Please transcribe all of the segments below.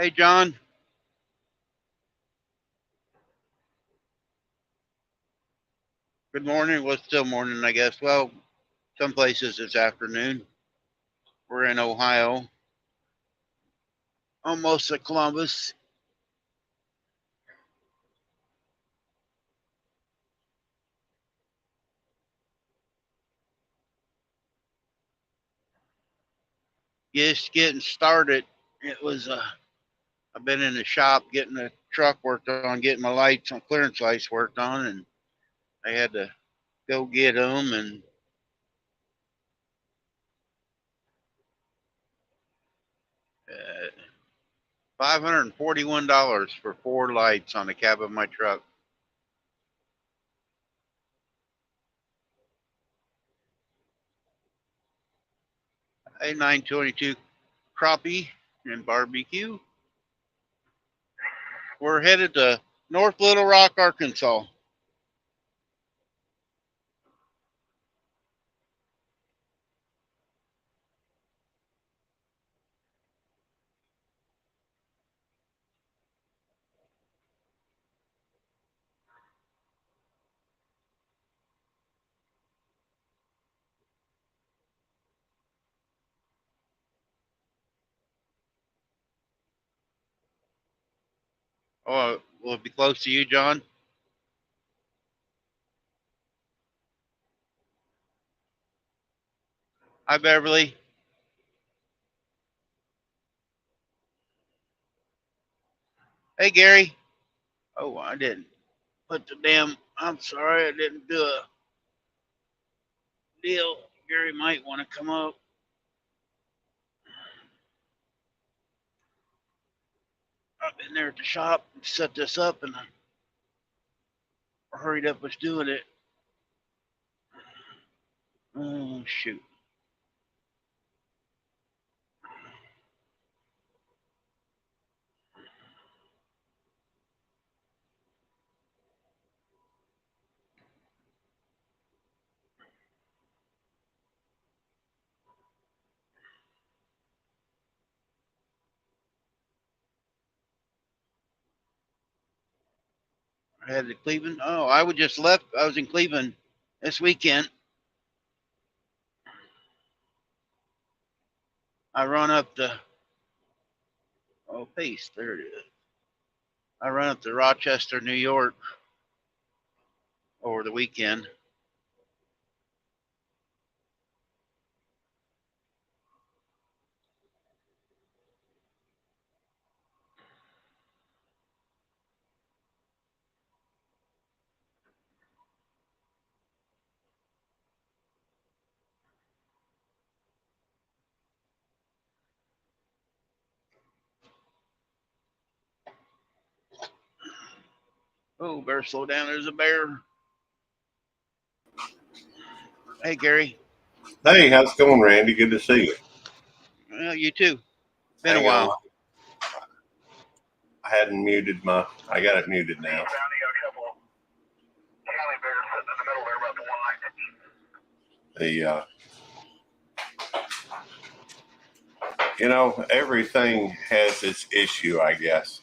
Hey, John. Good morning. Well, it's still morning, I guess. Well, some places it's afternoon. We're in Ohio, almost at Columbus. Just getting started. It was, I've been in the shop getting the truck worked on, getting my lights on, clearance lights worked on, and I had to go get them. And $541 for 4 lights on the cab of my truck. A 922 crappie and barbecue. We're headed to North Little Rock, Arkansas. Oh, will it be close to you, John? Hi, Beverly. Hey, Gary. Oh, I didn't put the damn. I'm sorry, I didn't do a deal. Gary might want to come up. I've been there at the shop and set this up, and I hurried up was doing it. Oh, shoot. I had to Cleveland. Oh, I was just left. I was in Cleveland this weekend. I run up the, oh, Pace. There it is. I run up to Rochester, New York over the weekend. Oh, better slow down. There's a bear. Hey, Gary. Hey, how's it going, Randy? Good to see you. Well, you too. Been a Hang on. while. I hadn't muted I got it muted now. The, everything has its issue, I guess.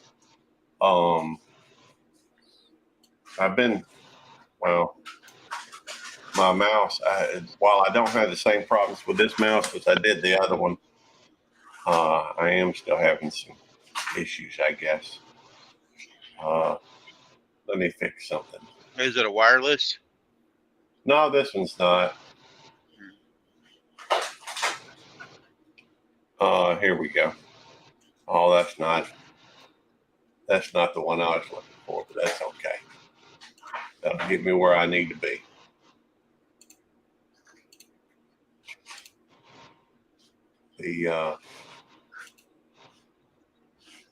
I've been, well, my mouse, while I don't have the same problems with this mouse as I did the other one, I am still having some issues, I guess. Let me fix something. Is it a wireless? No, this one's not. Here we go. Oh, that's not the one I was looking for, but that's okay. That'll get me where I need to be.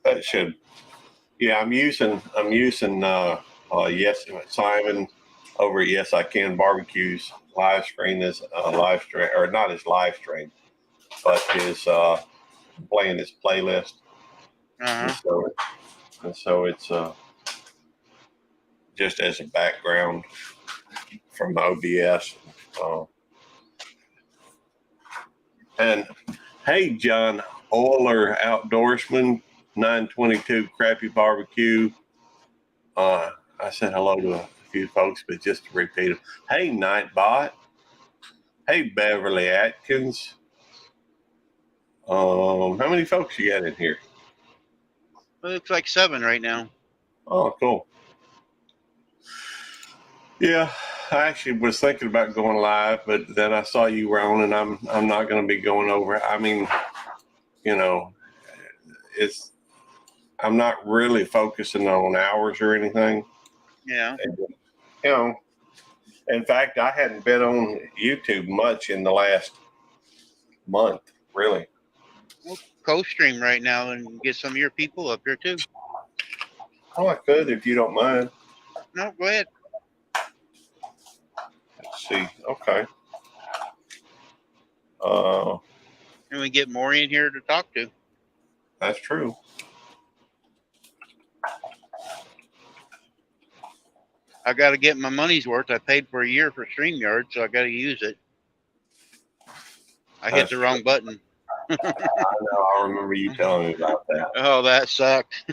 That should, yeah, I'm using yes, Simon over at Yes I Can Barbecues live stream is live stream, or not his live stream, but his playing his playlist. Uh-huh. And so it's just as a background from OBS. And hey, John Oiler Outdoorsman, 922 Crappy Barbecue. I said hello to a few folks, but just to repeat it. Hey, Nightbot. Hey, Beverly Atkins. How many folks you got in here? It looks like 7 right now. Oh, cool. Yeah, I actually was thinking about going live, but then I saw you were on, and I'm not going to be going over. I mean, you know, I'm not really focusing on hours or anything. Yeah. And, you know, in fact, I hadn't been on YouTube much in the last month, really. We'll co-stream right now and get some of your people up here too. Oh, I could if you don't mind. No, go ahead. Let's see. Okay. And we get more in here to talk to. That's true. I got to get my money's worth. I paid for a year for StreamYard, so I got to use it. I hit the wrong button. I know. I remember you telling me about that. Oh, that sucked.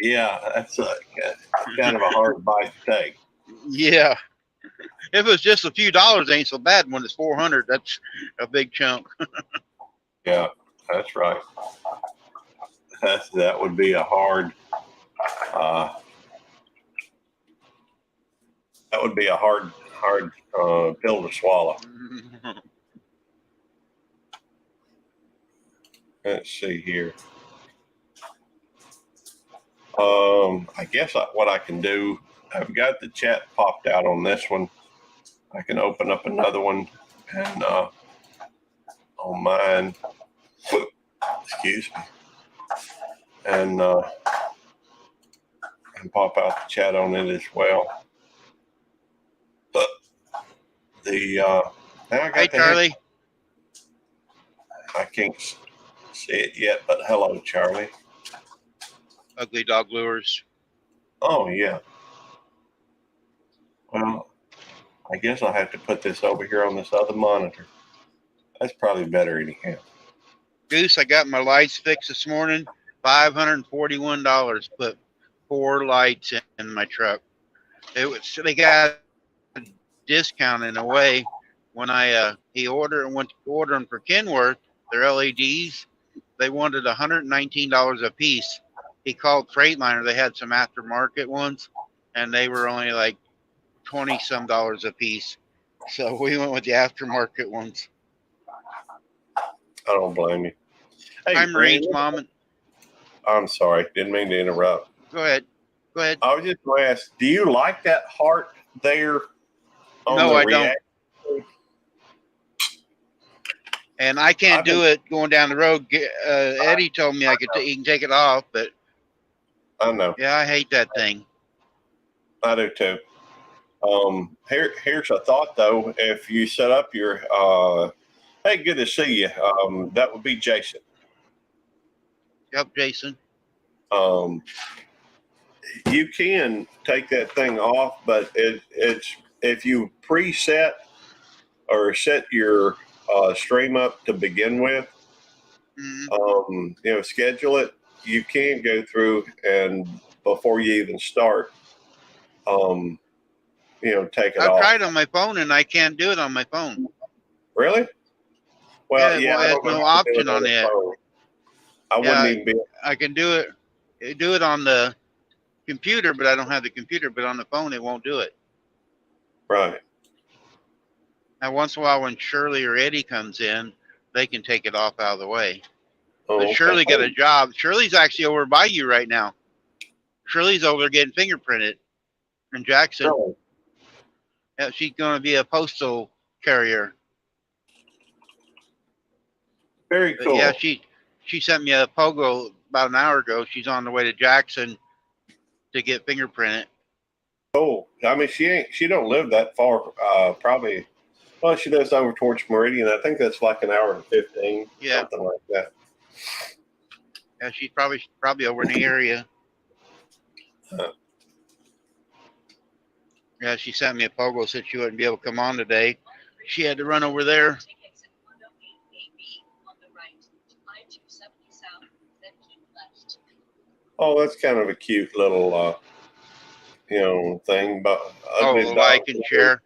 Yeah, that's kind of a hard bite to take. Yeah. If it's just a few dollars, ain't so bad. When it's 400, that's a big chunk. Yeah, that's right. That would be a hard. That would be a hard pill to swallow. Let's see here. I guess what I can do, I've got the chat popped out on this one. I can open up another one and on mine. Excuse me. And pop out the chat on it as well. But the now I got Hey, Charlie. I can't see it yet, but hello, Charlie. Ugly Dog Lures. Oh, yeah. Well, I guess I'll have to put this over here on this other monitor. That's probably better anyhow. Goose, I got my lights fixed this morning. $541. Put 4 lights in my truck. They got a discount in a way. When I went to order them for Kenworth, their LEDs, they wanted $119 a piece. He called Freightliner. They had some aftermarket ones, and they were only like $20-some a piece. So we went with the aftermarket ones. I don't blame you. Hey, Hi, Marines, Mom. I'm sorry. Didn't mean to interrupt. Go ahead. Go ahead. I was just going to ask, do you like that heart there? No, I don't. And I can't do it going down the road. Eddie told me he can take it off, but I know. Yeah, I hate that thing. I do too. Here's a thought though. If you set up your hey, good to see you. That would be Jason. Yep, Jason. You can take that thing off, but it's if you preset or set your stream up to begin with, schedule it. You can go through and before you even start, take it off. I've tried on my phone and I can't do it on my phone. Really? Well, yeah, there's no option on that. I wouldn't even be. I can do it on the computer, but I don't have the computer. But on the phone, it won't do it. Right. Now, once in a while, when Shirley or Eddie comes in, they can take it off out of the way. Oh, but okay. Shirley got a job. Shirley's actually over by you right now. Shirley's over there getting fingerprinted in Jackson. Oh. Yeah, she's going to be a postal carrier. Very cool. But yeah, she sent me a pogo about an hour ago. She's on the way to Jackson to get fingerprinted. Cool. I mean, she don't live that far. Probably. Well, she lives over towards Meridian. I think that's like an hour and 15. Yeah. Something like that. Yeah, she's probably over in the area. Yeah, she sent me a pogo, said she wouldn't be able to come on today. She had to run over there. Oh, that's kind of a cute little, thing. But Oh, Ugly Dog like and share.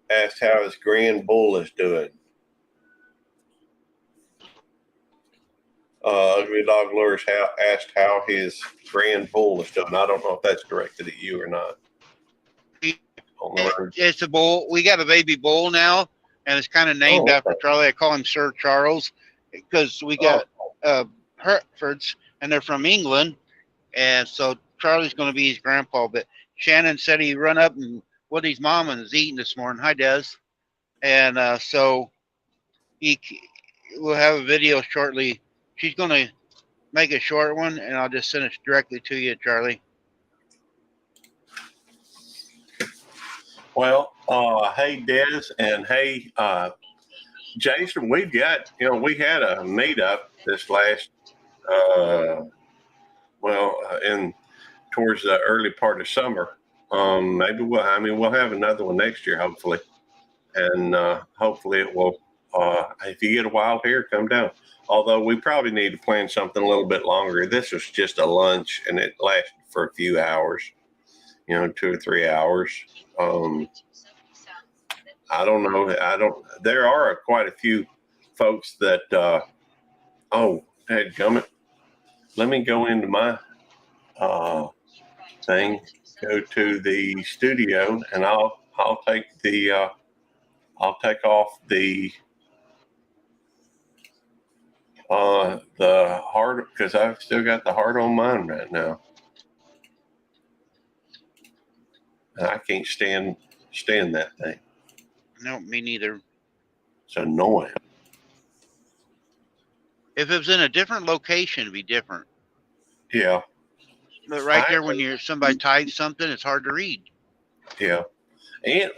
asked how his Grand Bull is doing. Ugly Dog Lures asked how his Grand Bull is doing. I don't know if that's directed at you or not. It's a bull. We got a baby bull now, and it's kind of named okay. after Charlie. I call him Sir Charles because we got Herefords, and they're from England, and so Charlie's going to be his grandpa. But Shannon said he run up and what his mom is eating this morning. Hi, Des. And so we'll have a video shortly. She's going to make a short one, and I'll just send it directly to you, Charlie. Well, hey, Des, and hey, Jason, we've got, we had a meetup this last, in towards the early part of summer. Maybe we'll have another one next year, hopefully. And hopefully it will, if you get a wild hair, come down. Although we probably need to plan something a little bit longer. This was just a lunch and it lasted for a few hours, 2 or 3 hours. I don't know. There are quite a few folks that, dadgummit. Let me go into my thing, go to the studio, and I'll take off the heart, because I've still got the heart on mine right now. And I can't stand that thing. No, me neither. It's annoying. If it was in a different location, it'd be different. Yeah. But right there, when somebody types something, it's hard to read. Yeah. And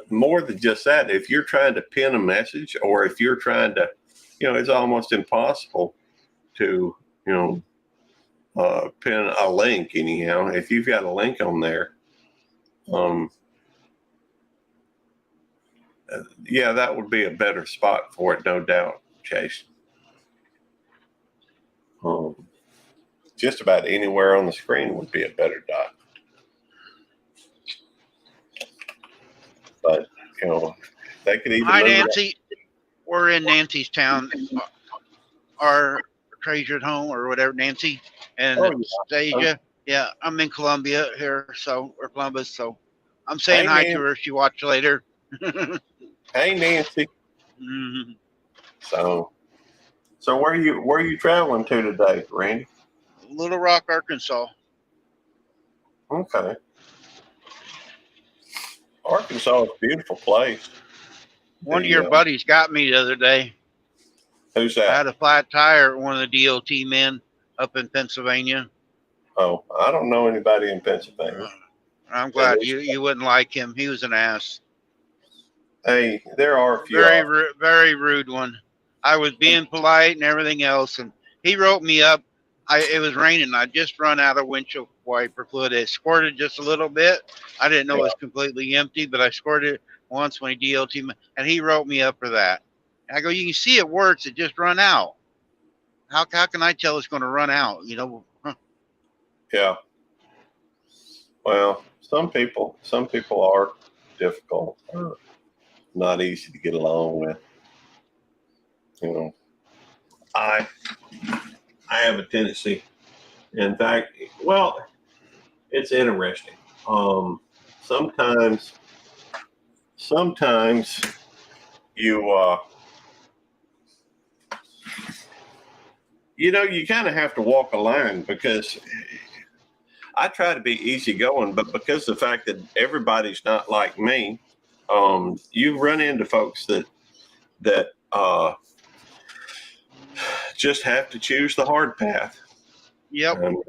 more than just that, if you're trying to pin a message, or if you're trying to, it's almost impossible to, pin a link anyhow. If you've got a link on there, that would be a better spot for it, no doubt, Chase. Just about anywhere on the screen would be a better dot. But, they could even. Hi, Nancy. We're in Nancy's town, our treasured home or whatever, Nancy and Stasia. Yeah, I'm in Columbia here, or Columbus. So I'm saying hi to her. She watch later. Hey, Nancy. Mm-hmm. So where are you traveling to today, Randy? Little Rock, Arkansas. Okay. Arkansas is a beautiful place. One of your buddies got me the other day. Who's that? I had a flat tire at one of the DOT men up in Pennsylvania. Oh, I don't know anybody in Pennsylvania. I'm glad you wouldn't like him. He was an ass. Hey, there are a few. Very rude one. I was being polite and everything else, and he wrote me up. It was raining. I just run out of windshield wiper fluid. It squirted just a little bit. I didn't know it was completely empty, but I squirted it once when he DOT me, and he wrote me up for that. And I go, you can see it works. It just run out. How can I tell it's going to run out? Yeah. Well, some people are difficult, or not easy to get along with. I have a tendency. In fact, it's interesting. Sometimes you you kind of have to walk a line, because I try to be easygoing, but because of the fact that everybody's not like me, you run into folks that just have to choose the hard path. Yep. And,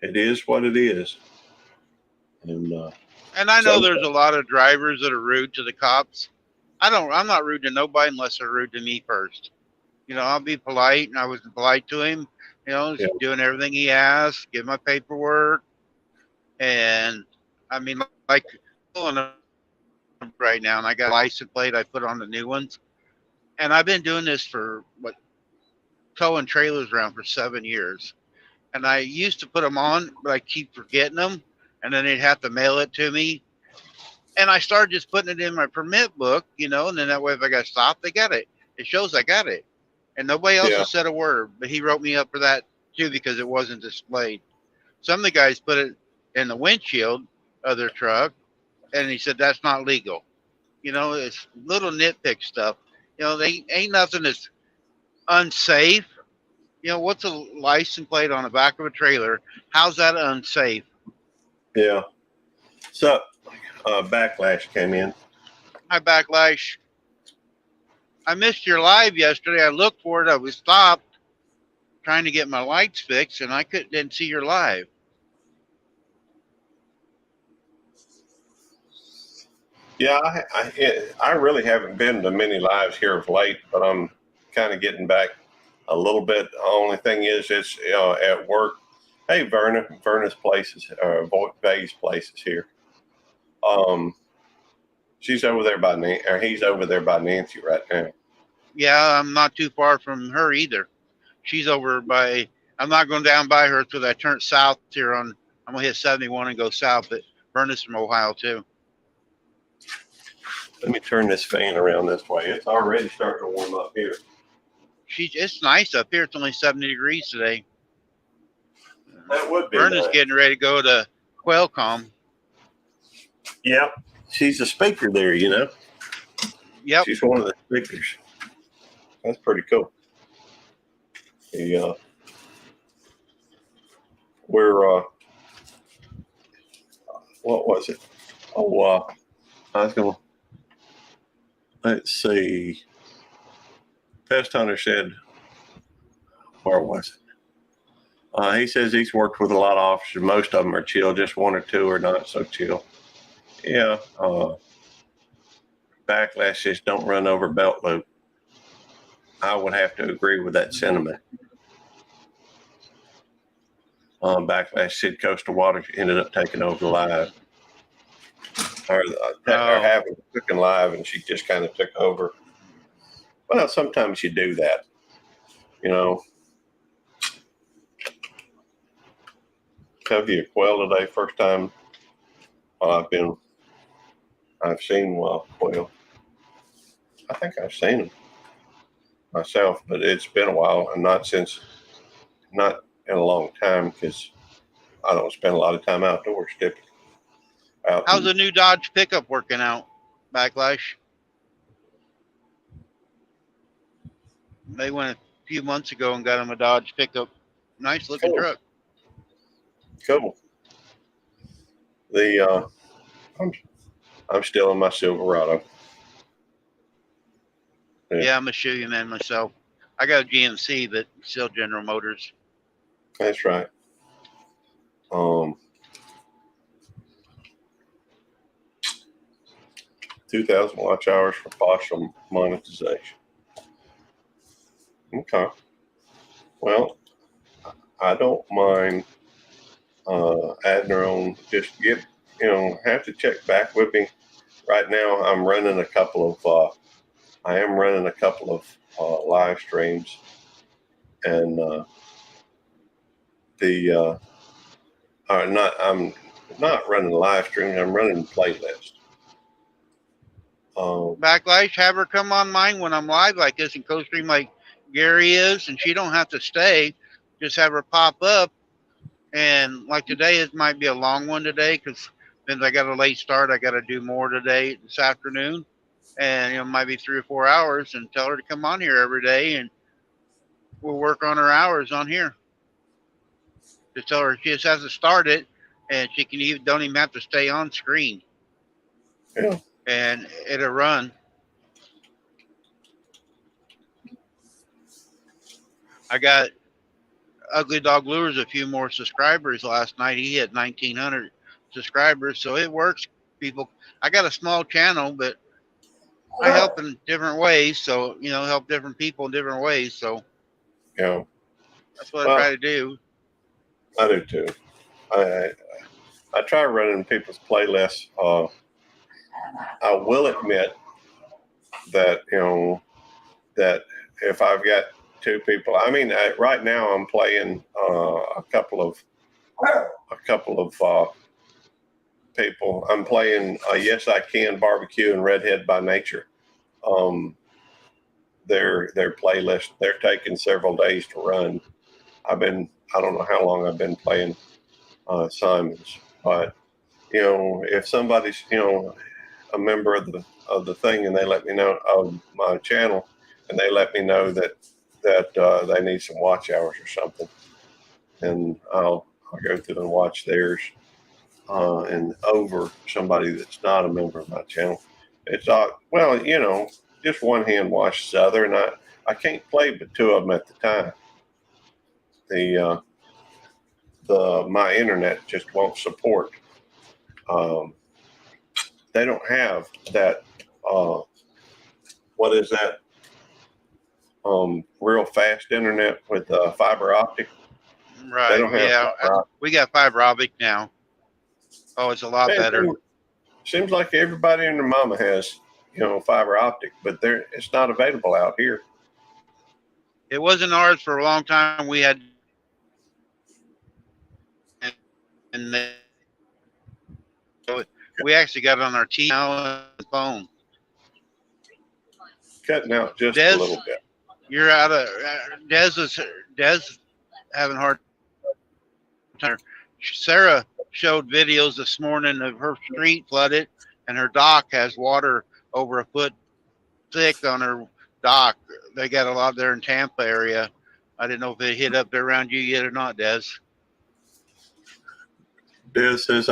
it is what it is. And I know there's a lot of drivers that are rude to the cops. I'm not rude to nobody unless they're rude to me first. I'll be polite, and I was polite to him. Doing everything he asked, give my paperwork, and I mean, like right now, and I got a license plate. I put on the new ones, and I've been doing this for towing trailers around for 7 years. And I used to put them on, but I keep forgetting them. And then they'd have to mail it to me. And I started just putting it in my permit book, and then that way if I got stopped, they got it. It shows I got it. And nobody else Yeah. has said a word, but he wrote me up for that too because it wasn't displayed. Some of the guys put it in the windshield of their truck, and he said that's not legal. It's little nitpick stuff. They ain't nothing that's unsafe. What's a license plate on the back of a trailer? How's that unsafe? Yeah. So, Backlash came in. Hi, Backlash. I missed your live yesterday. I looked for it. I was stopped trying to get my lights fixed, and I didn't see your live. Yeah, I really haven't been to many lives here of late, but I'm kind of getting back a little bit. The only thing is, it's at work. Hey, Verna's place is, Vay's place is here. She's over there by he's over there by Nancy right now. Yeah, I'm not too far from her either. She's over by. I'm not going down by her till I turn south here on. I'm gonna hit 71 and go south. But Verna's from Ohio too. Let me turn this fan around this way. It's already starting to warm up here. It's nice up here. It's only 70 degrees today. That would be Verna's nice. getting ready to go to Qualcomm. Yep. She's a speaker there, Yep. She's one of the speakers. That's pretty cool. We're what was it? Oh, I was going to, let's see. Pest Hunter said, where was it? He says he's worked with a lot of officers. Most of them are chill. Just one or two are not so chill. Yeah. Backlash says don't run over belt loop. I would have to agree with that sentiment. Backlash said Coastal Waters ended up taking over live. Or having cooking live, and she just kind of took over. Well, sometimes you do that, Have you quail today? First time I've seen wild quail. I think I've seen them myself, but it's been a while, and not in a long time because I don't spend a lot of time outdoors typically. How's the new Dodge pickup working out, Backlash? They went a few months ago and got him a Dodge pickup. Nice looking truck. Cool. I'm still in my Silverado. Yeah, I'm a show you man myself. I got a GMC, but still General Motors. That's right. 2,000 watch hours for partial monetization. Okay. Well, I don't mind adding her on. Just have to check back with me. Right now, I am running a couple of live streams, and I'm not running live streams. I'm running playlists. Backlash, have her come on mine when I'm live like this and co-stream like Gary is, and she don't have to stay. Just have her pop up, and like today, it might be a long one today because since I got a late start, I got to do more today this afternoon, and it might be 3 or 4 hours. And tell her to come on here every day, and we'll work on her hours on here. Just tell her she just has to start it, and she don't even have to stay on screen. Yeah. And it'll run. I got Ugly Dog Lures a few more subscribers last night. He had 1,900 subscribers, so it works. People, I got a small channel, but I help in different ways. So help different people in different ways. So yeah, that's what I try to do. I do too. I try running people's playlists. I will admit that that if I've got two people. I mean, right now I'm playing a couple of people. I'm playing Yes I Can Barbecue and Redhead by Nature. Their playlist. They're taking several days to run. I don't know how long I've been playing Simons, but if somebody's a member of the thing and they let me know of my channel and they let me know that they need some watch hours or something, and I'll go through and watch theirs and over somebody that's not a member of my channel. It's well, just one hand washes the other, and I can't play but two of them at the time. My internet just won't support. They don't have that. What is that? Real fast internet with fiber optic. Right. They don't have We got fiber optic now. Oh, it's a lot better. Seems like everybody and their mama has, fiber optic, but it's not available out here. It wasn't ours for a long time. We had, and we actually got it on our TV now and phone. Cutting out just a little bit. You're out of Des having hard time. Sarah showed videos this morning of her street flooded, and her dock has water over a foot thick on her dock. They got a lot there in Tampa area. I didn't know if it hit up there around you yet or not, Des. Des says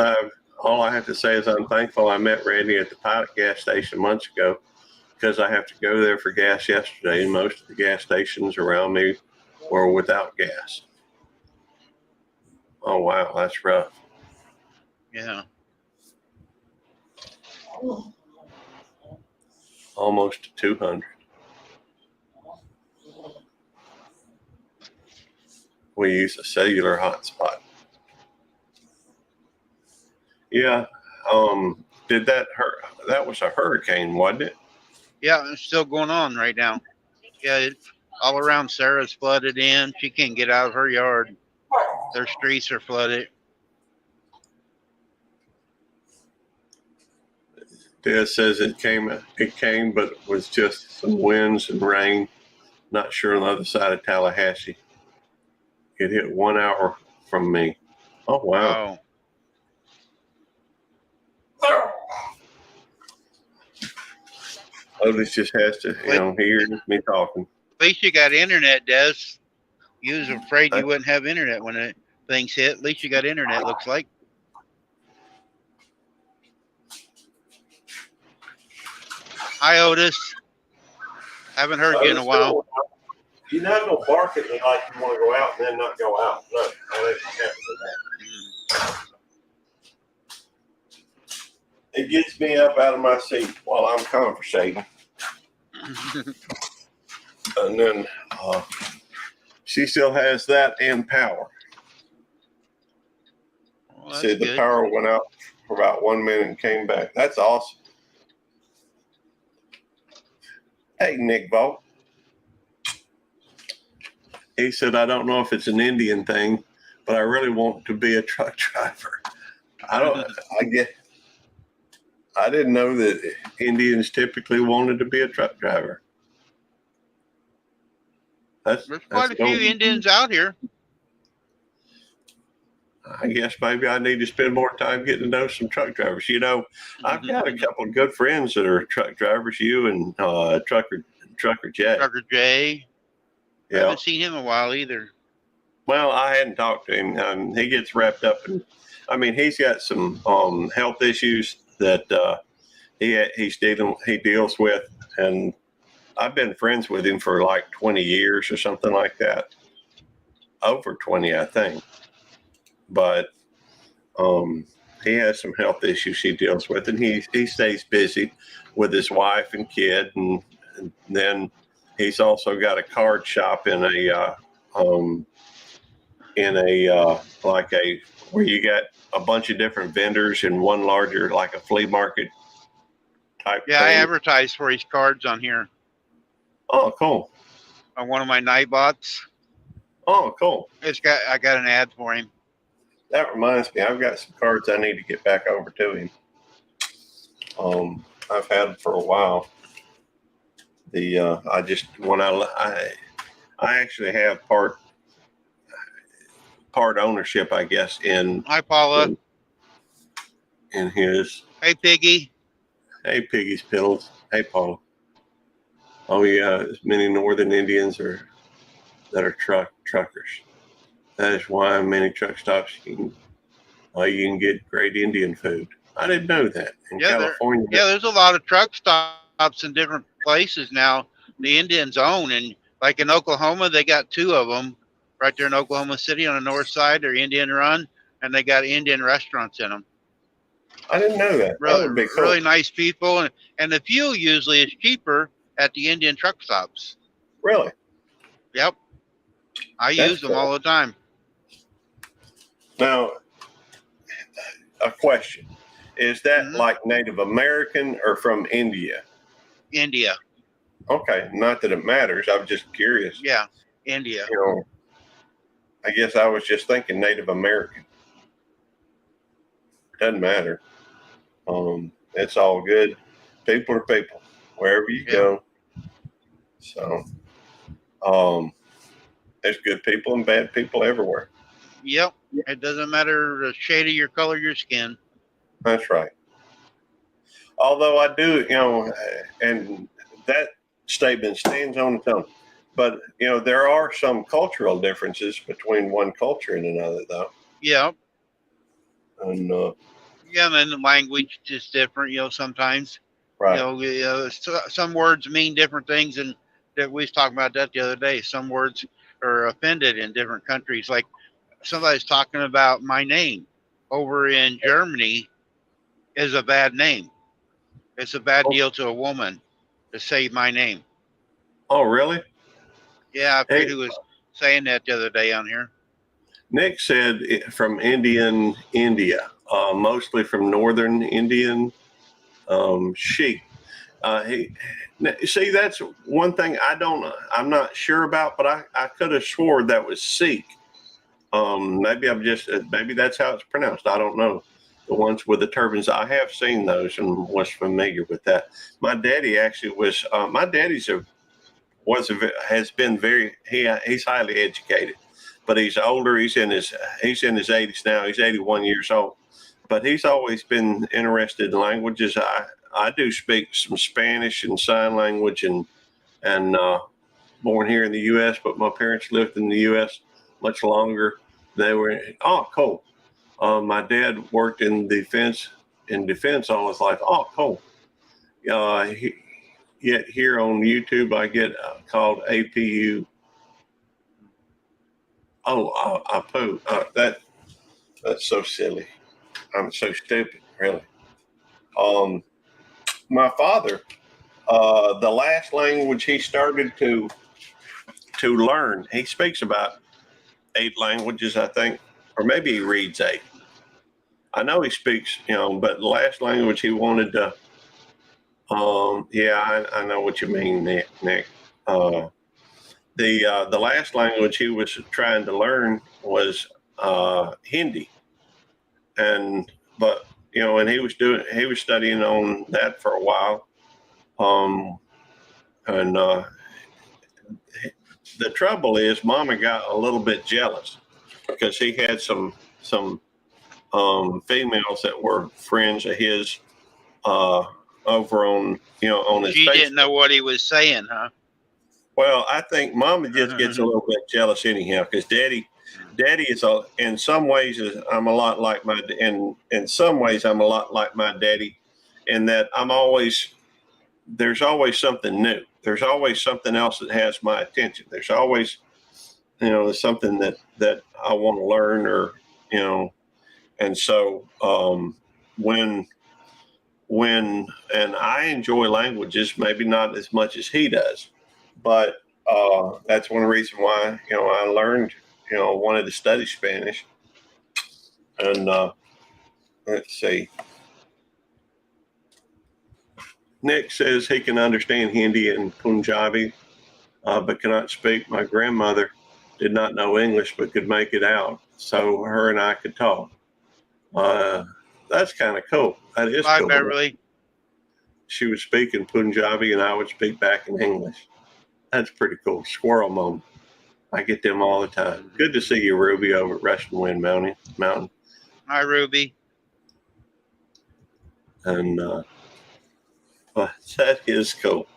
all I have to say is I'm thankful I met Randy at the Pilot gas station months ago, because I have to go there for gas yesterday, and most of the gas stations around me were without gas. Oh, wow, that's rough. Yeah. Almost 200. We use a cellular hotspot. Yeah. Did that hurt? That was a hurricane, wasn't it? Yeah, it's still going on right now. Yeah, all around Sarah's flooded in. She can't get out of her yard. Their streets are flooded. Des says it came, but it was just some winds and rain. Not sure on the other side of Tallahassee. It hit 1 hour from me. Oh, wow. Otis just has to, hear me talking. At least you got internet, Des. You was afraid you wouldn't have internet when things hit. At least you got internet, looks like. Hi, Otis. Haven't heard you in a while. You don't bark at me like you want to go out and then not go out. No, I didn't have that. It gets me up out of my seat while I'm conversating. And then she still has that and power. Well, see, the power went out for about 1 minute and came back. That's awesome. Hey, Nick Vogt. He said, I don't know if it's an Indian thing, but I really want to be a truck driver. I didn't know that Indians typically wanted to be a truck driver. There's quite a few Indians out here. I guess maybe I need to spend more time getting to know some truck drivers. I've got a couple of good friends that are truck drivers, you and Trucker Jay. Trucker Jay. Yeah. I haven't seen him in a while either. Well, I hadn't talked to him. He gets wrapped up in, he's got some health issues that he deals with, and I've been friends with him for like 20 years or something like that. Over 20, I think. But he has some health issues he deals with, and he stays busy with his wife and kid, and then he's also got a card shop in where you got a bunch of different vendors in one larger, like a flea market type. Yeah, thing. I advertise for his cards on here. Oh, cool. on one of my Nightbots. Oh, cool. I got an ad for him. That reminds me, I've got some cards I need to get back over to him. I've had them for a while. I actually have part ownership, I guess, Hi, Paula. in his. Hey, Piggy. Hey, Piggy's Piddles. Hey, Paul. Oh yeah, as many Northern Indians that are truckers. That is why many truck stops you can get great Indian food. I didn't know that in California. There's a lot of truck stops in different places now. The Indians own, and like in Oklahoma, they got two of them right there in Oklahoma City on the north side. They're Indian run, and they got Indian restaurants in them. I didn't know that. Really, that would be cool. Really nice people, and the fuel usually is cheaper at the Indian truck stops. Really? Yep. I use them all the time. Now, a question. Is that like Native American or from India? India. Okay, not that it matters. I'm just curious. Yeah, India. I guess I was just thinking Native American. Doesn't matter. It's all good. People are people, wherever you go. So, there's good people and bad people everywhere. Yep. It doesn't matter the shade of your color, your skin. That's right. Although I do, and that statement stands on its own. But, there are some cultural differences between one culture and another, though. Yeah. And, and then the language is different, sometimes. Right. Some words mean different things, and that we was talking about that the other day. Some words are offended in different countries. Like somebody's talking about my name over in Germany is a bad name. It's a bad deal to a woman to say my name. Oh, really? Yeah, I forget who was saying that the other day on here. Nick said from India, mostly from northern Indian sheep. See, that's one thing I'm not sure about, but I could have swore that was Sikh. Maybe that's how it's pronounced. I don't know. The ones with the turbans, I have seen those and was familiar with that. My daddy actually was. My daddy's has been he's highly educated, but he's older. He's in his 80s now. He's 81 years old, but he's always been interested in languages. I do speak some Spanish and sign language and born here in the U.S., but my parents lived in the U.S. much longer. They were cool. My dad worked in defense. All his life. Oh, cool. Yet here on YouTube, I get called APU. Apu. That's so silly. I'm so stupid, really. My father, the last language he started to learn, he speaks about 8 languages, I think, or maybe he reads 8. I know he speaks, but the last language he wanted to. I know what you mean, Nick. The last language he was trying to learn was Hindi, and he was studying on that for a while, the trouble is, Mama got a little bit jealous because he had some females that were friends of his over on his. She Facebook. Didn't know what he was saying, huh? Well, I think Mama just gets a little bit jealous anyhow because Daddy is in some ways I'm a lot like my in some ways I'm a lot like my daddy in that there's always something new. There's always something else that has my attention. There's always something that I want to learn and so when and I enjoy languages, maybe not as much as he does, but that's one reason why I learned wanted to study Spanish. And let's see, Nick says he can understand Hindi and Punjabi. but cannot speak. My grandmother did not know English but could make it out, so her and I could talk. That's kind of cool. That is Bye, cool. Beverly. She would speak in Punjabi and I would speak back in English. That's pretty cool. Squirrel moment. I get them all the time. Good to see you, Ruby, over at Russian Wind Mountain. Hi, Ruby. And that is cool.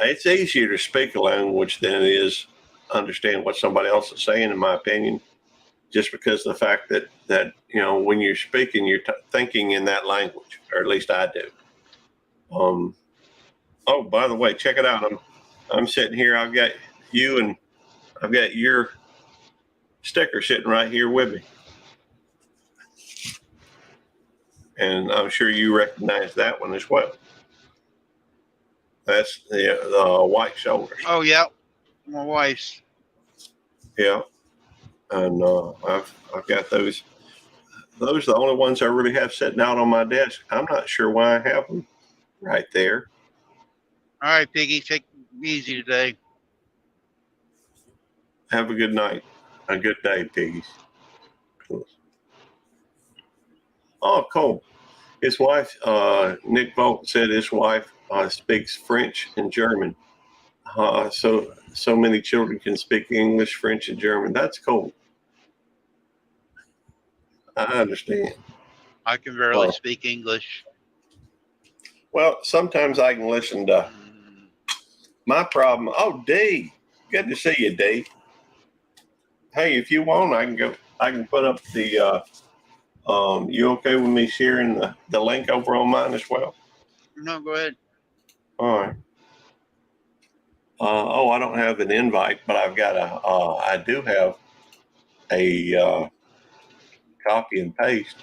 It's easier to speak a language than it is understand what somebody else is saying, in my opinion, just because of the fact that when you're speaking, you're thinking in that language, or at least I do. Oh, by the way, check it out. I'm sitting here. I've got you and I've got your sticker sitting right here with me. And I'm sure you recognize that one as well. That's the white shoulders. Oh, yeah. My wife's. Yeah. And I've got those. Those are the only ones I really have sitting out on my desk. I'm not sure why I have them right there. All right, Piggy. Take it easy today. Have a good night. A good day, piggies. Oh, cool. His wife, Nick Volk said his wife speaks French and German. So many children can speak English, French, and German. That's cool. I understand. I can barely speak English. Well, sometimes I can listen to my problem. Oh, D. Good to see you, D. Hey, if you want, I can put up the you okay with me sharing the link over on mine as well? No, go ahead. All right. I don't have an invite, but I do have a copy and paste.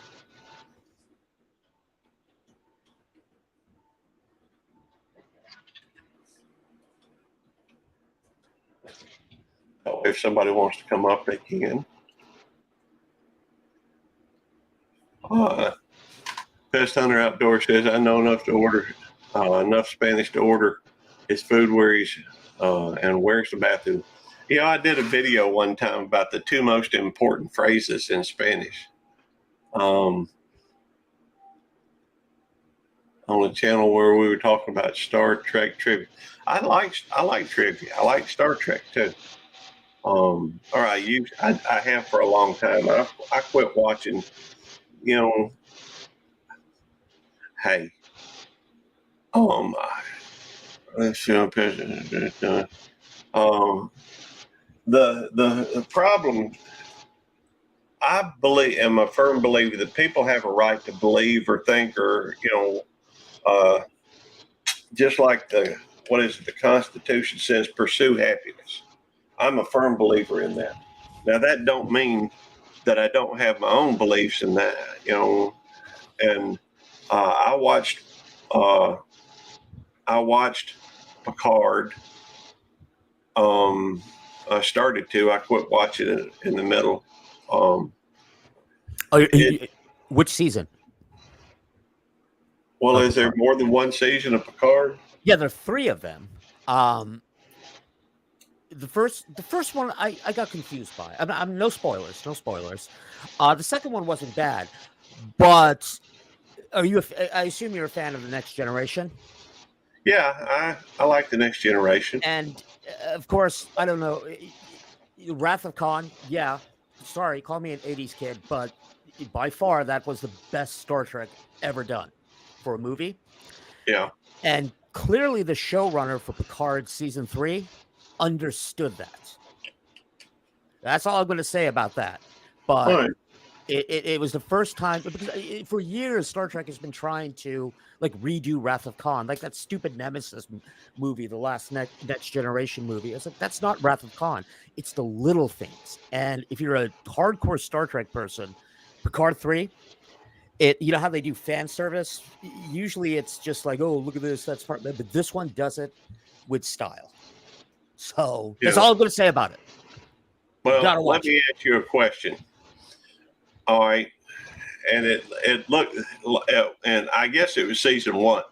If somebody wants to come up, they can. Pest Hunter Outdoor says, I know enough to order, enough Spanish to order his food where he's, and where's the bathroom. I did a video one time about the 2 most important phrases in Spanish. On a channel where we were talking about Star Trek trivia. I like trivia. I like Star Trek too. I have for a long time. I quit watching, hey, let's see, the problem, I am a firm believer that people have a right to believe or think, or just like the Constitution says, pursue happiness. I'm a firm believer in that. Now that don't mean that I don't have my own beliefs in that, and I watched Picard. I started to. I quit watching it in the middle. Which season? Well, is there more than one season of Picard? Yeah, there are 3 of them. The first one I got confused by. I'm no spoilers. The second one wasn't bad, but I assume you're a fan of The Next Generation? Yeah, I like The Next Generation. And of course, I don't know, Wrath of Khan. Yeah, sorry, call me an 80s kid, but by far that was the best Star Trek ever done for a movie. Yeah. And clearly the showrunner for Picard season 3 understood that. That's all I'm going to say about that. But it was the first time, because for years Star Trek has been trying to redo Wrath of Khan, like that stupid Nemesis movie, the last Next Generation movie. It's like, that's not Wrath of Khan. It's the little things. And if you're a hardcore Star Trek person, Picard 3, you know how they do fan service? Usually it's just like, oh, look at this, that's part, but this one does it with style. So that's all I'm going to say about it. Well, let me ask you a question. All right. And it looked, and I guess it was season 1,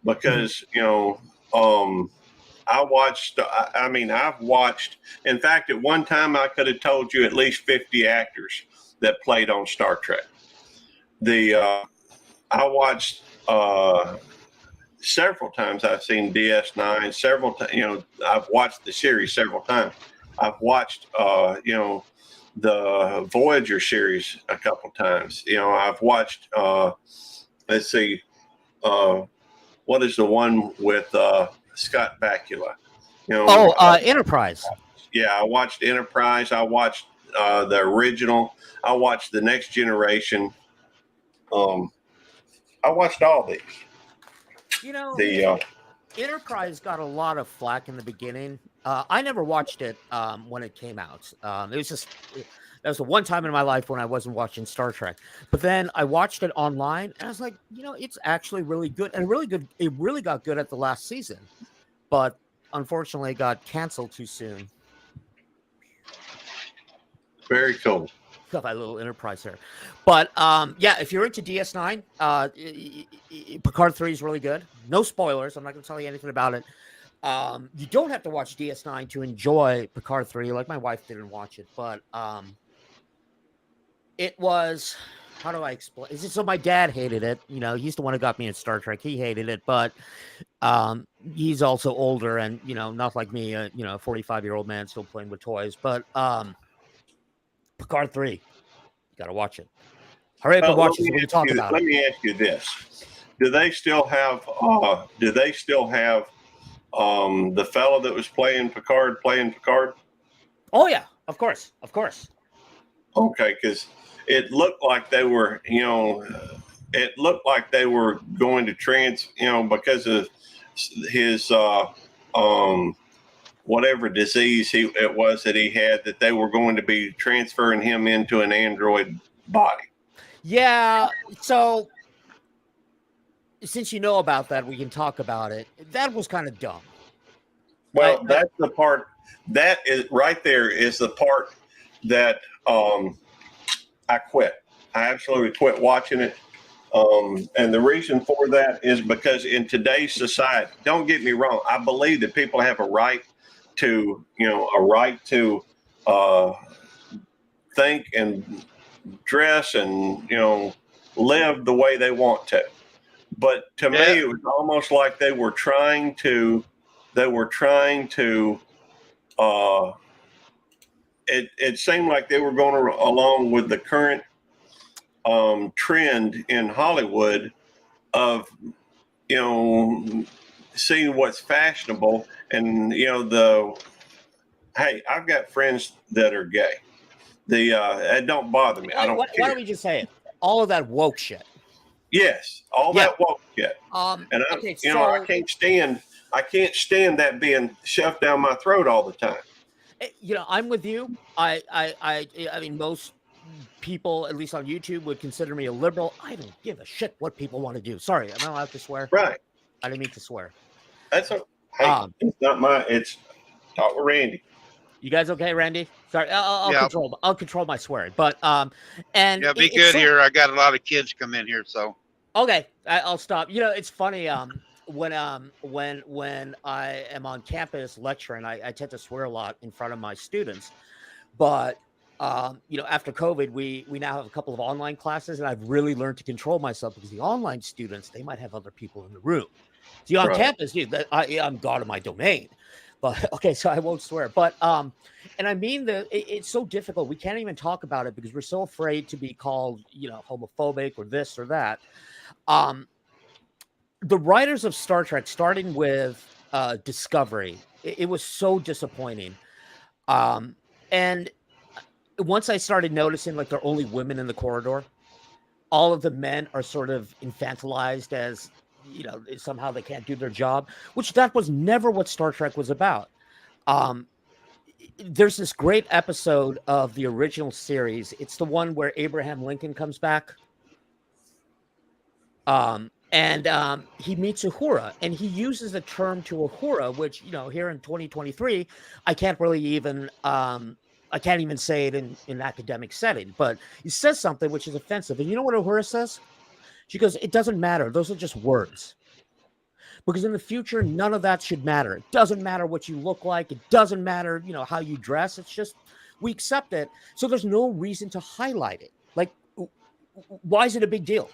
because, I watched. I mean, I've watched. In fact, at one time, I could have told you at least 50 actors that played on Star Trek. I watched several times. I've seen DS9 several times. I've watched the series several times. I've watched the Voyager series a couple times. I've watched. Let's see. What is the one with Scott Bakula? Enterprise. Yeah, I watched Enterprise. I watched the original. I watched The Next Generation. I watched all these. Enterprise got a lot of flack in the beginning. I never watched it when it came out. It was just that was the one time in my life when I wasn't watching Star Trek. But then I watched it online, and I was like, it's actually really good and really good. It really got good at the last season, but unfortunately, it got canceled too soon. Very cool. Got my little Enterprise here, but if you're into DS9, Picard 3 is really good. No spoilers. I'm not going to tell you anything about it. You don't have to watch DS9 to enjoy Picard 3. Like my wife didn't watch it, but it was. How do I explain? So my dad hated it. He's the one who got me in Star Trek. He hated it, but he's also older and not like me. A 45-year-old man still playing with toys, but. Picard 3. You got to watch it. Hurry up and watch it. We can talk about it. Let me ask you this: Do they still have? The fellow that was playing Picard? Oh yeah, of course. Okay, because it looked like they were, it looked like they were going to because of his whatever disease it was that he had, that they were going to be transferring him into an android body. Yeah. So since you know about that, we can talk about it. That was kind of dumb. Well, that's the part that is right there is the part that I quit. I absolutely quit watching it. And the reason for that is because in today's society, don't get me wrong, I believe that people have a right to think and dress and live the way they want to. But to me, it was almost like they were trying to it seemed like they were going along with the current trend in Hollywood of seeing what's fashionable. And hey, I've got friends that are gay. It don't bother me. I don't care. Why don't we just say it? All of that woke shit. Yes, that woke shit. And I can't stand that being shoved down my throat all the time. I'm with you. I mean, most people, at least on YouTube, would consider me a liberal. I don't give a shit what people want to do. Sorry, am I allowed to swear? Right. I didn't mean to swear. That's it's not my. It's talk with Randy. You guys okay, Randy? Sorry, I'll control my swearing. But be good here. I got a lot of kids come in here, so okay, I'll stop. It's funny. When I am on campus lecturing, I tend to swear a lot in front of my students. But after COVID, we now have a couple of online classes, and I've really learned to control myself because the online students, they might have other people in the room. See, on campus, I'm God of my domain. But okay, so I won't swear. But and I mean it's so difficult. We can't even talk about it because we're so afraid to be called, homophobic or this or that. The writers of Star Trek, starting with Discovery, it was so disappointing. And once I started noticing, like, there are only women in the corridor, all of the men are sort of infantilized as, somehow they can't do their job, which that was never what Star Trek was about. There's this great episode of the original series. It's the one where Abraham Lincoln comes back. And he meets Uhura, and he uses the term to Uhura, which, here in 2023, I can't really even, I can't even say it in an academic setting, but he says something which is offensive. And you know what Uhura says? She goes, "It doesn't matter. Those are just words." Because in the future, none of that should matter. It doesn't matter what you look like. It doesn't matter, how you dress. It's just we accept it. So there's no reason to highlight it. Like, why is it a big deal?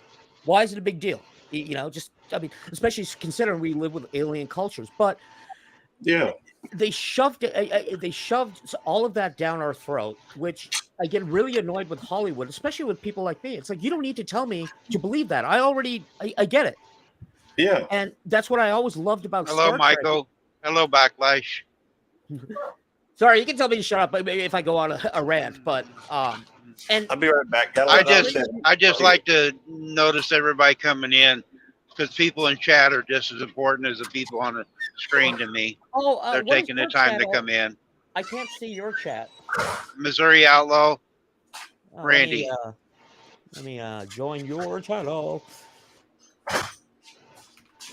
Why is it a big deal? Especially considering we live with alien cultures. But yeah, they shoved all of that down our throat, which I get really annoyed with Hollywood, especially with people like me. It's like, you don't need to tell me to believe that. I get it. yeah. And that's what I always loved about Hello, Star Trek. Michael. Hello, Backlash. Sorry, you can tell me to shut up if I go on a rant, but and I'll be right back. I just like to notice everybody coming in, because people in chat are just as important as the people on the screen to me. They're taking the time to come in. I can't see your chat. Missouri Outlaw, Randy. Let me join your channel.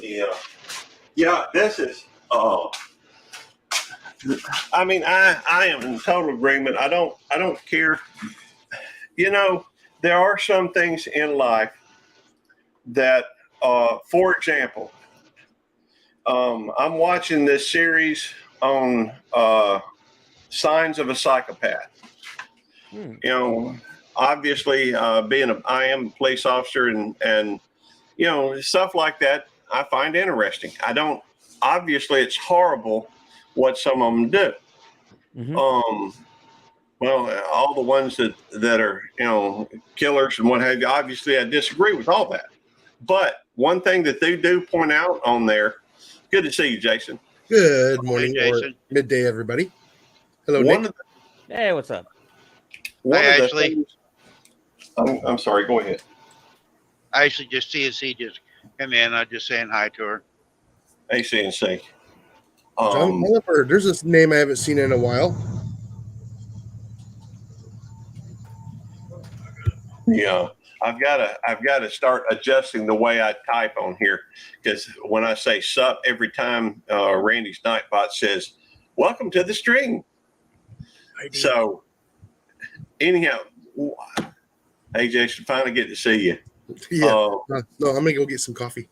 Yeah. This is. I mean, I am in total agreement. I don't care. There are some things in life that, for example, I'm watching this series on Signs of a Psychopath. Obviously, I am a police officer, and stuff like that I find interesting. Obviously, it's horrible what some of them do. Mm-hmm. Well, all the ones that are, killers and what have you, obviously I disagree with all that. But one thing that they do point out on there, good to see you, Jason. Good morning, Hey, or Jason. midday, everybody. Hello, Nick. Hey, what's up? I'm sorry, go ahead. I actually just CNC just come in. I'm just saying hi to her. ACNC. John Oliver, there's this name I haven't seen in a while. Yeah, I've got to start adjusting the way I type on here, because when I say sup, every time Randy's Nightbot says, "Welcome to the stream." So, anyhow, hey Jason, finally get to see you. Yeah, no, I'm gonna go get some coffee.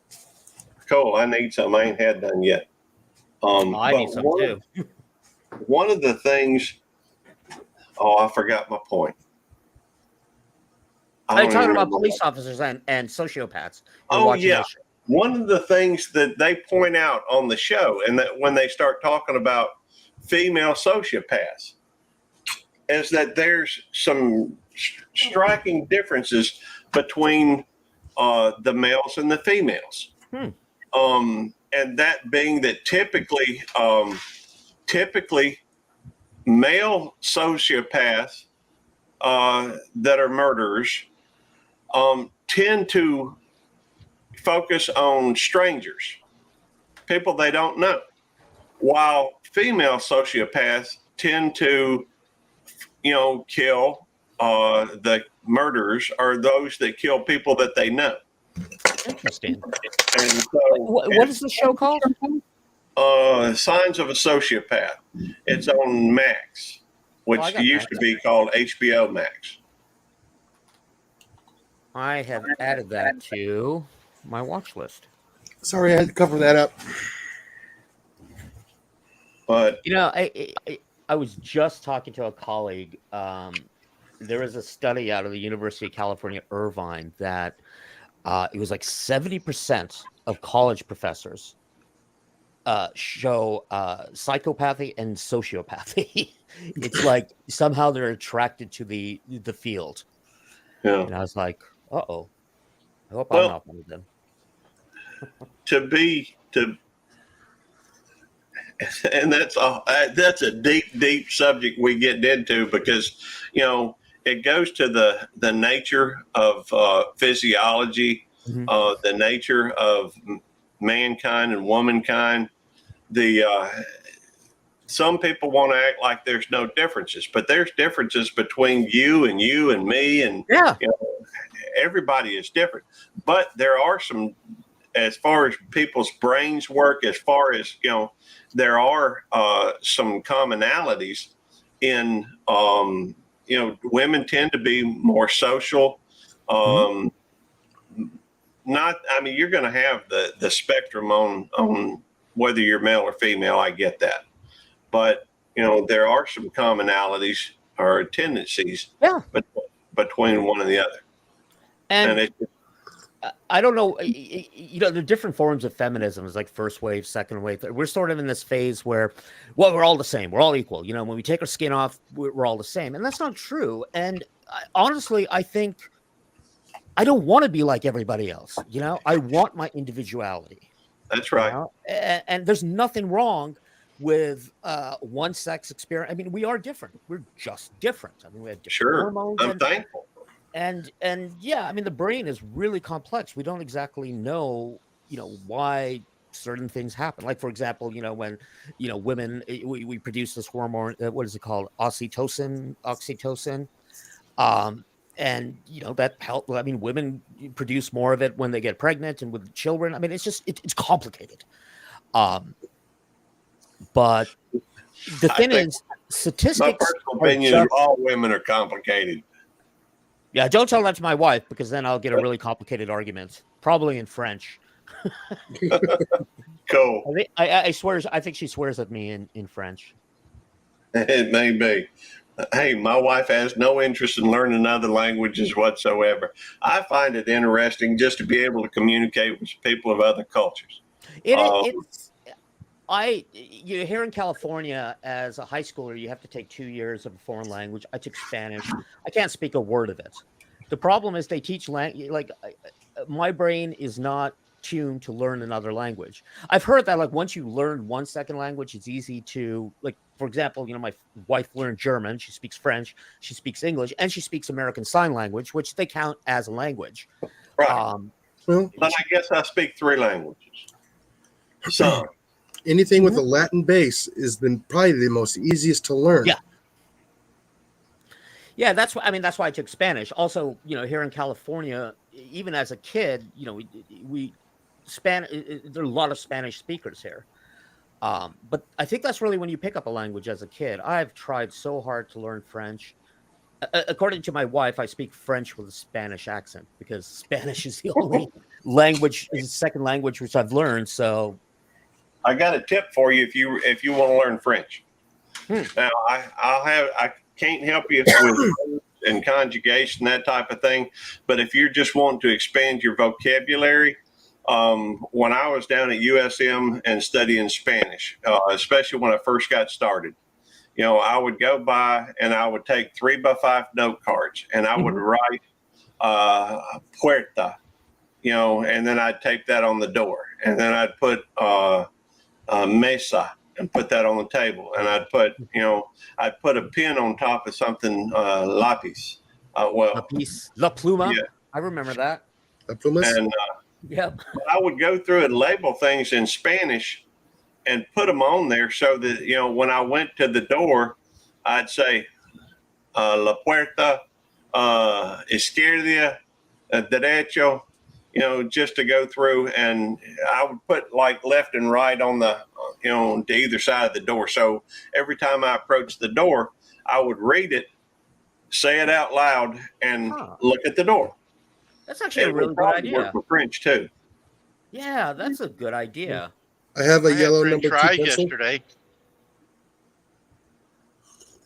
Cool. I need some. I ain't had none yet. I need some too. One of the things. Oh, I forgot my point. I'm talking about police officers and sociopaths. Oh, yeah. One of the things that they point out on the show, and that when they start talking about female sociopaths, is that there's some striking differences between the males and the females. And that being that typically male sociopaths that are murderers tend to focus on strangers, people they don't know, while female sociopaths tend to, kill the murderers or those that kill people that they know. Interesting. And so, what is the show called? Signs of a Sociopath. It's on Max, which used to be called HBO Max. I have added that to my watch list. Sorry, I had to cover that up. But I was just talking to a colleague. There was a study out of the University of California, Irvine, that it was like 70% of college professors show psychopathy and sociopathy. It's like somehow they're attracted to the field. Yeah. And I was like, uh-oh. I hope I'm not one of them. And that's a deep subject we get into, because it goes to the nature of physiology, the nature of mankind and womankind. Some people want to act like there's no differences, but there's differences between you and me, and everybody is different. But there are some, as far as people's brains work, as far as there are some commonalities in women tend to be more social. not. I mean, you're going to have the spectrum on whether you're male or female. I get that, but there are some commonalities or tendencies Yeah. between one and the other. And it, I don't know, the different forms of feminism is like first wave, second wave. We're sort of in this phase where, well, we're all the same. We're all equal. When we take our skin off, we're all the same. And that's not true. And honestly, I think I don't want to be like everybody else. I want my individuality. That's right. And there's nothing wrong with one sex experience. I mean, we are different. We're just different. I mean, we have different hormones. I'm thankful. And yeah, I mean, the brain is really complex. We don't exactly know, why certain things happen. Like, for example, when, women, we produce this hormone, what is it called? Oxytocin. And, that help. I mean, women produce more of it when they get pregnant and with children. I mean, it's just, it's complicated. But the thing is, statistics. My personal opinion is all women are complicated. Yeah, don't tell that to my wife, because then I'll get a really complicated argument, probably in French. Cool. I swear, I think she swears at me in French. It may be. Hey, my wife has no interest in learning other languages whatsoever. I find it interesting just to be able to communicate with people of other cultures. Here in California, as a high schooler, you have to take 2 years of a foreign language. I took Spanish. I can't speak a word of it. The problem is they teach my brain is not tuned to learn another language. I've heard that once you learn one second language, it's easy to for example, my wife learned German. She speaks French. She speaks English, and she speaks American Sign Language, which they count as a language. Right. But I guess I speak 3 languages. So. Anything with a Latin base is probably the most easiest to learn. Yeah, that's why I took Spanish. Also, here in California, even as a kid, there are a lot of Spanish speakers here. But I think that's really when you pick up a language as a kid. I've tried so hard to learn French. According to my wife, I speak French with a Spanish accent because Spanish is the only second language which I've learned. So. I got a tip for you if you want to learn French. Now I can't help you with and conjugation, that type of thing, but if you're just wanting to expand your vocabulary, when I was down at USM and studying Spanish, especially when I first got started, I would go by and I would take 3x5 note cards and I would write puerta, and then I'd tape that on the door, and then I'd put mesa and put that on the table, and I'd put a pen on top of something, lapis. Lapis, la pluma. Yeah. I remember that. La pluma. And I would go through and label things in Spanish and put them on there so that when I went to the door, I'd say la puerta, izquierda, derecho. Just to go through, and I would put left and right on the, to either side of the door. So every time I approached the door, I would read it, say it out loud, and look at the door. That's actually a really good idea. Work for French too. Yeah, that's a good idea. I have a yellow number 2 pencil. Yesterday.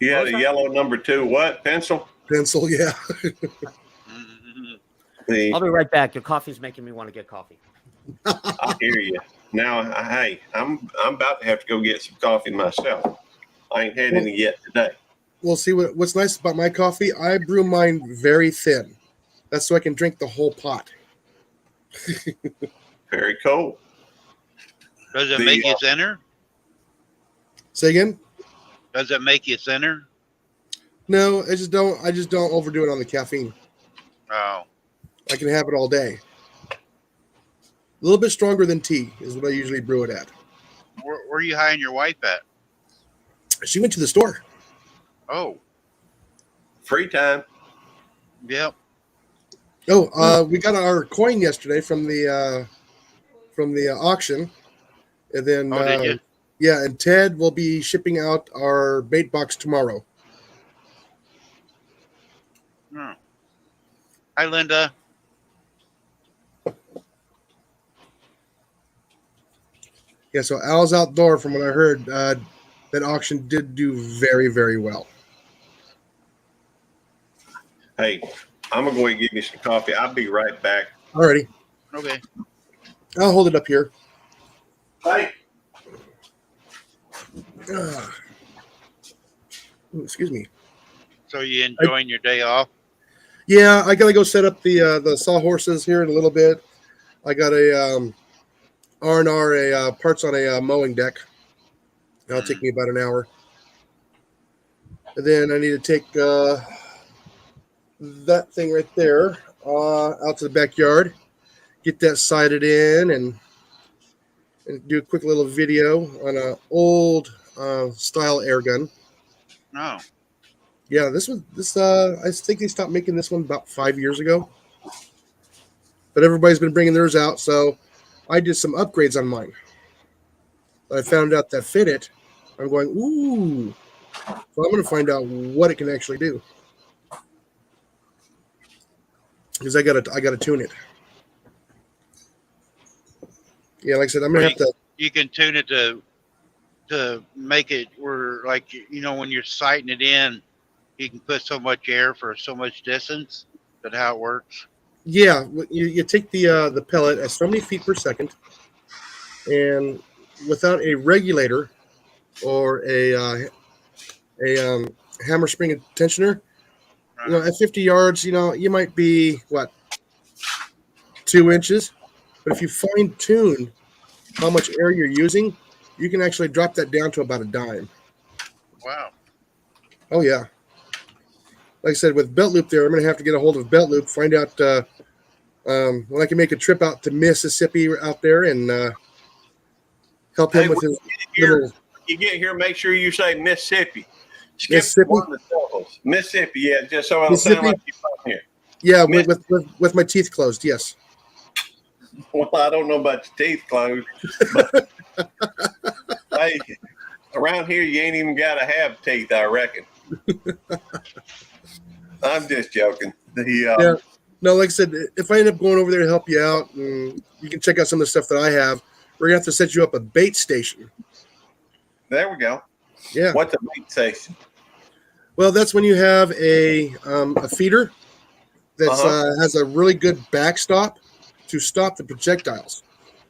You had a yellow number 2 what pencil? Pencil, yeah. I'll be right back. Your coffee's making me want to get coffee. I hear you. Now, hey, I'm about to have to go get some coffee myself. I ain't had any yet today. Well, see what's nice about my coffee. I brew mine very thin. That's so I can drink the whole pot. Very cool. Does it make you thinner? Say again? Does it make you thinner? No, I just don't overdo it on the caffeine. Oh. I can have it all day. A little bit stronger than tea is what I usually brew it at. Where are you hiring your wife at? She went to the store. Oh. Free time. Yep. Oh, we got our coin yesterday from the auction, and then did you? Yeah, and Ted will be shipping out our bait box tomorrow. Oh. Hi, Linda. Yeah, so Al's Outdoor, from what I heard, that auction did do very, very well. Hey, I'm gonna go and get me some coffee. I'll be right back. Alrighty, Okay. I'll hold it up here. Hey. Ooh, excuse me. So you enjoying your day off? Yeah, I gotta go set up the sawhorses here in a little bit. I got a R&R parts on a mowing deck. That'll take me about an hour. And then I need to take that thing right there out to the backyard, get that sighted in, and do a quick little video on an old style air gun. No. Yeah, this I think they stopped making this one about 5 years ago. But everybody's been bringing theirs out, so I did some upgrades on mine. I found out that fit it. I'm going, ooh. So I'm going to find out what it can actually do. Because I gotta tune it. Yeah, like I said, I'm gonna have to. You can tune it to make it where, like, you know, when you're sighting it in, you can put so much air for so much distance. Is that how it works? Yeah, you take the pellet at so many feet per second, and without a regulator or a hammer spring tensioner, you know, at 50 yards, you know, you might be what, 2 inches, but if you fine tune how much air you're using, you can actually drop that down to about a dime. Wow. Oh yeah. Like I said, with Belt Loop there, I'm going to have to get a hold of Belt Loop, find out when I can make a trip out to Mississippi out there and help him with his little. You get here, make sure you say Mississippi. Skip Mississippi? one of the syllables. Mississippi, yeah, just so it'll sound like you're from here. Yeah, with my teeth closed, yes. Well, I don't know about your teeth closed, but hey, around here you ain't even got to have teeth, I reckon. I'm just joking. Yeah. No, like I said, if I end up going over there to help you out, and you can check out some of the stuff that I have, we're gonna have to set you up a bait station. There we go. Yeah. What's a bait station? Well, that's when you have a feeder that has a really good backstop to stop the projectiles.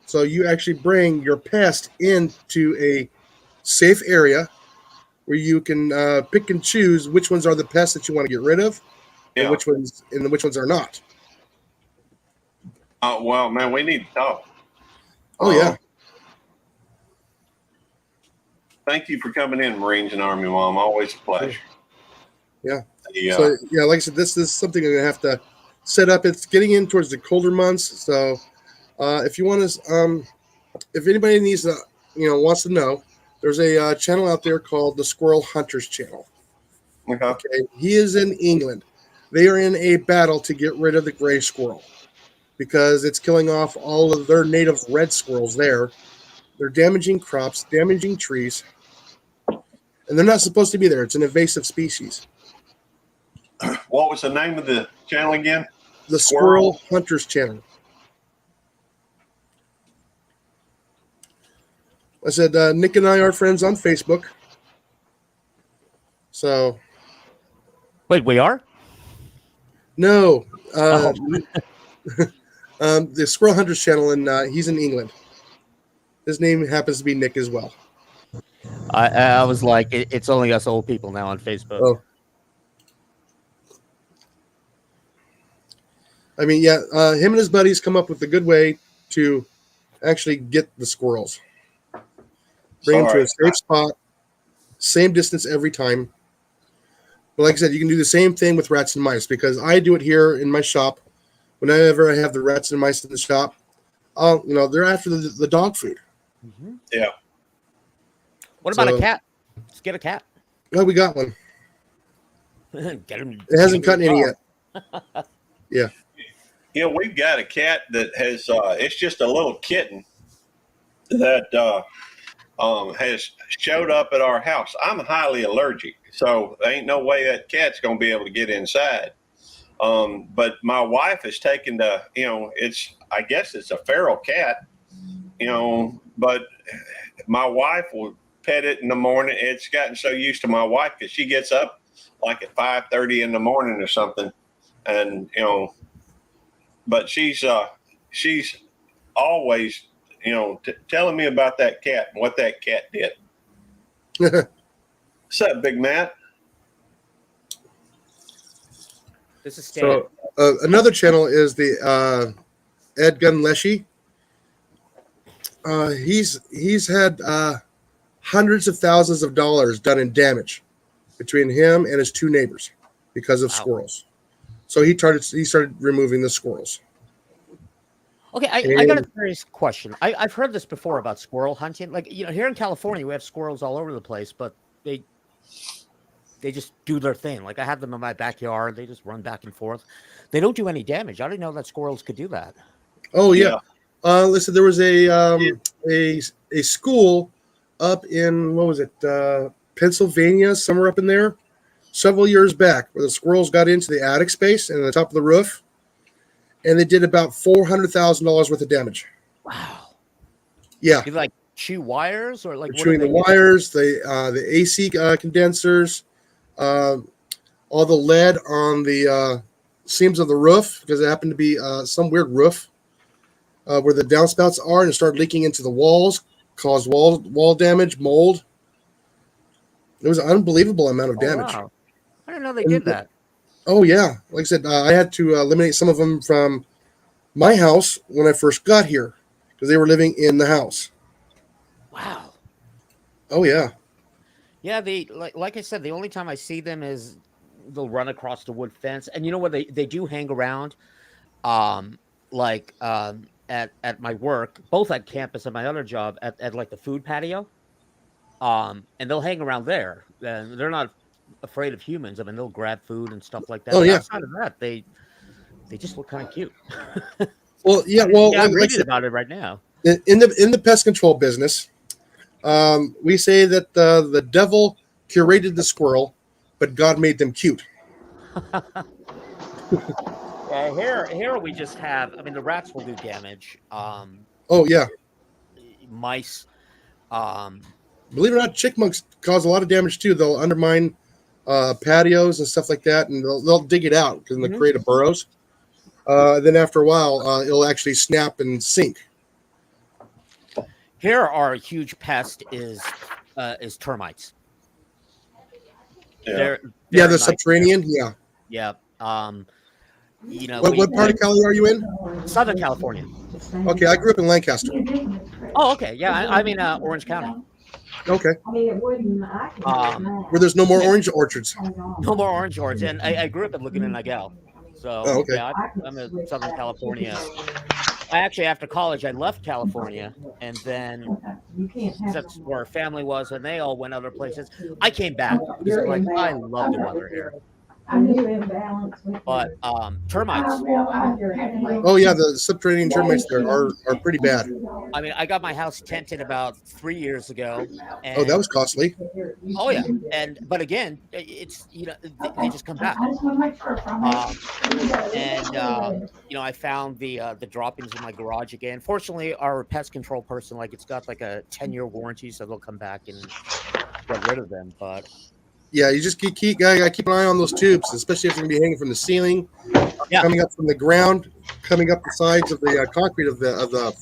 So you actually bring your pest into a safe area where you can pick and choose which ones are the pests that you want to get rid of, and which ones are not. Oh well, man, we need to talk. Oh yeah. Thank you for coming in, Marines and Army Mom. Always a pleasure. Yeah. So yeah, like I said, this is something I'm gonna have to set up. It's getting in towards the colder months, so if you want to, if anybody needs to, wants to know, there's a channel out there called the Squirrel Hunters Channel. Okay, he is in England. They are in a battle to get rid of the gray squirrel because it's killing off all of their native red squirrels there. They're damaging crops, damaging trees, and they're not supposed to be there. It's an invasive species. What was the name of the channel again? The Squirrel Hunters Channel. I said, Nick and I are friends on Facebook. So. Wait, we are? No. The Squirrel Hunters Channel, and he's in England. His name happens to be Nick as well. I was like, it's only us old people now on Facebook. Oh. I mean, yeah, him and his buddies come up with a good way to actually get the squirrels. Bring them to a safe spot, same distance every time. But like I said, you can do the same thing with rats and mice because I do it here in my shop. Whenever I have the rats and mice in the shop, they're after the dog food. Mm-hmm. Yeah. What about a cat? Let's get a cat. Oh, we got one. Get him. It hasn't cut any yet. Yeah. We've got a cat that has, it's just a little kitten that has showed up at our house. I'm highly allergic, so there ain't no way that cat's going to be able to get inside. But my wife has taken I guess it's a feral cat, but my wife will pet it in the morning. It's gotten so used to my wife because she gets up like at 5:30 in the morning or something, and but she's always telling me about that cat and what that cat did. What's up, Big Matt? This is Stan. So another channel is the Ed Gunleshy. He's had hundreds of thousands of dollars done in damage between him and his two neighbors because of squirrels. So he started removing the squirrels. Okay, I got a serious question. I've heard this before about squirrel hunting. Like, here in California, we have squirrels all over the place, but they just do their thing. Like, I have them in my backyard. They just run back and forth. They don't do any damage. I didn't know that squirrels could do that. Oh, yeah. Listen, there was a school up in, what was it, Pennsylvania, somewhere up in there, several years back, where the squirrels got into the attic space and the top of the roof, and they did about $400,000 worth of damage. Wow. Yeah. You like chew wires or like chewing the wires, the AC condensers, all the lead on the seams of the roof, because it happened to be some weird roof where the downspouts are, and it started leaking into the walls, caused wall damage, mold. It was an unbelievable amount of damage. Wow. I didn't know they did that. Oh, yeah. Like I said, I had to eliminate some of them from my house when I first got here because they were living in the house. Wow. Oh, yeah. Yeah, like I said, the only time I see them is they'll run across the wood fence. And you know what? They do hang around, at my work, both at campus and my other job, at like the food patio. And they'll hang around there. And they're not afraid of humans. I mean, they'll grab food and stuff like that. Oh, but yeah. Outside of that, they just look kind of cute. Well, yeah. Well, I'm reading about it right now. In the pest control business, we say that the devil curated the squirrel, but God made them cute. Here we just have. I mean, the rats will do damage. Oh, yeah. Mice. Believe it or not, chipmunks cause a lot of damage too. They'll undermine patios and stuff like that, and they'll dig it out because they'll create burrows. Then after a while, it'll actually snap and sink. Here, our huge pest is termites. Yeah. They're the subterranean. Yeah. Yeah. What part of Cali are you in? Southern California. Okay, I grew up in Lancaster. Oh, okay. Yeah, I'm in Orange County. Okay. Where there's no more orange orchards. No more orange orchards, and I grew up in Laguna Niguel. So okay. Yeah, I'm in Southern California. I actually, after college, I left California, and then that's where our family was, and they all went other places. I came back because I love the weather here. But termites. Oh yeah, the subterranean termites there are pretty bad. I mean, I got my house tented about 3 years ago. And, oh, that was costly. Oh yeah, but again, it's they just come back. I found the droppings in my garage again. Fortunately, our pest control person, it's got like a 10-year warranty, so they'll come back and get rid of them. But yeah, you just gotta keep an eye on those tubes, especially if they're gonna be hanging from the ceiling, coming up from the ground, coming up the sides of the concrete of the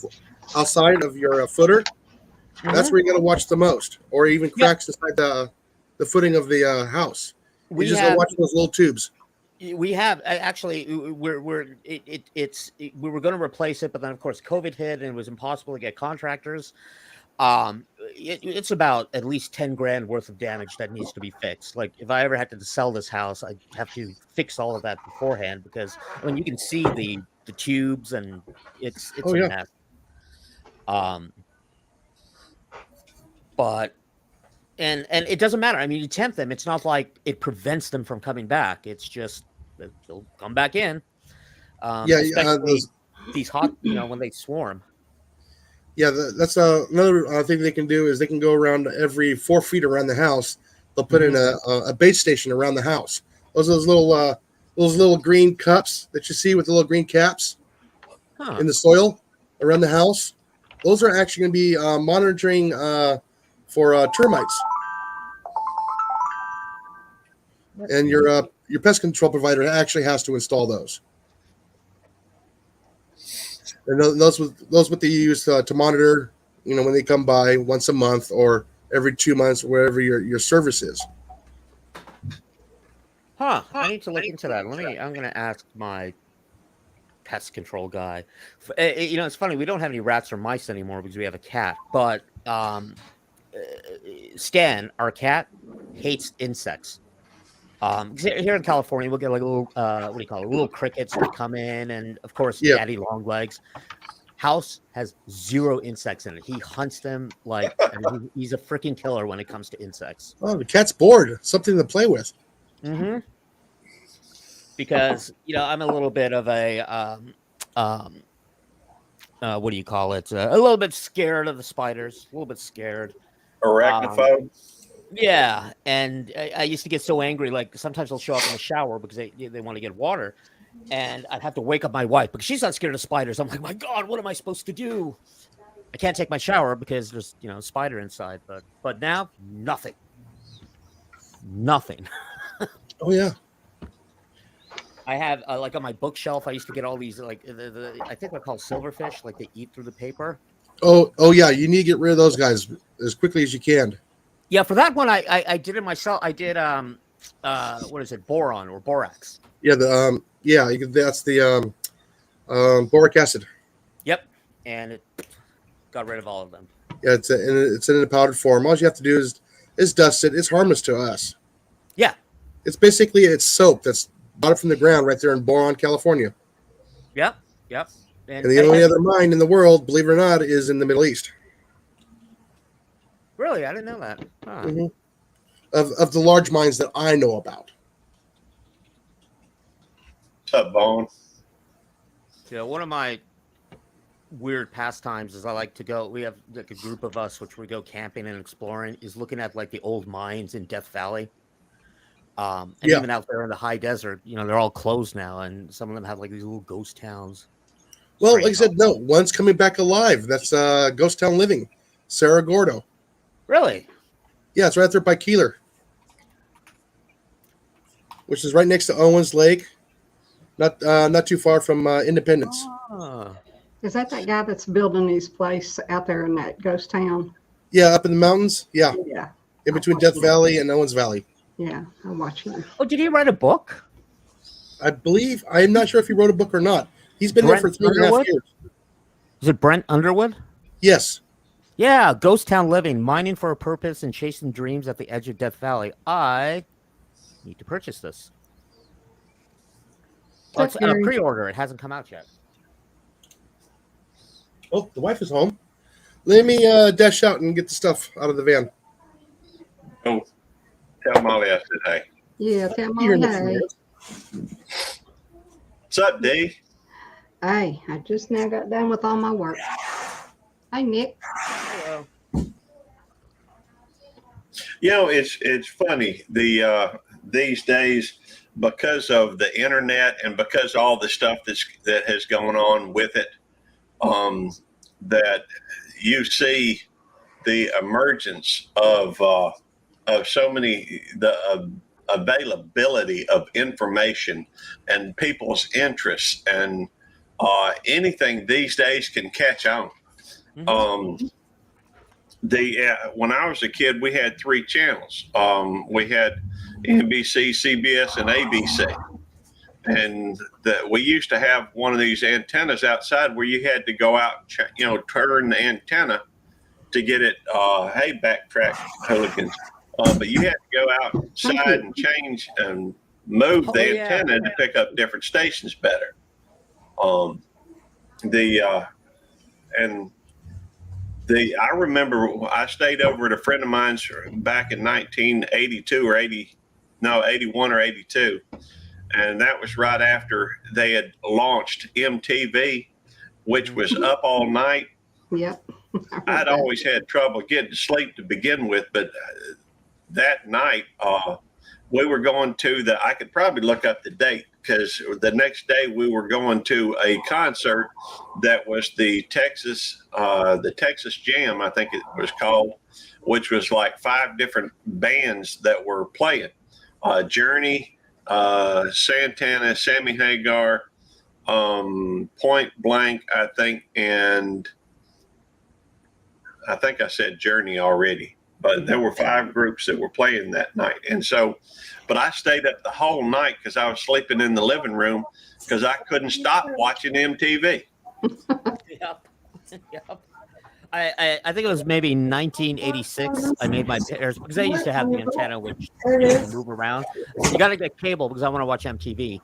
outside of your footer. Mm-hmm. That's where you gotta watch the most, or even cracks inside the footing of the house. You gotta watch those little tubes. We have actually we were going to replace it, but then of course COVID hit and it was impossible to get contractors. It's about at least 10 grand worth of damage that needs to be fixed. Like if I ever had to sell this house, I'd have to fix all of that beforehand because you can see the tubes and it's a mess. But and it doesn't matter. I mean, you tempt them. It's not like it prevents them from coming back. It's just they'll come back in. These hot, when they swarm. Yeah, that's another thing they can do is they can go around every 4 feet around the house. They'll put in a bait station around the house. Those little green cups that you see with the little green caps in the soil around the house. those are actually going to be monitoring for termites. And your pest control provider actually has to install those. And those what they use to monitor, when they come by once a month or every 2 months, wherever your service is. Huh. I need to look into that. I'm going to ask my pest control guy. It's funny. We don't have any rats or mice anymore because we have a cat. But Stan, our cat, hates insects. Here in California, we'll get like a little, little crickets that come in, and of course, daddy long legs. House has 0 insects in it. He hunts them he's a freaking killer when it comes to insects. Oh, the cat's bored. Something to play with. Mm-hmm. Because I'm a little bit of a what do you call it? A little bit scared of the spiders. A little bit scared. Arachnophobe. Yeah, and I used to get so angry. Like sometimes they'll show up in the shower because they want to get water, and I'd have to wake up my wife because she's not scared of spiders. I'm like, my God, what am I supposed to do? I can't take my shower because there's a spider inside. But now nothing. Oh yeah. I have on my bookshelf. I used to get all these I think they're called silverfish. Like they eat through the paper. Oh yeah. You need to get rid of those guys as quickly as you can. Yeah, for that one, I did it myself. I did what is it, boron or borax? Yeah, that's the boric acid. Yep, and it got rid of all of them. Yeah, it's in a powdered form. All you have to do is dust it. It's harmless to us. Yeah, it's soap that's bought it from the ground right there in Boron, California. Yep. And the only other mine in the world, believe it or not, is in the Middle East. Really? I didn't know that. Huh. Mm-hmm. Of the large mines that I know about. What's up, Bone? Yeah, one of my weird pastimes is I like to go. We have like a group of us which we go camping and exploring. Is looking at like the old mines in Death Valley. Even out there in the high desert, they're all closed now, and some of them have like these little ghost towns. Well, like I said, no, one's coming back alive. That's Ghost Town Living, Cerro Gordo. Really? Yeah, it's right there by Keeler, which is right next to Owens Lake, not too far from Independence. Oh. Is that guy that's building his place out there in that ghost town? Yeah, up in the mountains. Yeah. Yeah. In between Death Valley and Owens Valley. Yeah, I'm watching. Oh, did he write a book? I believe. I'm not sure if he wrote a book or not. He's been there for 3.5 years. Is it Brent Underwood? Yes. Yeah, Ghost Town Living, mining for a purpose and chasing dreams at the edge of Death Valley. I need to purchase this. Well, it's a pre-order. It hasn't come out yet. Oh, the wife is home. Let me dash out and get the stuff out of the van. Oh, tell Molly I said hey. Yeah, tell You're Molly hey. What's up, D? Hey, I just now got done with all my work. Hey, Nick. Hello. It's funny these days because of the internet and because all the stuff that has gone on with it. That you see the emergence of so many the availability of information and people's interests and anything these days can catch on. Mm-hmm. When I was a kid, we had 3 channels. We had NBC, CBS, and ABC. And we used to have one of these antennas outside where you had to go out, turn the antenna to get it. Hey, backtrack, hooligans! But you had to go outside and change and move the antenna to pick up different stations better. I remember I stayed over at a friend of mine's back in 1982 or 81 or 82. And that was right after they had launched MTV, which was up all night. Yep. I'd always had trouble getting to sleep to begin with, but that night we were going to I could probably look up the date because the next day we were going to a concert that was the Texas Jam, I think it was called, which was like 5 different bands that were playing. Journey, Santana, Sammy Hagar, Point Blank, I think, and I think I said Journey already, but there were 5 groups that were playing that night. And so, but I stayed up the whole night because I was sleeping in the living room because I couldn't stop watching MTV. Yep. Yep. I think it was maybe 1986. I made my parents, because they used to have the antenna which you can move around. So you got to get cable because I want to watch MTV.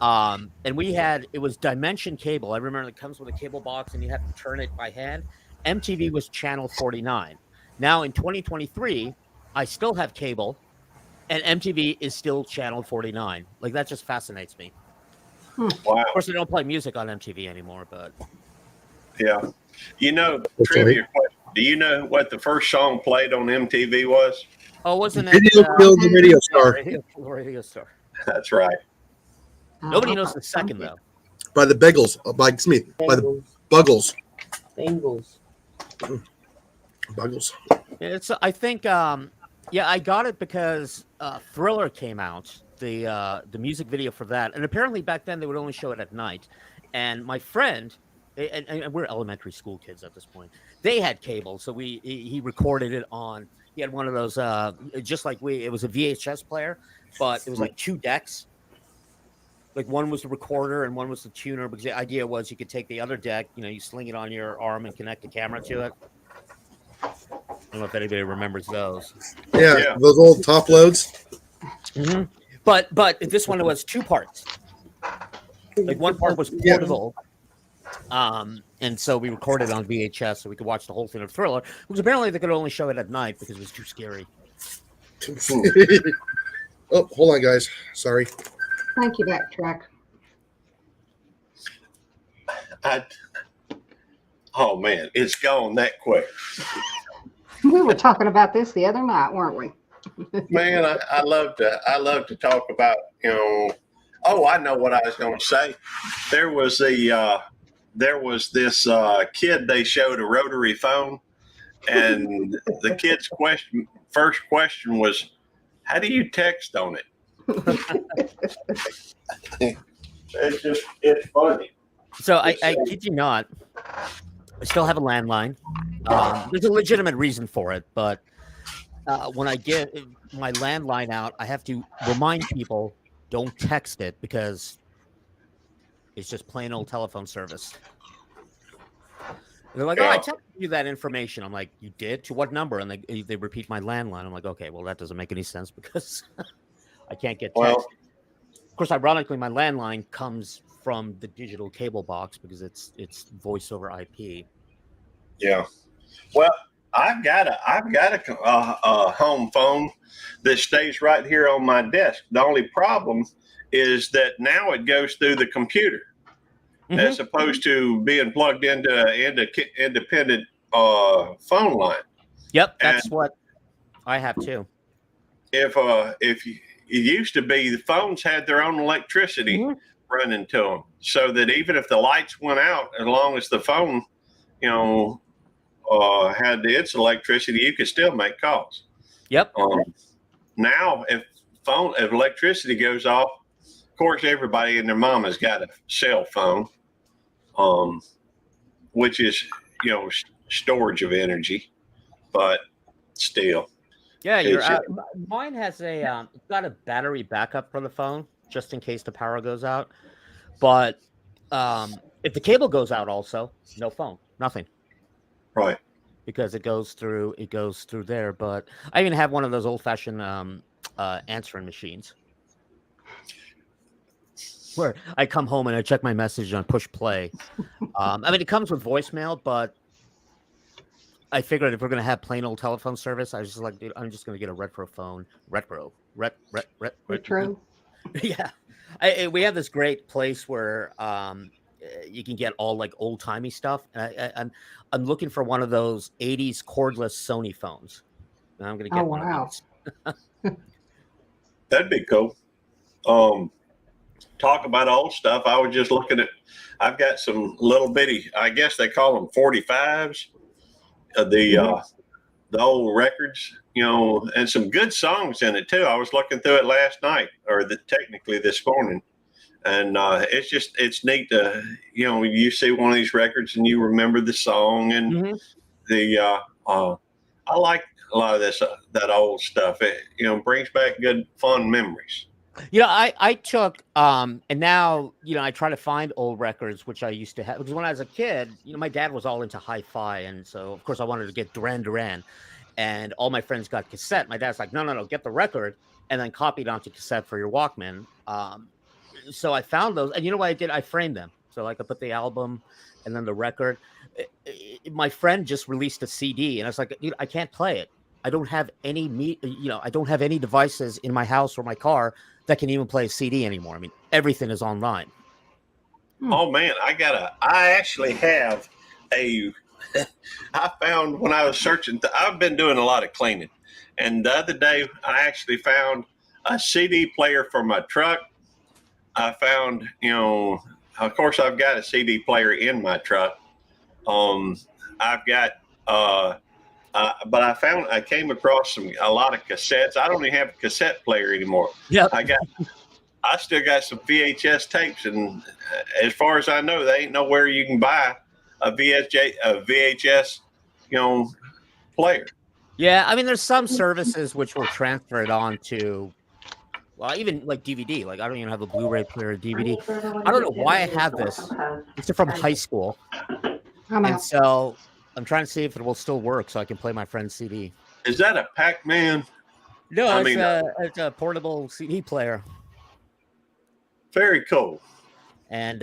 And it was Dimension cable. I remember it comes with a cable box and you have to turn it by hand. MTV was channel 49. Now in 2023, I still have cable and MTV is still channel 49. Like, that just fascinates me. Wow. Of course, they don't play music on MTV anymore, but yeah. Trivia question. Do you know what the first song played on MTV was? Oh, wasn't it? Video killed the radio star. Radio Star. That's right. Nobody knows the second, though. By the Bagels. By the Buggles. Bengals. Buggles. It's. I think. I got it because Thriller came out. The music video for that, and apparently back then they would only show it at night. And my friend, and we're elementary school kids at this point, they had cable, so he recorded it on. He had one of those, just like it was a VHS player, but it was like 2 decks. Like, one was the recorder and one was the tuner, because the idea was you could take the other deck, you sling it on your arm and connect the camera to it. I don't know if anybody remembers those. Yeah. Those old top loads. Mm-hmm. But this one was 2 parts. Like, one part was portable, and so we recorded on VHS so we could watch the whole thing of Thriller, because apparently they could only show it at night because it was too scary. Oh, hold on, guys. Sorry. Thank you, Backtrack. Oh man, it's gone that quick. We were talking about this the other night, weren't we? Man, I love to talk about, Oh, I know what I was going to say. There was this kid, they showed a rotary phone, and the kid's first question was, "How do you text on it?" It's funny. So I kid you not, I still have a landline. There's a legitimate reason for it, but when I get my landline out, I have to remind people, don't text it, because it's just plain old telephone service. And they're like, "Oh, I texted you that information." I'm like, "You did? To what number?" And they repeat my landline. I'm like, "Okay, well, that doesn't make any sense because I can't get text." Well, of course, ironically, my landline comes from the digital cable box because it's voice over IP. Yeah. Well, I've got a home phone that stays right here on my desk. The only problem is that now it goes through the computer, as opposed to being plugged into independent phone line. Yep, that's what I have too. If it used to be, the phones had their own electricity running to them, so that even if the lights went out, as long as the phone, had its electricity, you could still make calls. Yep. Now, if electricity goes off, of course, everybody and their mama's got a cell phone, which is, storage of energy, but still. Yeah, mine has it's got a battery backup for the phone just in case the power goes out. But if the cable goes out, also no phone, nothing. Right. Because it goes through there. But I even have one of those old-fashioned answering machines where I come home and I check my message and push play. It comes with voicemail, but I figured if we're gonna have plain old telephone service, I was just like, dude, I'm just gonna get a retro phone. Retro. Yeah. We have this great place where you can get all like old timey stuff, and I'm looking for one of those '80s cordless Sony phones. And I'm gonna get one of those. That'd be cool. talk about old stuff, I was just looking at. I've got some little bitty. I guess they call them 45s. The old records, and some good songs in it too. I was looking through it last night, or technically this morning, and it's neat to you see one of these records and you remember the song and I like a lot of this that old stuff. It brings back good fun memories. I took and now I try to find old records which I used to have, because when I was a kid, my dad was all into hi-fi, and so of course I wanted to get Duran Duran, and all my friends got cassette. My dad's like, no, get the record and then copy it onto cassette for your Walkman. So I found those, and you know what I did? I framed them so I could put the album and then the record. My friend just released a CD, and I was like, dude, I can't play it. I don't have any I don't have any devices in my house or my car that can even play a CD anymore. I mean, everything is online. Oh man, I actually have I found when I was searching, I've been doing a lot of cleaning, and the other day I actually found a CD player for my truck. I found, of course I've got a CD player in my truck. I've got, but I came across a lot of cassettes. I don't even have a cassette player anymore. Yeah. I still got some VHS tapes, and as far as I know, there ain't nowhere you can buy a VHS, player. Yeah, I mean, there's some services which will transfer it on to, well, even like DVD. Like I don't even have a Blu-ray player or DVD. I don't know why I have this. It's from high school, and so I'm trying to see if it will still work so I can play my friend's CD. Is that a Pac-Man? No, it's a portable CD player. Very cool. And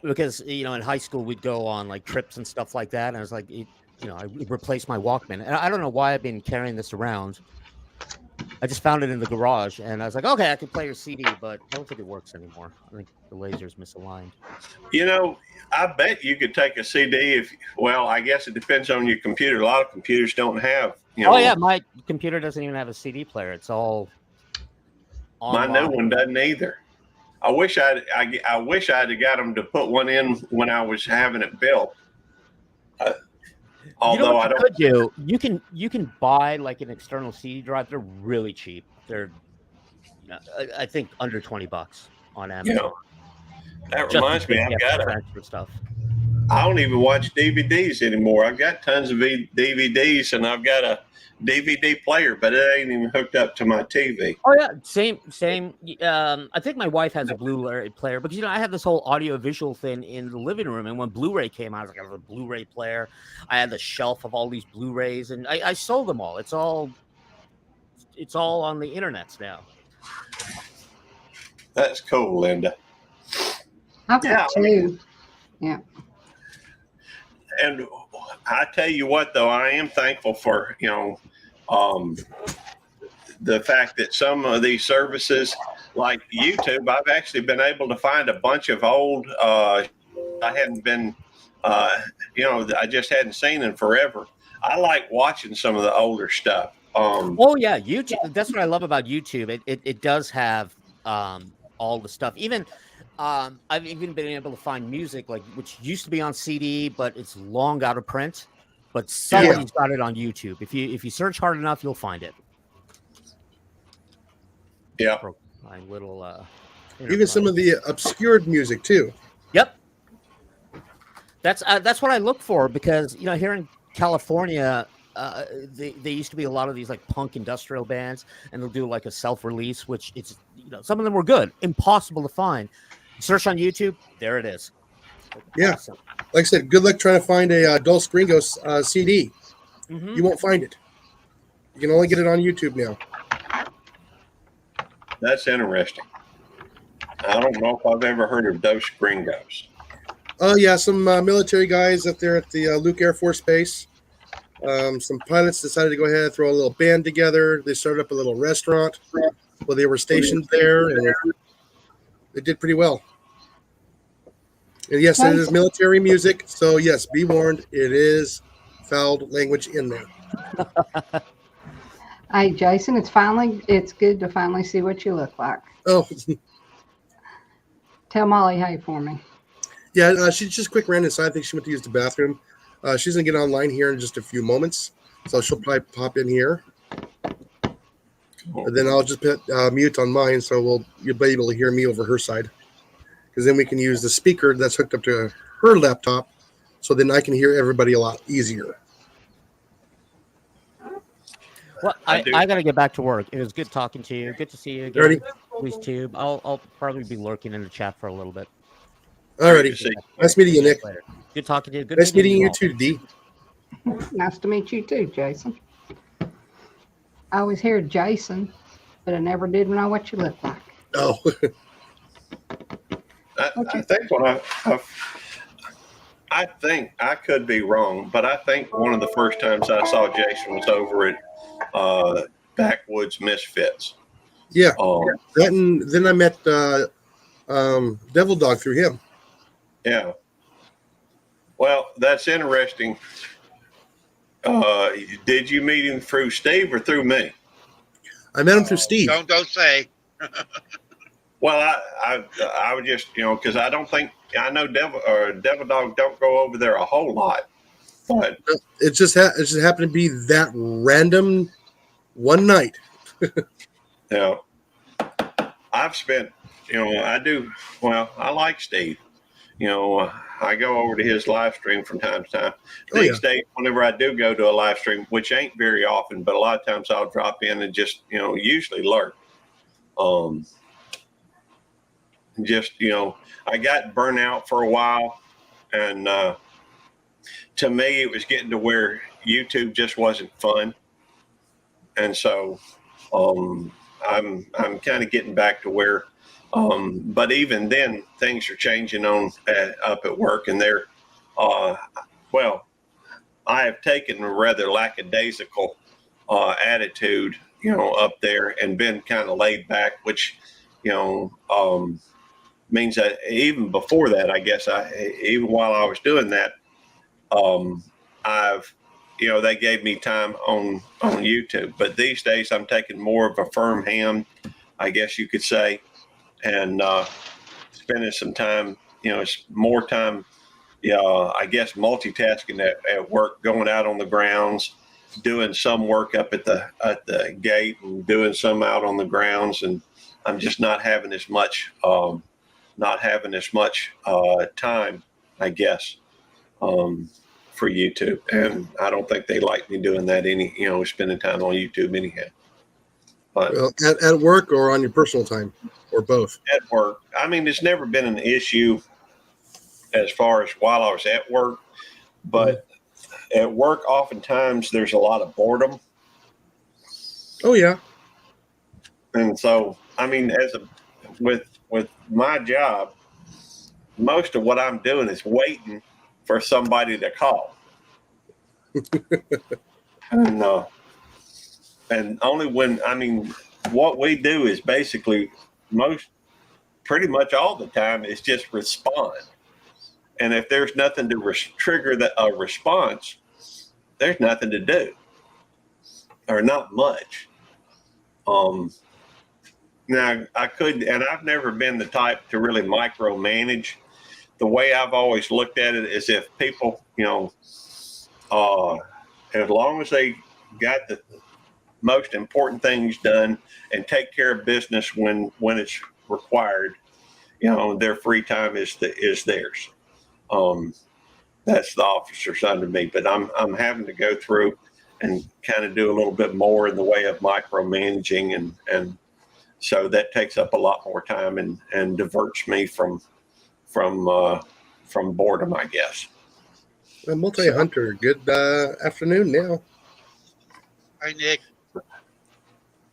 because in high school we'd go on like trips and stuff like that, and I was like, I replaced my Walkman, and I don't know why I've been carrying this around. I just found it in the garage, and I was like, okay, I can play your CD, but I don't think it works anymore. I think the laser's misaligned. I bet you could take a CD I guess it depends on your computer. A lot of computers don't have, Oh yeah, my computer doesn't even have a CD player. It's all online. My new one doesn't either. I wish I'd have got them to put one in when I was having it built. Although I don't. You can buy like an external CD drive. They're really cheap. They're, I think under $20 on Amazon. That reminds me, I've got stuff. I don't even watch DVDs anymore. I've got tons of DVDs, and I've got a DVD player, but it ain't even hooked up to my TV. Oh yeah, same. I think my wife has a Blu-ray player, because I have this whole audio-visual thing in the living room, and when Blu-ray came out, I was like, I have a Blu-ray player. I had the shelf of all these Blu-rays, and I sold them all. It's all on the internet now. That's cool, Linda. I've got two. Yeah. And I tell you what, though, I am thankful for, the fact that some of these services like YouTube, I've actually been able to find a bunch of old, I hadn't been, I just hadn't seen in forever. I like watching some of the older stuff. Oh yeah, YouTube. That's what I love about YouTube. It does have all the stuff. Even I've even been able to find music which used to be on CD, but it's long out of print. But somebody's got it on YouTube. If you search hard enough, you'll find it. Yeah. My little even some of the obscured music too. Yep. That's what I look for, because here in California, they used to be a lot of these like punk industrial bands, and they'll do like a self-release, which it's some of them were good, impossible to find. Search on YouTube, there it is. Yeah. Awesome. Like I said, good luck trying to find a Dos Gringos CD. Mm-hmm. You won't find it. You can only get it on YouTube now. That's interesting. I don't know if I've ever heard of Dos Gringos. Oh yeah, some military guys up there at the Luke Air Force Base. Some pilots decided to go ahead and throw a little band together. They started up a little restaurant while they were stationed there, and they did pretty well. And yes, it is military music, so yes, be warned, it is foul language in there. Hey, Jason, it's good to finally see what you look like. Oh, Tell Molly hey for me. Yeah, she just quick ran inside. I think she went to use the bathroom. She's gonna get online here in just a few moments, so she'll probably pop in here. And then I'll just put mute on mine, so you'll be able to hear me over her side. Because then we can use the speaker that's hooked up to her laptop, so then I can hear everybody a lot easier. Well, I got to get back to work. It was good talking to you. Good to see you again. Alrighty. Please, tube. I'll probably be lurking in the chat for a little bit. Alrighty. Nice meeting you, Nick. Later. Good talking to you. Good Nice meeting you all. too, D. Nice to meet you too, Jason. I always hear Jason, but I never did know what you look like. Oh. I think I think I could be wrong, but I think one of the first times I saw Jason was over at Backwoods Misfits. Yeah. That and then I met Devil Dog through him. Yeah. Well, that's interesting. Did you meet him through Steve or through me? I met him through Steve. Don't say. Well, I would just, because I don't think I know Devil Dog don't go over there a whole lot, but it just happened to be that random one night. I've spent, I like Steve. I go over to his live stream from time to time. These days, whenever I do go to a live stream, which ain't very often, but a lot of times I'll drop in and just, usually lurk. I got burnt out for a while, and to me, it was getting to where YouTube just wasn't fun, and so I'm kind of getting back to where. But even then, things are changing up at work, and they're I have taken a rather lackadaisical attitude, up there, and been kind of laid back, which means that even before that, I guess even while I was doing that, they gave me time on YouTube. But these days, I'm taking more of a firm hand, I guess you could say, and spending some time, more time, I guess multitasking at work, going out on the grounds, doing some work up at the gate, and doing some out on the grounds, and I'm just not having as much time, I guess, for YouTube, and I don't think they like me doing that spending time on YouTube anyhow. But at work or on your personal time, or both? At work. I mean, it's never been an issue as far as while I was at work, but at work, oftentimes there's a lot of boredom. Oh yeah. And so, I mean, with my job, most of what I'm doing is waiting for somebody to call. And only when, what we do is basically pretty much all the time is just respond. And if there's nothing to trigger a response, there's nothing to do, or not much. Now I could, and I've never been the type to really micromanage. The way I've always looked at it is if people, as long as they got the most important things done and take care of business when it's required, their free time is theirs. That's the officers under me, but I'm having to go through and kind of do a little bit more in the way of micromanaging, and so that takes up a lot more time and diverts me from boredom, I guess. Multi-hunter, good afternoon now. Hi, Nick.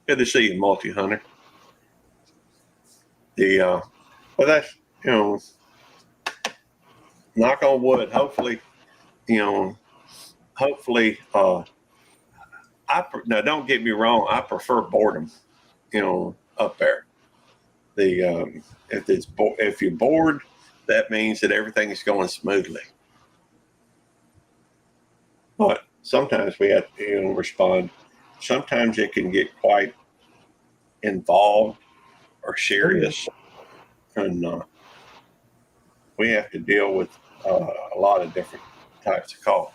Good to see you, multi-hunter. Well, that's, knock on wood, hopefully, now don't get me wrong, I prefer boredom, up there. If you're bored, that means that everything is going smoothly. But sometimes we have to respond. Sometimes it can get quite involved or serious, and we have to deal with a lot of different types of calls.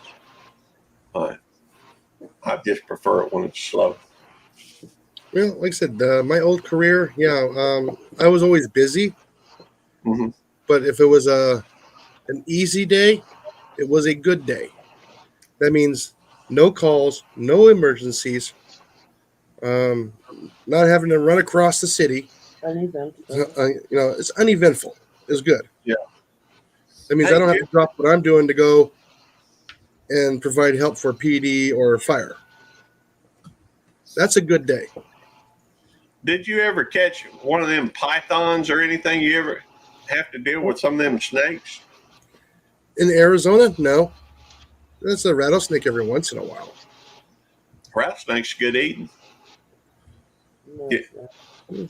I just prefer it when it's slow. Well, like I said, my old career, I was always busy. Mm-hmm. But if it was an easy day, it was a good day. That means no calls, no emergencies, not having to run across the city. Uneventful. It's uneventful. It's good. Yeah. That means Hey, I don't have to drop what I'm doing to go and provide help for PD or fire. That's a good day. Did you ever catch one of them pythons or anything? You ever have to deal with some of them snakes? In Arizona, no. That's a rattlesnake every once in a while. Rattlesnakes good eating. No, Yeah.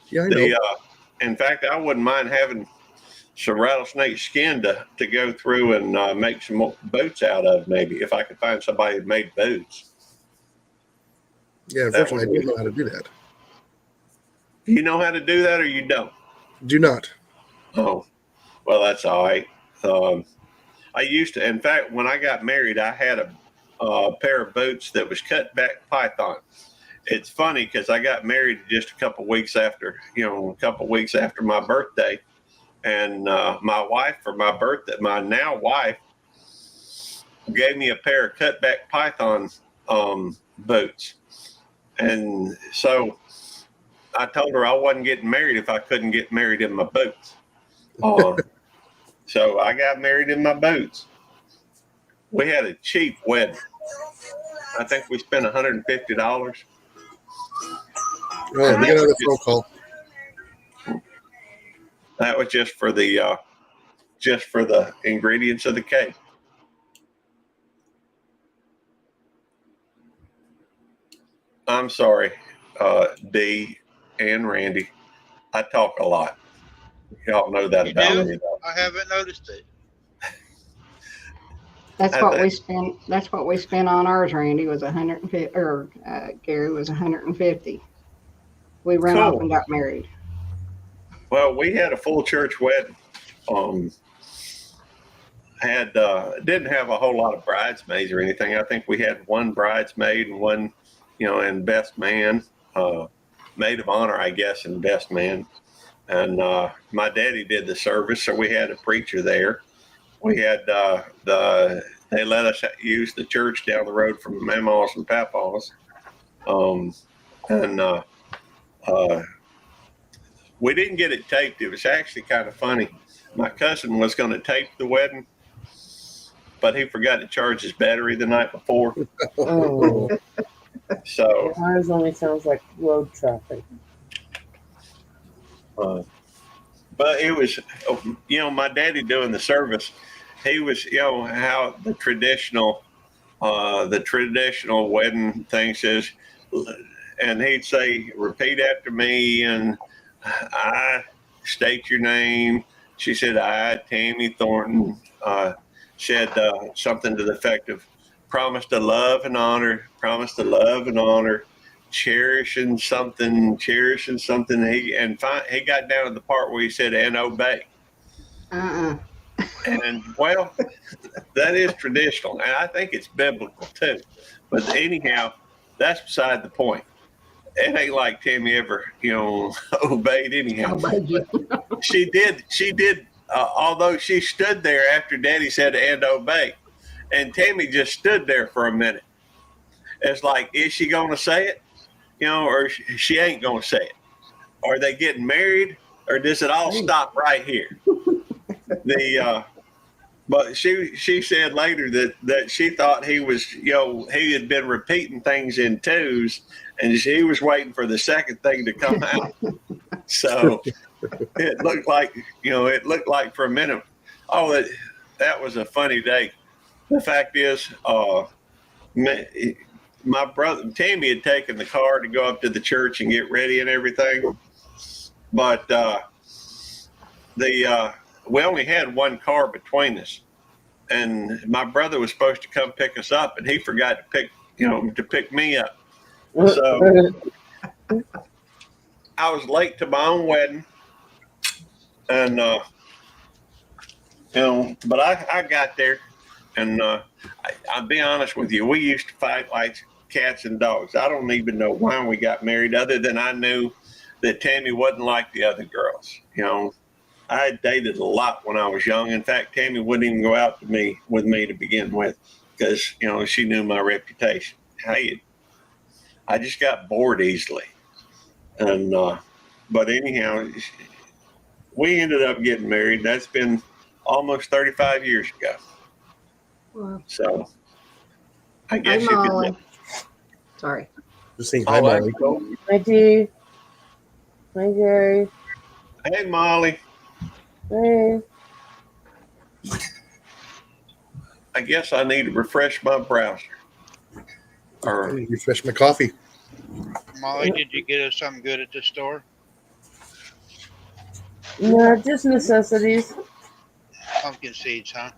Yeah, I know. In fact, I wouldn't mind having some rattlesnake skin to go through and make some more boots out of, maybe, if I could find somebody who made boots. Yeah, unfortunately, I don't know how to do that. Do you know how to do that or you don't? Do not. Oh, well, that's all right. I used to, in fact, when I got married, I had a pair of boots that was cut back python. It's funny because I got married just a couple weeks after my birthday. And my wife, for my birthday, my now wife, gave me a pair of cut back python boots. And so I told her I wasn't getting married if I couldn't get married in my boots. So I got married in my boots. We had a cheap wedding. I think we spent $150. Oh, we got another phone call. That was just for the ingredients of the cake. I'm sorry, Dee and Randy. I talk a lot. Y'all know that You about do? me. I haven't noticed it. That's what we spent. That's what we spent on ours. Randy was 150, or Gary was 150. We ran off Cool. and got married. Well, we had a full church wedding. Didn't have a whole lot of bridesmaids or anything. I think we had one bridesmaid and one, and best man, maid of honor, I guess, and best man. And my daddy did the service, so we had a preacher there. We had they let us use the church down the road from Mama's and Papa's, we didn't get it taped. It was actually kind of funny. My cousin was going to tape the wedding, but he forgot to charge his battery the night before. Oh, So ours only sounds like road traffic. but it was, my daddy doing the service. He was, how the traditional wedding thing says, and he'd say, "Repeat after me," and I state your name. She said, "I, Tammy Thornton," said something to the effect of, "Promise to love and honor, cherishing something." He got down to the part where he said, "and obey." And well, that is traditional, and I think it's biblical too. But anyhow, that's beside the point. It ain't like Tammy ever, obeyed anyhow. She did. Although she stood there after Daddy said "and obey," and Tammy just stood there for a minute. It's like, is she going to say it, or she ain't going to say it? Are they getting married, or does it all stop right here? But she said later that she thought he was, he had been repeating things in twos, and she was waiting for the second thing to come out. So it looked like for a minute, oh, that was a funny day. The fact is, my brother Tammy had taken the car to go up to the church and get ready and everything, but we only had one car between us, and my brother was supposed to come pick us up, and he forgot to pick me up. So I was late to my own wedding, and But I got there, and I'll be honest with you, we used to fight like cats and dogs. I don't even know why we got married, other than I knew that Tammy wasn't like the other girls. I dated a lot when I was young. In fact, Tammy wouldn't even go out with me to begin with, because she knew my reputation. I just got bored easily, and but anyhow, we ended up getting married. That's been almost 35 years ago. Well, So I hey, guess you could. Molly. Sorry. Just saying hi, Oh, Molly. cool. Hi, Dee. Hi, Gary. Hey, Molly. Hey. I guess I need to refresh my browser. Or Refresh my coffee. Molly, did you get us something good at the store? No, just necessities. Pumpkin seeds, huh?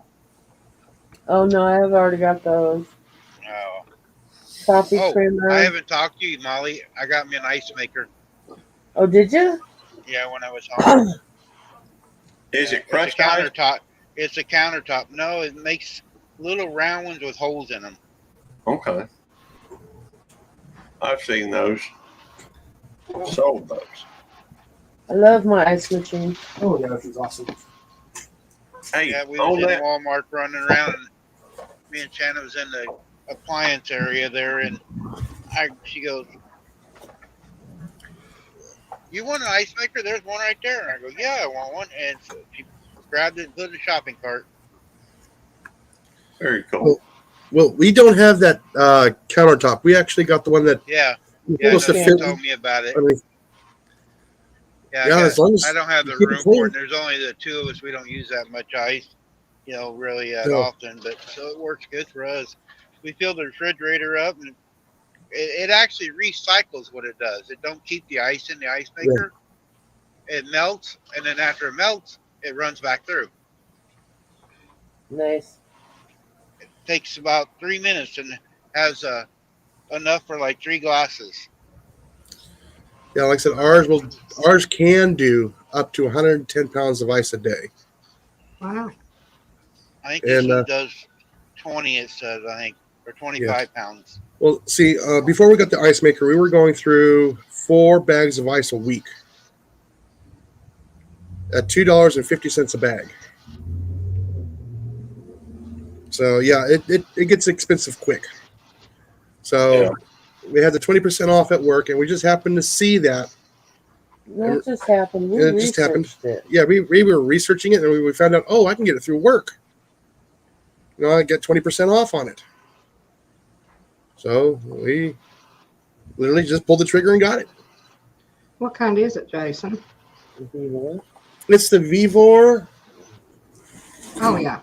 Oh, no, I've already got those. Oh. Coffee Oh, creamer. I haven't talked to you, Molly. I got me an ice maker. Oh, did you? Yeah, when I was home. is it It's a crushed ice? countertop. It's a countertop. No, it makes little round ones with holes in them. Okay. I've seen those. Sold those. I love my ice machine. Oh, yeah, this is awesome. Hey, Yeah, we on was in that. Walmart running around, and me and Shannon was in the appliance area there, and she goes, "You want an ice maker? There's one right there." And I go, "Yeah, I want one." And so she grabbed it and put it in the shopping cart. Very cool. Well, we don't have that countertop. We actually got the one that Yeah, supposed to no, she fit. told me about it. I mean, Yeah, yeah, as long as I don't have the you keep it room clean. for it. There's only the two of us. We don't use that much ice, really that No. often. But so it works good for us. We fill the refrigerator up, and it actually recycles what it does. It don't keep the ice in the ice maker. It melts, and then after it melts, it runs back through. Nice. It takes about 3 minutes and has enough for like 3 glasses. Yeah, like I said, ours can do up to 110 pounds of ice a day. Wow. I think And, this one does 20. It says, I think, or 25 pounds. Well, see, before we got the ice maker, we were going through 4 bags of ice a week at $2.50 a bag. So yeah, it gets expensive quick. So we had the 20% off at work, and we just happened to see that. That just happened. We It just happened. researched it. Yeah, we were researching it, and we found out, I can get it through work. I get 20% off on it. So we literally just pulled the trigger and got it. What kind is it, Jason? It's the Vivor. Oh, yeah.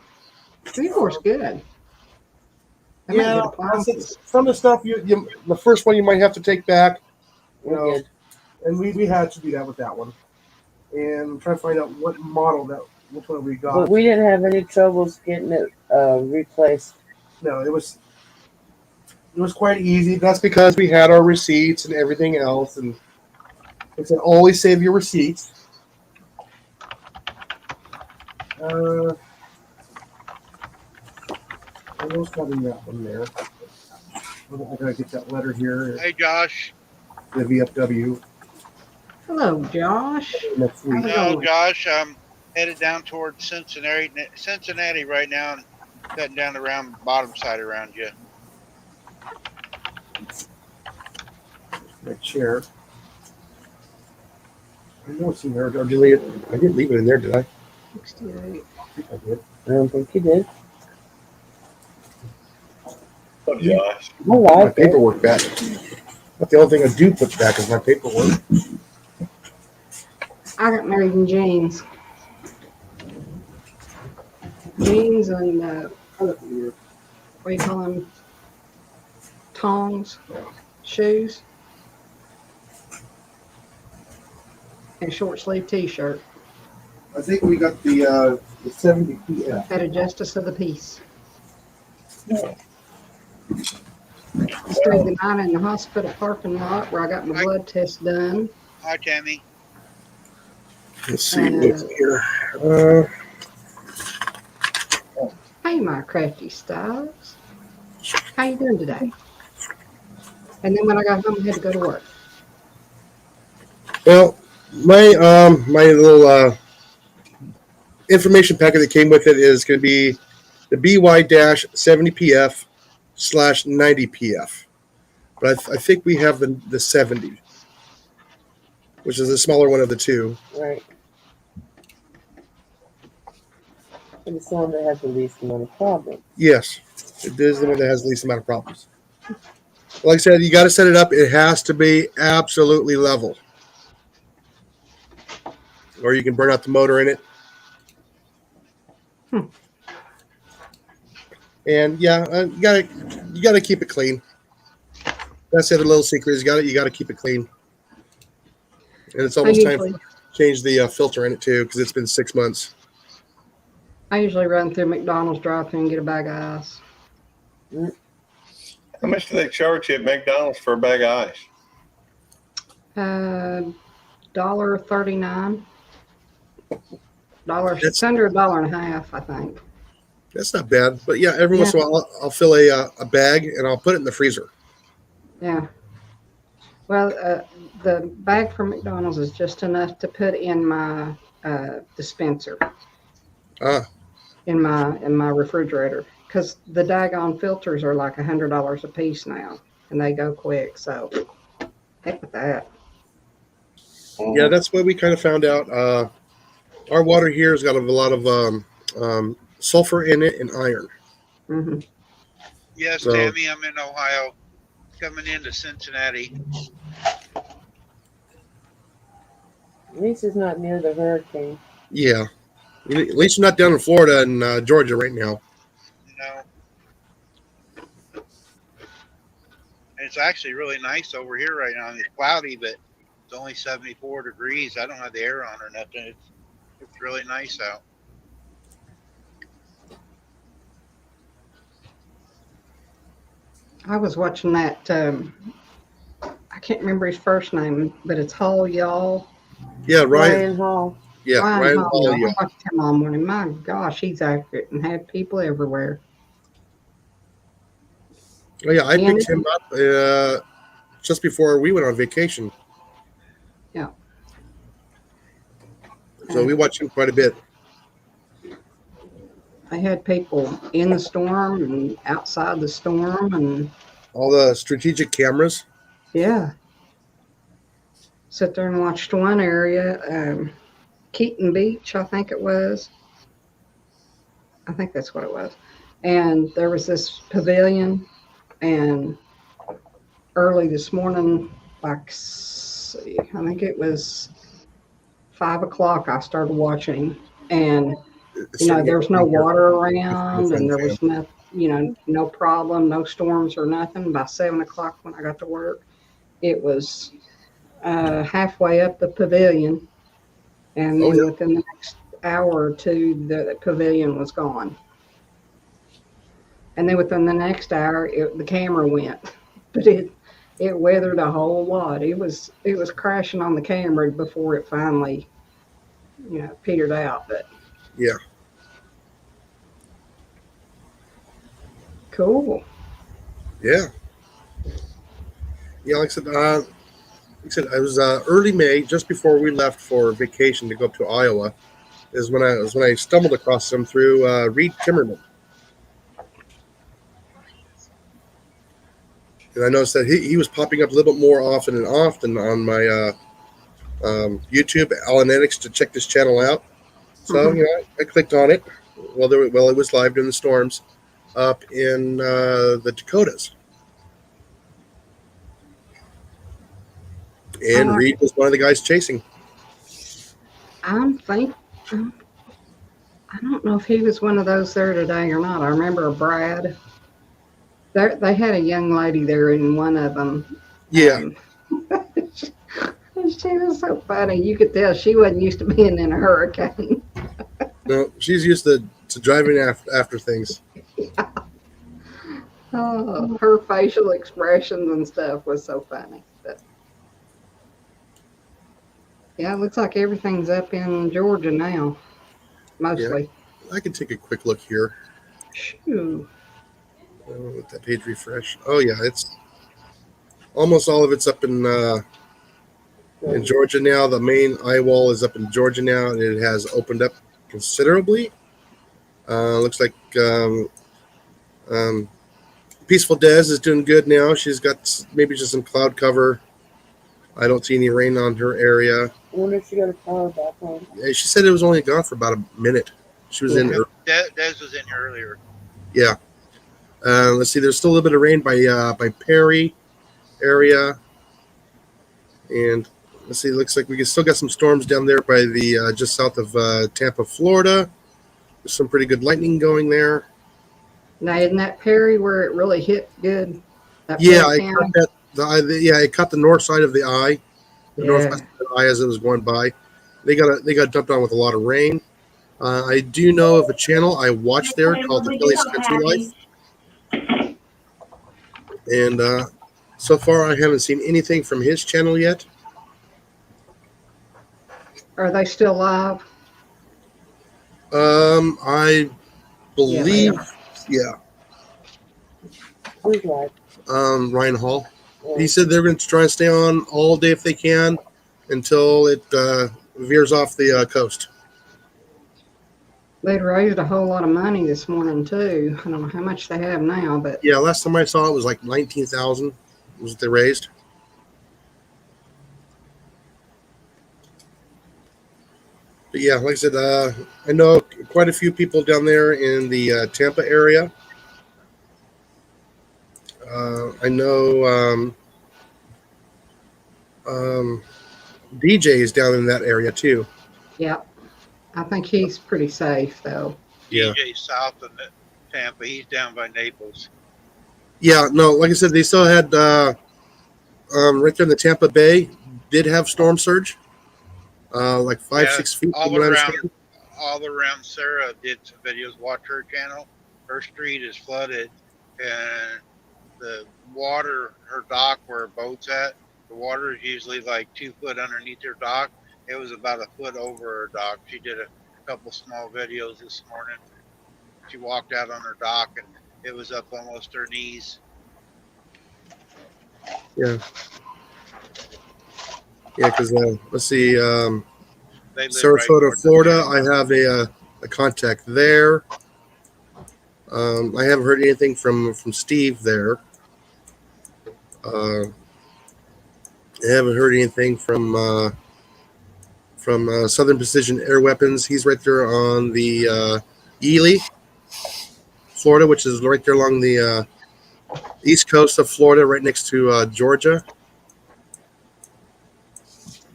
Vivor's good. They make good appliances. Some of the stuff you the first one you might have to take back, We're and we had to do that with that one. And I'm trying to find out which one we got. But we didn't have any troubles getting it replaced. No, it was quite easy. That's because we had our receipts and everything else, and it said always save your receipts. I was having that one there. I gotta get that letter here. Hey, Josh. The VFW Hello, Josh. next week. How's it No, going? Josh, I'm headed down towards Cincinnati right now, and cutting down around bottom side around you. My chair. I know it's in there. Or delete it. I didn't leave it in there, did I? 68. I think I did. I don't think you did. Oh, Josh. I My like it. paperwork back. But the only thing I do put back is my paperwork. I got married in jeans. Jeans and, what do you call them? Tongs, shoes, and a short sleeve t-shirt. I think we got the 70 PF. At a justice of the peace. I stayed the night in the hospital parking lot where I got my blood test done. Hi, Tammy. Let's see what's here. Hey, my crafty stars. How you doing today? And then when I got home, I had to go to work. Well, my little information packet that came with it is going to be the BY-70PF/90PF. But I think we have the 70, which is the smaller one of the two. Right. And it's the one that has the least amount of problems. Yes, it is the one that has the least amount of problems. Like I said, you got to set it up. It has to be absolutely level, or you can burn out the motor in it. And yeah, you gotta keep it clean. That's the other little secret. Is you gotta keep it clean. And it's almost time to change the filter in it too, because it's been 6 months. I usually run through McDonald's drive-thru and get a bag of ice. How much do they charge you at McDonald's for a bag of ice? $1.39. It's under $1.50, I think. That's not bad, but yeah, every once in a while I'll fill a bag and I'll put it in the freezer. Yeah. Well, the bag from McDonald's is just enough to put in my dispenser. In my refrigerator, because the daggone filters are like $100 a piece now, and they go quick. So, heck with that. Yeah, that's what we kind of found out. Our water here has got a lot of sulfur in it and iron. Mm-hmm. Yes, So- Tammy, I'm in Ohio, coming into Cincinnati. At least it's not near the hurricane. Yeah, at least you're not down in Florida and Georgia right now. No. And it's actually really nice over here right now. It's cloudy, but it's only 74 degrees. I don't have the air on or nothing. It's really nice out. I was watching that. I can't remember his first name, but it's Hall Y'all. Yeah, Ryan. Ryan Hall. Yeah, Ryan. Hall. Hall, yeah. I watched him all morning. My gosh, he's accurate and had people everywhere. Oh, yeah, I And picked him up just before we went on vacation. Yeah. So we watched him quite a bit. They had people in the storm and outside the storm, and All the strategic cameras. yeah. Sit there and watched one area, Keaton Beach, I think it was. I think that's what it was. And there was this pavilion, and early this morning, I think it was 5 o'clock, I started watching, and there was no water around, and there was no problem, no storms or nothing. By 7 o'clock when I got to work, it was halfway up the pavilion, and then within the next hour or two, the pavilion was gone. And then within the next hour, the camera went, but it weathered a whole lot. It was crashing on the camera before it finally, petered out. But Yeah. cool. Yeah. Yeah, like I said, I was early May, just before we left for vacation to go up to Iowa, is when I stumbled across him through Reed Timmerman. And I noticed that he was popping up a little bit more often and often on my YouTube analytics to check this channel out. So I clicked on it while it was live during the storms up in the Dakotas. And Reed was one of the guys chasing. I don't know if he was one of those there today or not. I remember Brad. They had a young lady there in one of them. Yeah. She was so funny. You could tell she wasn't used to being in a hurricane. No, she's used to driving after things. Oh, her facial expressions and stuff was so funny. But yeah, it looks like everything's up in Georgia now, mostly. I can take a quick look here. Shoo. Let that page refresh. Oh yeah, it's almost all of it's up in Georgia now. The main eye wall is up in Georgia now, and it has opened up considerably. Looks like um, Peaceful Des is doing good now. She's got maybe just some cloud cover. I don't see any rain on her area. When is she gonna power back on? She said it was only gone for about a minute. She was in. Des was in here earlier. Yeah. Let's see. There's still a little bit of rain by Perry area, and let's see. Looks like we can still got some storms down there by the just south of Tampa, Florida. There's some pretty good lightning going there. Now, isn't that Perry where it really hit good? That Yeah, Perry it County? caught that. It caught the north side of the eye, the Yeah. northwest of the eye as it was going by. They got dumped on with a lot of rain. I do know of a channel I watched there called the Phillies Country Life, and so far I haven't seen anything from his channel yet. Are they still live? I believe, yeah. Who's like? Ryan Hall. He said they're going to try and stay on all day if they can until it veers off the coast. They'd raised a whole lot of money this morning too. I don't know how much they have now, but Yeah, last time I saw it was like 19,000 was what they raised. But yeah, like I said, I know quite a few people down there in the Tampa area. I know DJ is down in that area too. yeah, I think he's pretty safe though. Yeah. DJ south of Tampa. He's down by Naples. Yeah, no, like I said, they still had right there in the Tampa Bay did have storm surge, like 5-6 feet. All from what I around, understand. all around. Sarah did some videos. Watch her channel. Her street is flooded, and the water, her dock where her boat's at, the water is usually like 2 foot underneath her dock. It was about a foot over her dock. She did a couple small videos this morning. She walked out on her dock and it was up almost her knees. Yeah. Yeah, because let's see, They live right Sarasota, north of Florida. Tampa. I have a contact there. I haven't heard anything from Steve there. I haven't heard anything from Southern Precision Air Weapons. He's right there on the Ely, Florida, which is right there along the east coast of Florida, right next to Georgia.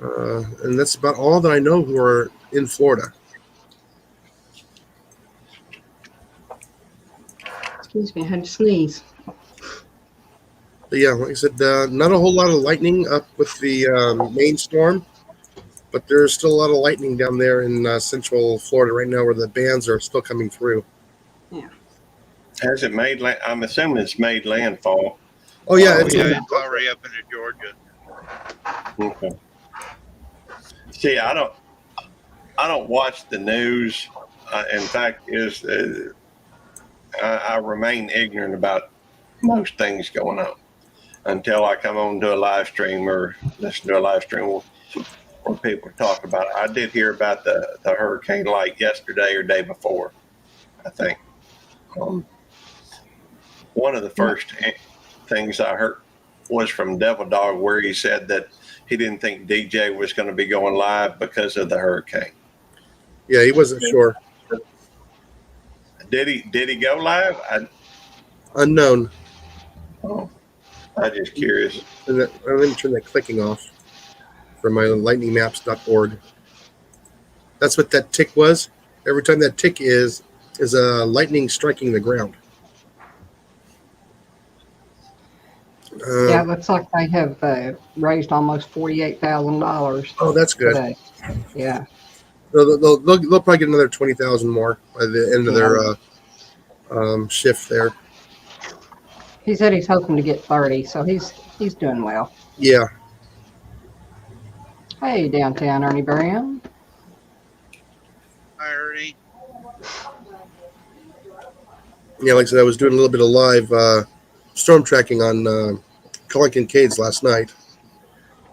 And that's about all that I know who are in Florida. Excuse me, I had to sneeze. But yeah, like I said, not a whole lot of lightning up with the main storm, but there's still a lot of lightning down there in central Florida right now where the bands are still coming through. Has it made? I'm assuming it's made landfall. Oh, yeah. Oh, It's yeah, it's already up into Georgia. Okay. See, I don't watch the news. In fact, I remain ignorant about most things going on until I come on to a live stream or listen to a live stream where people talk about it. I did hear about the hurricane like yesterday or day before, I think. One of the first things I heard was from Devil Dog, where he said that he didn't think DJ was going to be going live because of the hurricane. Yeah, he wasn't sure. Did he go live? Unknown. I'm just curious. And let me turn that clicking off from my lightningmaps.org. That's what that tick was. Every time that tick is a lightning striking the ground. Yeah, it looks like they have raised almost $48,000. Oh, that's good. Today. Yeah. They'll probably get another 20,000 more by the end of their shift there. He said he's hoping to get 30, so he's doing well. Yeah. Hey, downtown Ernie Brown. Hi, Ernie. Yeah, like I said, I was doing a little bit of live storm tracking on Colin Kincaid's last night,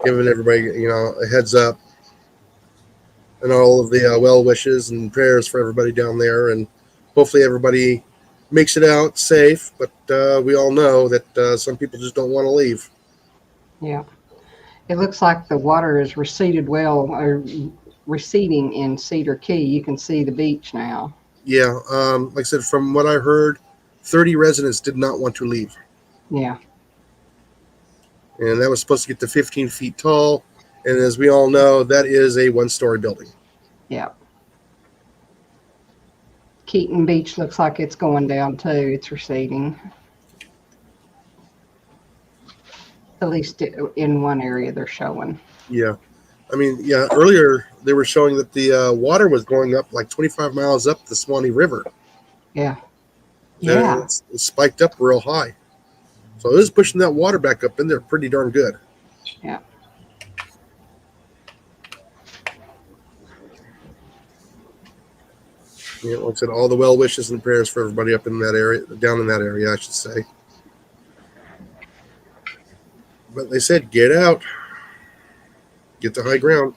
giving everybody, a heads up and all of the well wishes and prayers for everybody down there. And hopefully everybody makes it out safe. But we all know that some people just don't want to leave. Yeah. It looks like the water is receding in Cedar Key. You can see the beach now. Yeah, like I said, from what I heard, 30 residents did not want to leave. Yeah. And that was supposed to get to 15 feet tall. And as we all know, that is a one-story building. Yeah. Keaton Beach looks like it's going down too. It's receding. At least in one area they're showing. Yeah. I mean, yeah, earlier they were showing that the water was going up like 25 miles up the Swanee River. Yeah. And Yeah. it spiked up real high. So it was pushing that water back up in there pretty darn good. Yeah. Yeah, like I said, all the well wishes and prayers for everybody up in that area, down in that area, I should say. But they said, get out, get to high ground.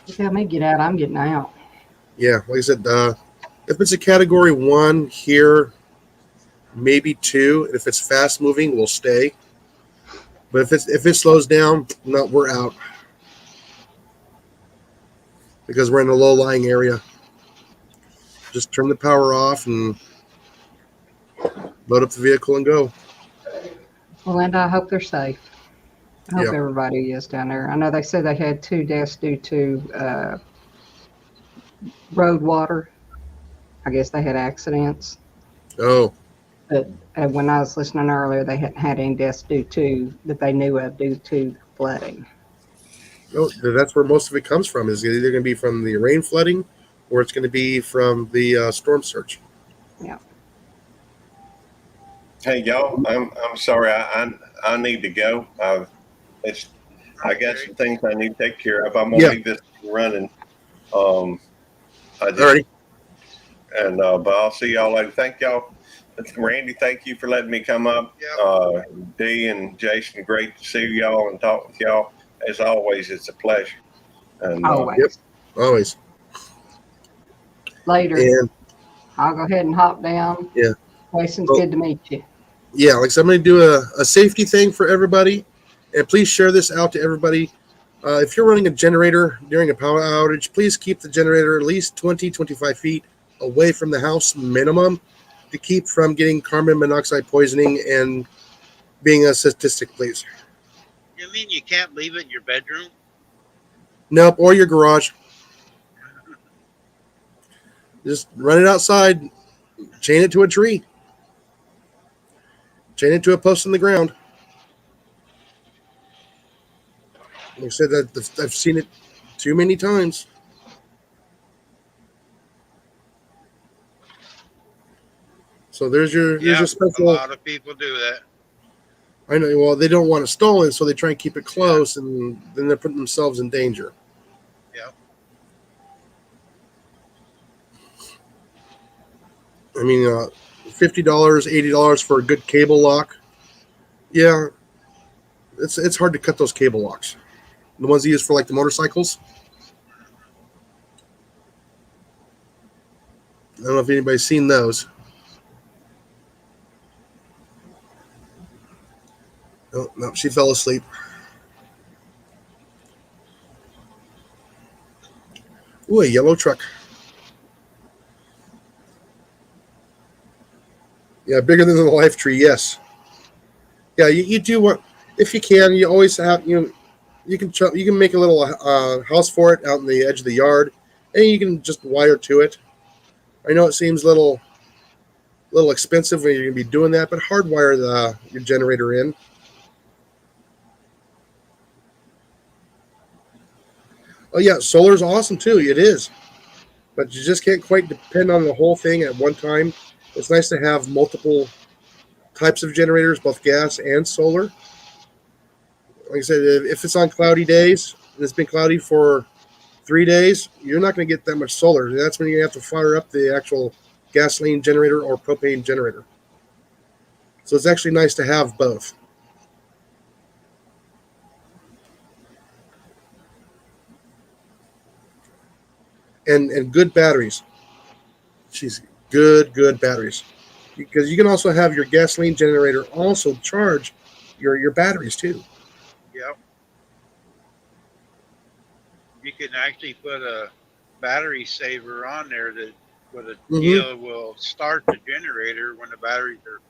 You tell me get out, I'm getting out. Yeah, like I said, if it's a category 1 here, maybe 2, and if it's fast moving, we'll stay. But if it slows down, no, we're out because we're in a low lying area. Just turn the power off and load up the vehicle and go. Well, Linda, I hope they're safe. I hope Yeah. everybody is down there. I know they said they had 2 deaths due to road water. I guess they had accidents. Oh, But when I was listening earlier, they hadn't had any deaths that they knew of due to flooding. no, that's where most of it comes from. Is either going to be from the rain flooding, or it's going to be from the storm surge. Yeah. Hey y'all, I'm sorry. I need to go. I got some things I need to take care of. I'm gonna leave this running. Alrighty. And but I'll see y'all later. Thank y'all, Randy. Thank you for letting me come up. Dee and Jason, great to see y'all and talk with y'all. As always, it's a pleasure. And Always. Yep. Always. Later. And I'll go ahead and hop down. Yeah. Jason's Oh. good to meet you. yeah, like I said, I'm going to do a safety thing for everybody, and please share this out to everybody. If you're running a generator during a power outage, please keep the generator at least 20-25 feet away from the house minimum to keep from getting carbon monoxide poisoning and being a statistic, please. You mean you can't leave it in your bedroom? Nope, or your garage. Just run it outside, chain it to a tree, chain it to a post in the ground. Like I said, that I've seen it too many times. So there's your Yeah, special. a lot of people do that. I know. Well, they don't want to stall it, so they try and keep it close, and then they're putting themselves in danger. Yeah. I mean, $50, $80 for a good cable lock. Yeah, it's hard to cut those cable locks. The ones they use for like the motorcycles. I don't know if anybody's seen those. Oh, no, she fell asleep. Ooh, a yellow truck. Yeah, bigger than the life tree, yes. Yeah, you do want, if you can, you always have, you can make a little house for it out in the edge of the yard, and you can just wire to it. I know it seems a little expensive when you're going to be doing that, but hardwire your generator in. Oh yeah, solar's awesome too. It is, but you just can't quite depend on the whole thing at one time. It's nice to have multiple types of generators, both gas and solar. Like I said, if it's on cloudy days and it's been cloudy for 3 days, you're not going to get that much solar. That's when you have to fire up the actual gasoline generator or propane generator. So it's actually nice to have both. And good batteries. She's good batteries. Because you can also have your gasoline generator also charge your batteries too. Yep. You can actually put a battery saver on there that with a deal will start the generator when the batteries are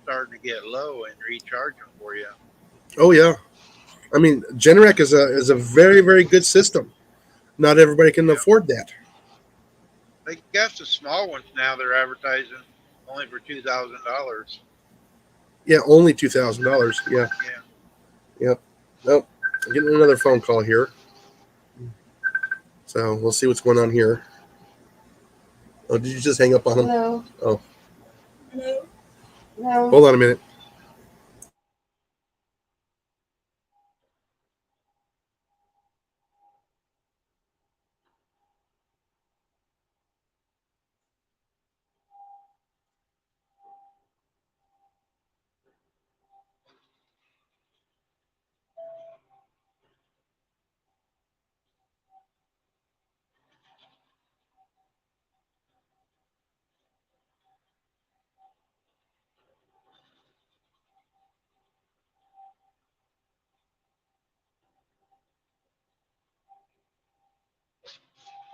starting to get low and recharge them for you. Oh yeah. I mean, Generac is a very, very good system. Not everybody can afford that. They guess the small ones now they're advertising only for $2,000. Yeah, only $2,000. Yeah. Yeah. Yep. Nope. I'm getting another phone call here. So we'll see what's going on here. Oh, did you just hang up on him? No. Oh. No. Hold on a minute.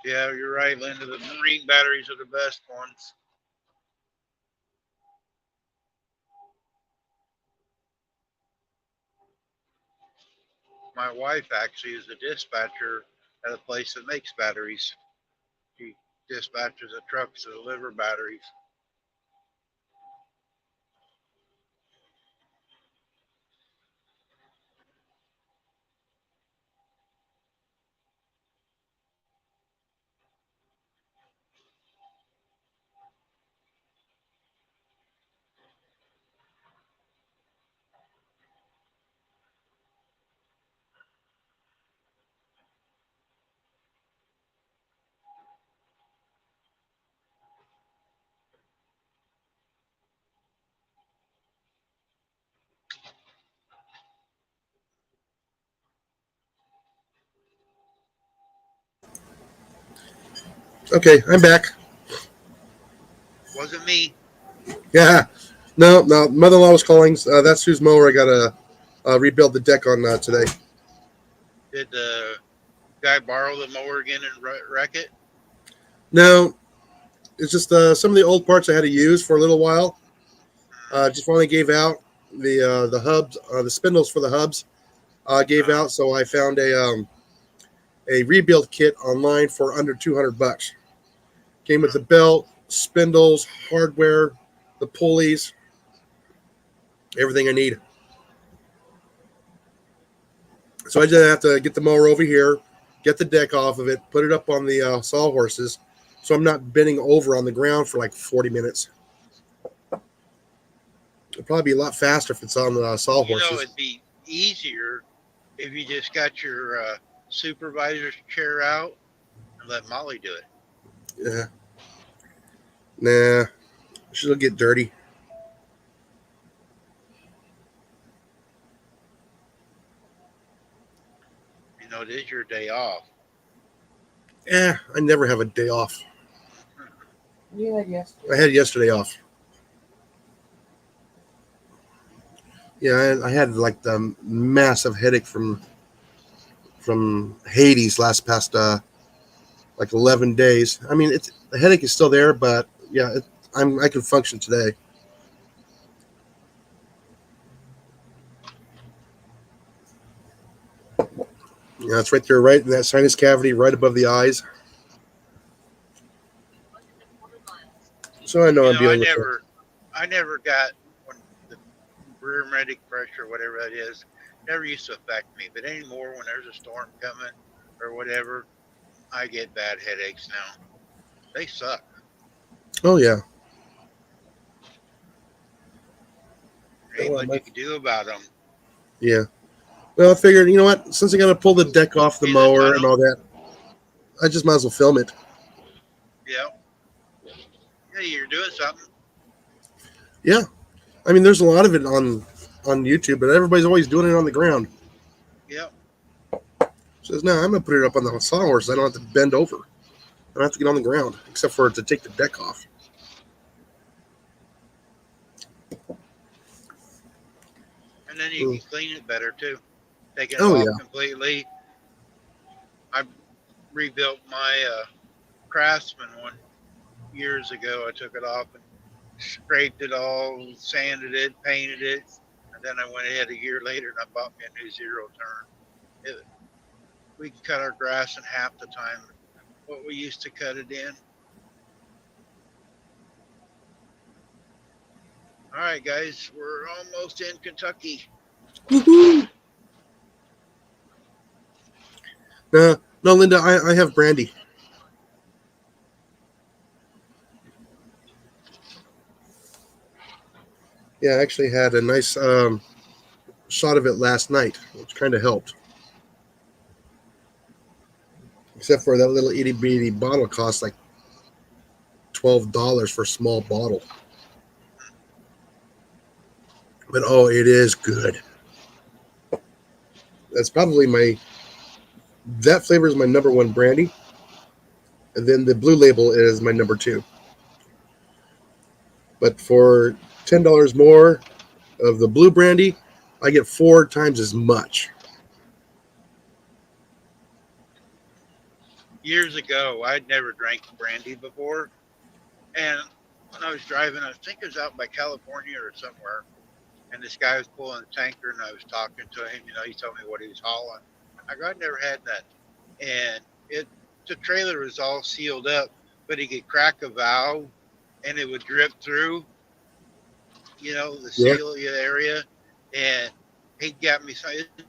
Yeah, you're right, Linda. The marine batteries are the best ones. My wife actually is a dispatcher at a place that makes batteries. She dispatches a truck to deliver batteries. Okay, I'm back. Wasn't me. Yeah. No, mother-in-law was calling. That's whose mower I got to rebuild the deck on today. Did the guy borrow the mower again and wreck it? No, it's just some of the old parts I had to use for a little while. Just finally gave out the hubs, the spindles for the hubs gave out. So I found a rebuild kit online for under $200. Came with the belt, spindles, hardware, the pulleys, everything I need. So I just have to get the mower over here, get the deck off of it, put it up on the sawhorses, so I'm not bending over on the ground for like 40 minutes. It'll probably be a lot faster if it's on the sawhorses. You know, it'd be easier if you just got your supervisor's chair out and let Molly do it. Yeah. Nah, she'll get dirty. You know, it is your day off. Yeah, I never have a day off. You had yesterday. I had yesterday off. Yeah, I had like the massive headache from Hades past like 11 days. I mean, the headache is still there, but yeah, I can function today. Yeah, it's right there, right in that sinus cavity, right above the eyes. So I know I'm dealing with it. I never got when the rheumatic pressure, whatever that is, never used to affect me. But anymore, when there's a storm coming or whatever, I get bad headaches now. They suck. Oh yeah. There ain't much you can do about them. Yeah. Well, I figured, you know what? Since I got to pull the deck off the mower and all that, I just might as well film it. Yeah. Yeah, you're doing something. Yeah, I mean, there's a lot of it on YouTube, but everybody's always doing it on the ground. Yep. Says, no, I'm gonna put it up on the sawhorse. I don't have to bend over. I don't have to get on the ground, except for to take the deck off. And then you can clean it better too. Taking it Oh off yeah. completely. I rebuilt my Craftsman one years ago. I took it off and scraped it all, sanded it, painted it, and then I went ahead a year later and I bought me a new zero turn. We cut our grass in half the time what we used to cut it in. All right, guys, we're almost in Kentucky. Woohoo! No, Linda, I have brandy. Yeah, I actually had a nice shot of it last night, which kind of helped. Except for that little itty bitty bottle costs like $12 for a small bottle. But oh, it is good. That's probably that flavor is my number one brandy. And then the Blue Label is my number two. But for $10 more of the blue brandy, I get 4 times as much. Years ago, I'd never drank brandy before. And when I was driving, I think it was out by California or somewhere. And this guy was pulling a tanker and I was talking to him. He told me what he was hauling. I go, I'd never had that. And the trailer was all sealed up, but he could crack a valve and it would drip through, the seal area. And he got me,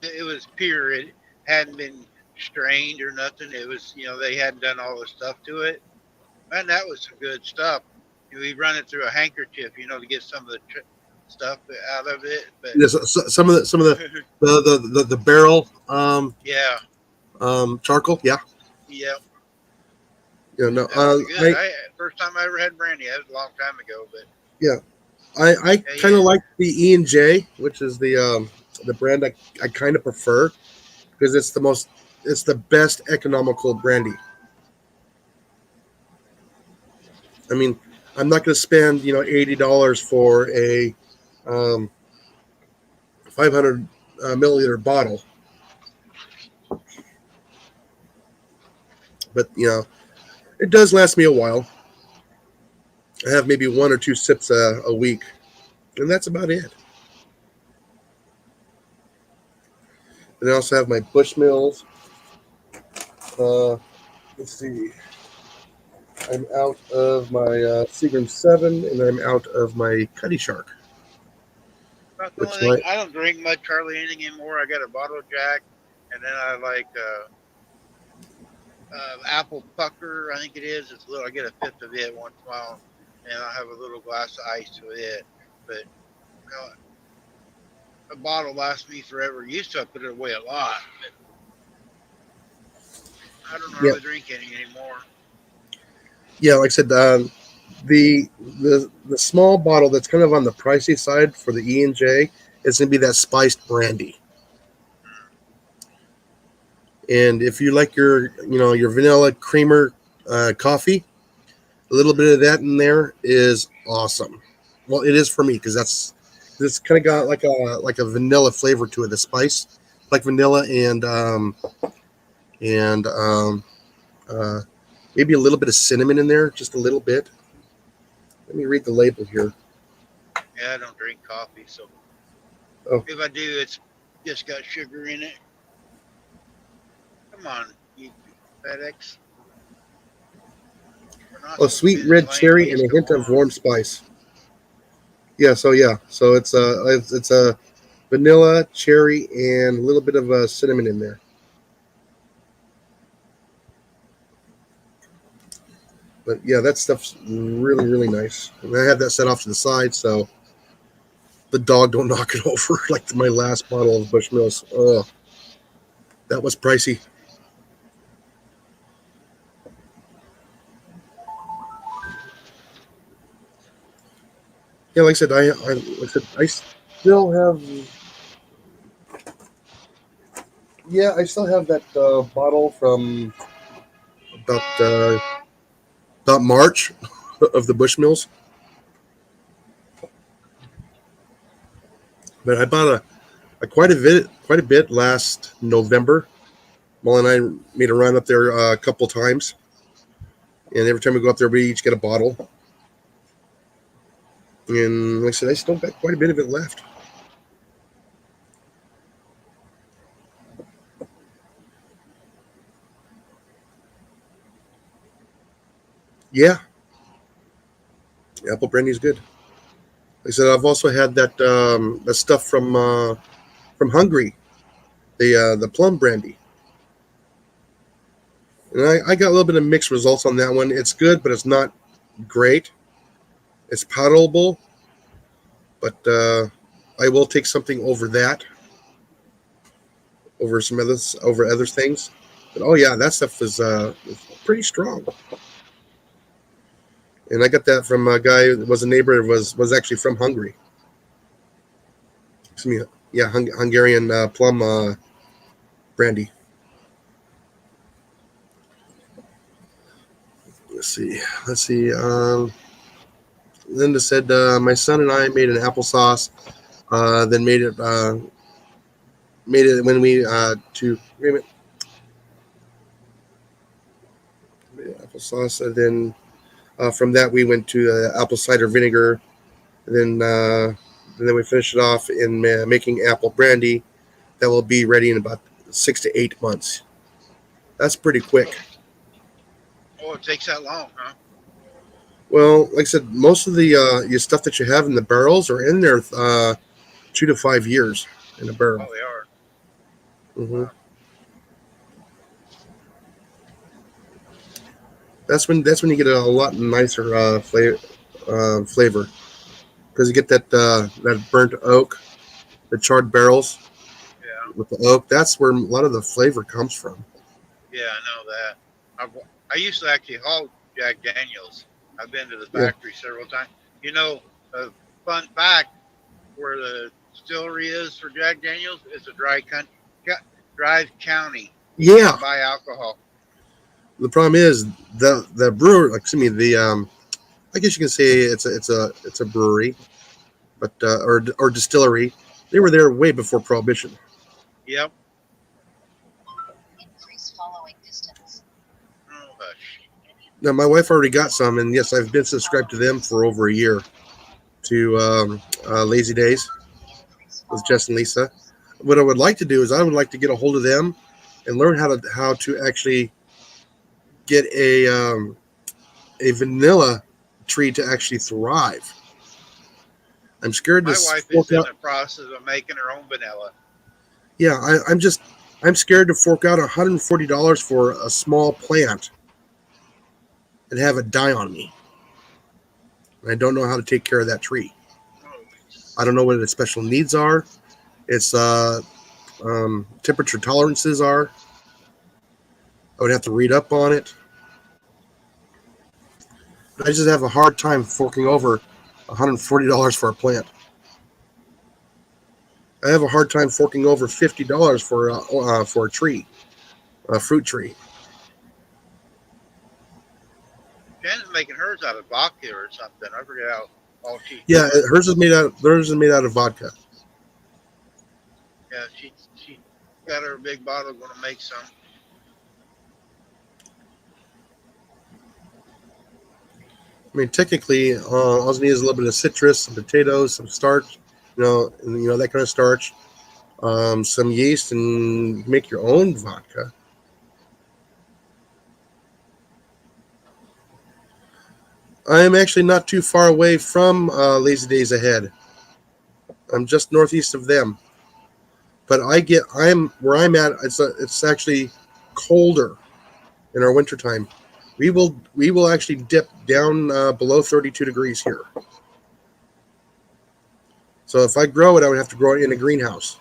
it was pure. It hadn't been strained or nothing. It was, they hadn't done all the stuff to it. And that was some good stuff. We run it through a handkerchief, to get some of the stuff out of it. But yes, some of the barrel yeah, charcoal, yeah. Yep. No, first time I ever had brandy. That was a long time ago, but yeah, I kind of like the E&J, which is the brand I kind of prefer because it's the best economical brandy. I mean, I'm not going to spend $80 for a 500 milliliter bottle, but it does last me a while. I have maybe 1 or 2 sips a week, and that's about it. And I also have my Bushmills. Let's see. I'm out of my Seagram 7, and I'm out of my Cuddy Shark. That's the only thing. I don't drink much hardly anything anymore. I got a bottle of Jack, and then I like apple pucker, I think it is. It's a little. I get a fifth of it once in a while, and I have a little glass of ice with it. But a bottle lasts me forever. Used to I put it away a lot, but I don't really drink any anymore. Yeah, like I said, the small bottle that's kind of on the pricey side for the E&J is going to be that spiced brandy. And if you like your vanilla creamer coffee, a little bit of that in there is awesome. Well, it is for me because it's kind of got like a vanilla flavor to it, the spice, like vanilla and maybe a little bit of cinnamon in there, just a little bit. Let me read the label here. Yeah, I don't drink coffee, so if I do, it's just got sugar in it. Come on, you FedEx. Sweet red cherry and a hint of warm spice. Yeah, so it's a vanilla, cherry, and a little bit of cinnamon in there. But yeah, that stuff's really, really nice. And I have that set off to the side so the dog don't knock it over like my last bottle of Bushmills. Oh, that was pricey. Yeah, like I said, I still have. Yeah, I still have that bottle from about March of the Bushmills. But I bought quite a bit last November. Molly and I made a run up there a couple times, and every time we go up there, we each get a bottle. And like I said, I still got quite a bit of it left. Yeah, apple brandy is good. Like I said, I've also had that stuff from Hungary, the plum brandy, and I got a little bit of mixed results on that one. It's good, but it's not great. It's palatable, but I will take something over that, over other things. But oh yeah, that stuff is pretty strong. And I got that from a guy that was a neighbor, was actually from Hungary. Excuse me, yeah, Hungarian plum brandy. Let's see. Linda said my son and I made an applesauce. Then made it when we to wait a minute. Made applesauce, and then from that we went to apple cider vinegar. And then we finished it off in making apple brandy. That will be ready in about 6 to 8 months. That's pretty quick. Oh, it takes that long, huh? Well, like I said, most of the your stuff that you have in the barrels are in there 2 to 5 years in a barrel. Oh, they are. Mm-hmm. That's when you get a lot nicer flavor, because you get that burnt oak, the charred barrels. Yeah. With the oak. That's where a lot of the flavor comes from. Yeah, I know that. I used to actually haul Jack Daniels. I've been to the factory several times. You know, a fun fact, where the distillery is for Jack Daniels is a Drive County. Yeah. Buy alcohol. The problem is the brewer, like, excuse me, the I guess you can say it's a brewery, but or distillery. They were there way before Prohibition. Yep. Increase following distance. Oh, hush. Now my wife already got some, and yes, I've been subscribed to them for over a year. To Lazy Days with Jess and Lisa. What I would like to do is I would like to get a hold of them and learn how to actually get a vanilla tree to actually thrive. I'm scared. My wife is in the process of making her own vanilla. Yeah, I'm scared to fork out $140 for a small plant and have it die on me. I don't know how to take care of that tree. I don't know what its special needs are. Its temperature tolerances are. I would have to read up on it. I just have a hard time forking over $140 for a plant. I have a hard time forking over $50 for a tree, a fruit tree. Jan's making hers out of vodka or something. I forget how all she. Yeah, hers is made out of vodka. Yeah, she got her big bottle. Going to make some. I mean, technically, all you need is a little bit of citrus, some potatoes, some starch, that kind of starch, some yeast, and make your own vodka. I am actually not too far away from Lazy Days Ahead. I'm just northeast of them, but where I'm at. It's actually colder in our wintertime. We will actually dip down below 32 degrees here. So if I grow it, I would have to grow it in a greenhouse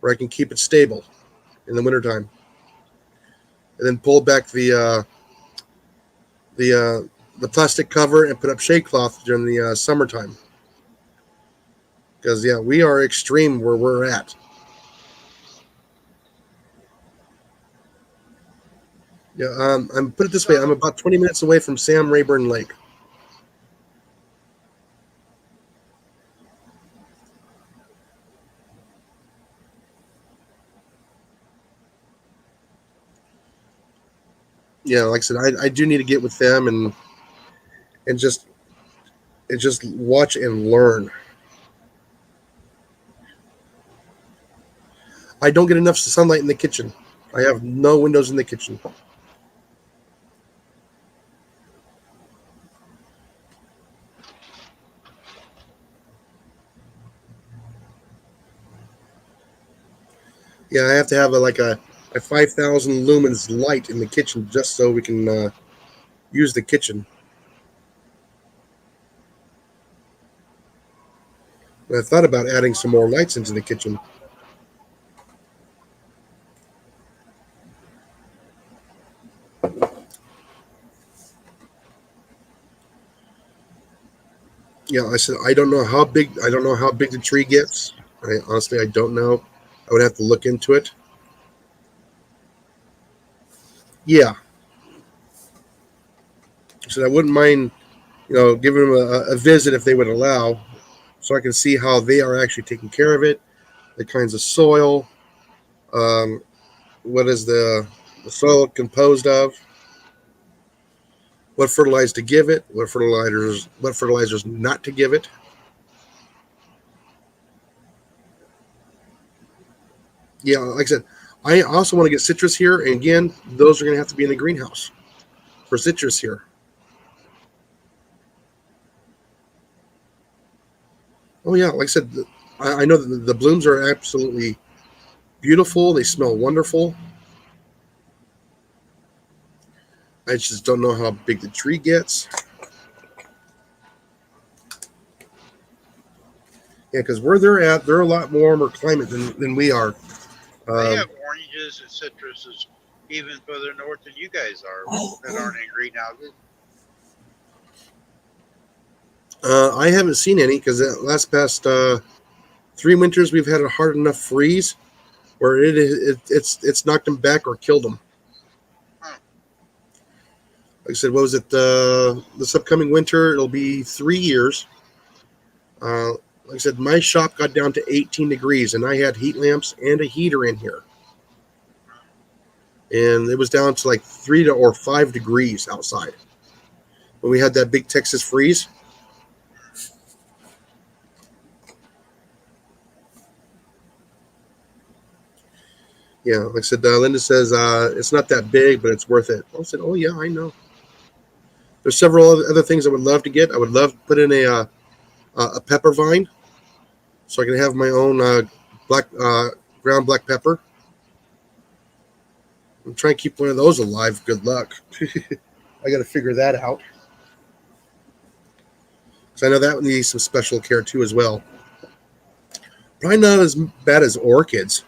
where I can keep it stable in the wintertime, and then pull back the plastic cover and put up shade cloth during the summertime. Because yeah, we are extreme where we're at. Yeah, I'm put it this way. I'm about 20 minutes away from Sam Rayburn Lake. Yeah, like I said, I do need to get with them and just watch and learn. I don't get enough sunlight in the kitchen. I have no windows in the kitchen. Yeah, I have to have a 5,000 lumens light in the kitchen just so we can use the kitchen. And I thought about adding some more lights into the kitchen. Yeah, I said I don't know how big the tree gets. I don't know. I would have to look into it. Yeah, I said I wouldn't mind, giving them a visit if they would allow, so I can see how they are actually taking care of it, the kinds of soil, what is the soil composed of, what fertilizers to give it, what fertilizers not to give it. Yeah, like I said, I also want to get citrus here, and again, those are going to have to be in the greenhouse for citrus here. Oh yeah, like I said, I know that the blooms are absolutely beautiful. They smell wonderful. I just don't know how big the tree gets. Yeah, because where they're at, they're a lot warmer climate than we are. They have oranges and citruses even further north than you guys are that aren't in greenhouses. I haven't seen any because past 3 winters we've had a hard enough freeze where it's knocked them back or killed them. Like I said, what was it? This upcoming winter, it'll be 3 years. Like I said, my shop got down to 18 degrees, and I had heat lamps and a heater in here. And it was down to like 3 or 5 degrees outside when we had that big Texas freeze. Yeah, like I said, Linda says it's not that big, but it's worth it. I said, oh yeah, I know. There's several other things I would love to get. I would love to put in a pepper vine, so I can have my own ground black pepper. I'm trying to keep one of those alive. Good luck. I got to figure that out. So I know that one needs some special care too as well. Probably not as bad as orchids.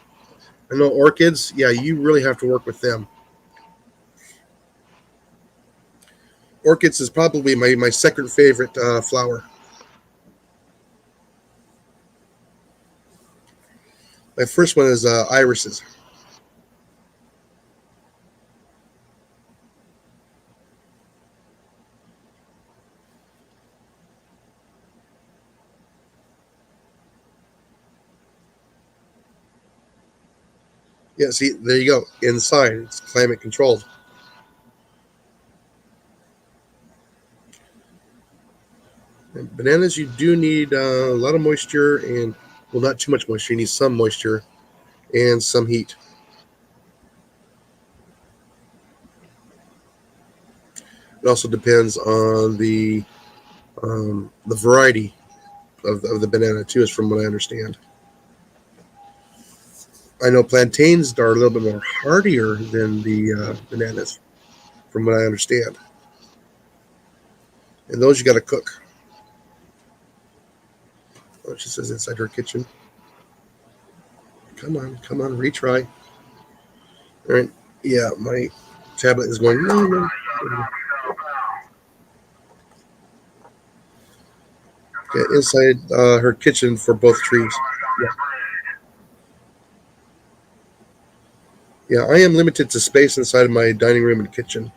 I know orchids, yeah, you really have to work with them. Orchids is probably my second favorite flower. My first one is irises. Yeah, see, there you go. Inside, it's climate controlled. And bananas, you do need a lot of moisture and, well, not too much moisture. You need some moisture and some heat. It also depends on the variety of the banana too, is from what I understand. I know plantains are a little bit more hardier than the bananas, from what I understand. And those you got to cook. Oh, she says inside her kitchen. Come on, retry. All right. Yeah, my tablet is going. No. Okay, inside her kitchen for both trees. Yeah, I am limited to space inside of my dining room and kitchen.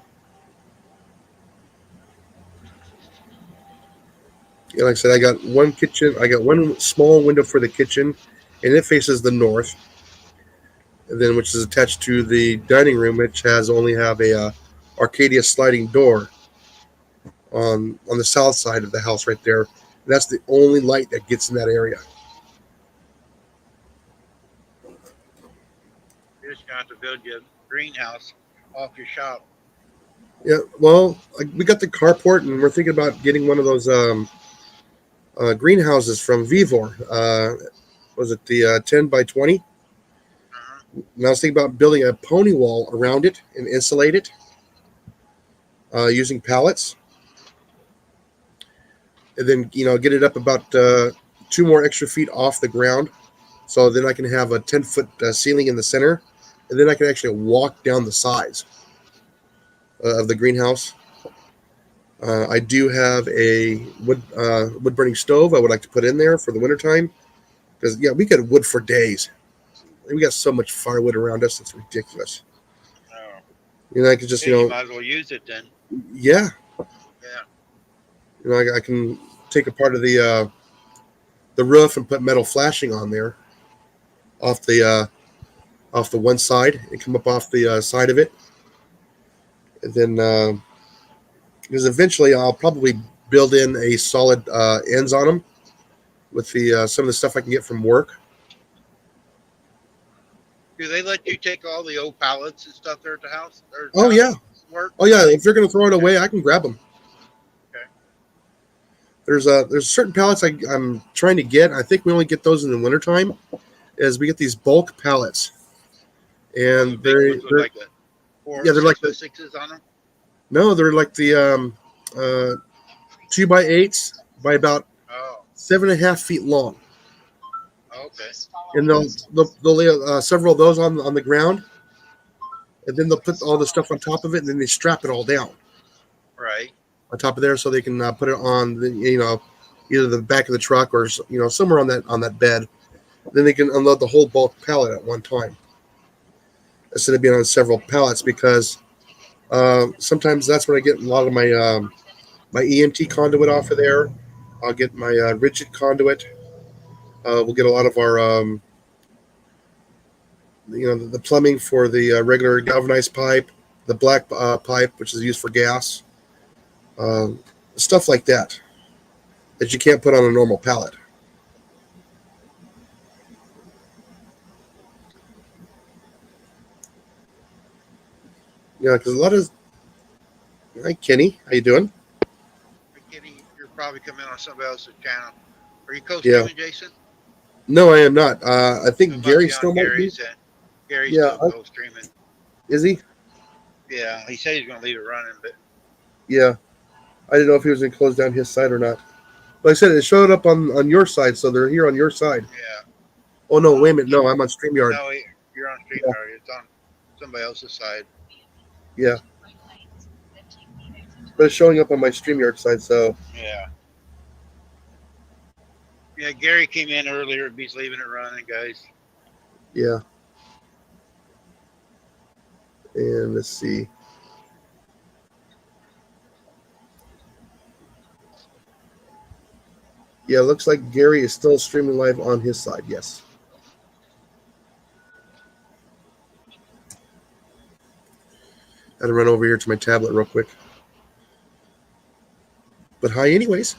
Yeah, like I said, I got one kitchen. I got one small window for the kitchen, and it faces the north. And then, which is attached to the dining room, which has only have a Arcadia sliding door on the south side of the house right there. That's the only light that gets in that area. You're just gonna have to build your greenhouse off your shop. Yeah, well, we got the carport, and we're thinking about getting one of those greenhouses from Vivor. Was it the 10 by 20? Uh-huh. And I was thinking about building a pony wall around it and insulate it using pallets. And then, get it up about 2 more extra feet off the ground. So then I can have a 10-foot ceiling in the center. And then I can actually walk down the sides of the greenhouse. I do have a wood burning stove I would like to put in there for the wintertime. Because, yeah, we got wood for days. We got so much firewood around us, it's ridiculous. Oh. I could just, You might as well use it then. yeah. Yeah. I can take a part of the roof and put metal flashing on there off the one side and come up off the side of it. And then, because eventually I'll probably build in a solid ends on them with the some of the stuff I can get from work. Do they let you take all the old pallets and stuff there at the house? Oh yeah. Work? Oh yeah. If you're gonna throw it away, I can grab them. Okay. There's certain pallets I'm trying to get. I think we only get those in the wintertime. As we get these bulk pallets, and they're like the yeah, they're like the 6x6s on them. No, they're like the 2x8s by about Oh, 7.5 feet long, okay. and they'll lay several of those on the ground, and then they'll put all the stuff on top of it, and then they strap it all down Right. on top of there, so they can put it on the either the back of the truck or somewhere on that bed. Then they can unload the whole bulk pallet at one time instead of being on several pallets, because sometimes that's when I get a lot of my my EMT conduit off of there. I'll get my rigid conduit. We'll get a lot of our the plumbing for the regular galvanized pipe, the black pipe, which is used for gas, stuff like that you can't put on a normal pallet. Yeah, because a lot of hi Kenny, how you doing? Kenny, you're probably coming on somebody else's channel. Are you co-streaming, Jason? No, I am not. I think It must Gary be on still might be. Gary's end. Gary's Yeah, still co-streaming. Is he? Yeah, he said he's going to leave it running, but Yeah, I didn't know if he was going to close down his side or not. But I said it showed up on your side, so they're here on your side. yeah. Oh no, wait a minute, no, I'm on StreamYard. No, you're on StreamYard. It's on somebody else's side. Yeah, but it's showing up on my StreamYard side, so Yeah. Yeah, Gary came in earlier. He's leaving it running, guys. yeah. And let's see. Yeah, it looks like Gary is still streaming live on his side. Yes. I had to run over here to my tablet real quick. But hi, anyways.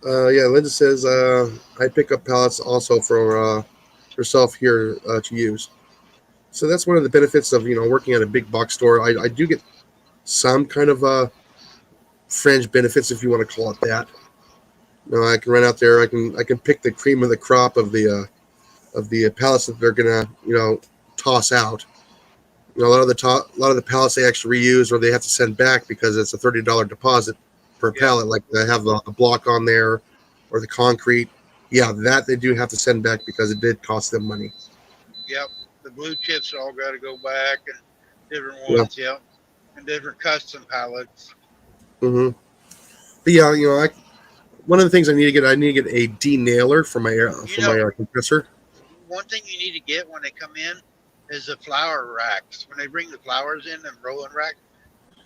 Yeah, Linda says I pick up pallets also for herself here to use. So that's one of the benefits of working at a big box store. I do get some kind of fringe benefits, if you want to call it that. I can run out there. I can pick the cream of the crop of the pallets that they're gonna toss out. A lot of the pallets they actually reuse, or they have to send back because it's a $30 deposit per pallet. Like they have the block on there or the concrete. Yeah, that they do have to send back because it did cost them money. Yep. The blue chips all got to go back, and different ones. Yep. And different custom pallets. Mm-hmm. But yeah, one of the things I need to get a denailer for my air You for my know, air compressor. one thing you need to get when they come in is the flower racks. When they bring the flowers in, them rolling racks,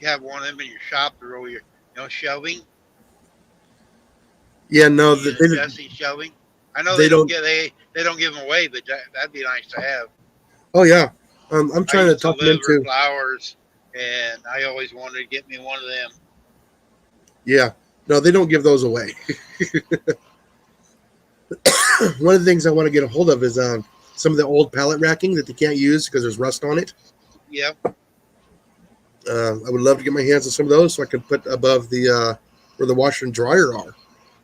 you have one of them in your shop to roll your, shelving. Yeah, no, You use adjusting shelving. I know they don't. they don't give them away, but that'd be nice to have. Oh yeah, I'm I trying to used to talk them deliver into. flowers, and I always wanted to get me one of them. Yeah, no, they don't give those away. One of the things I want to get a hold of is some of the old pallet racking that they can't use because there's rust on it. Yep. I would love to get my hands on some of those so I can put above the where the washer and dryer are,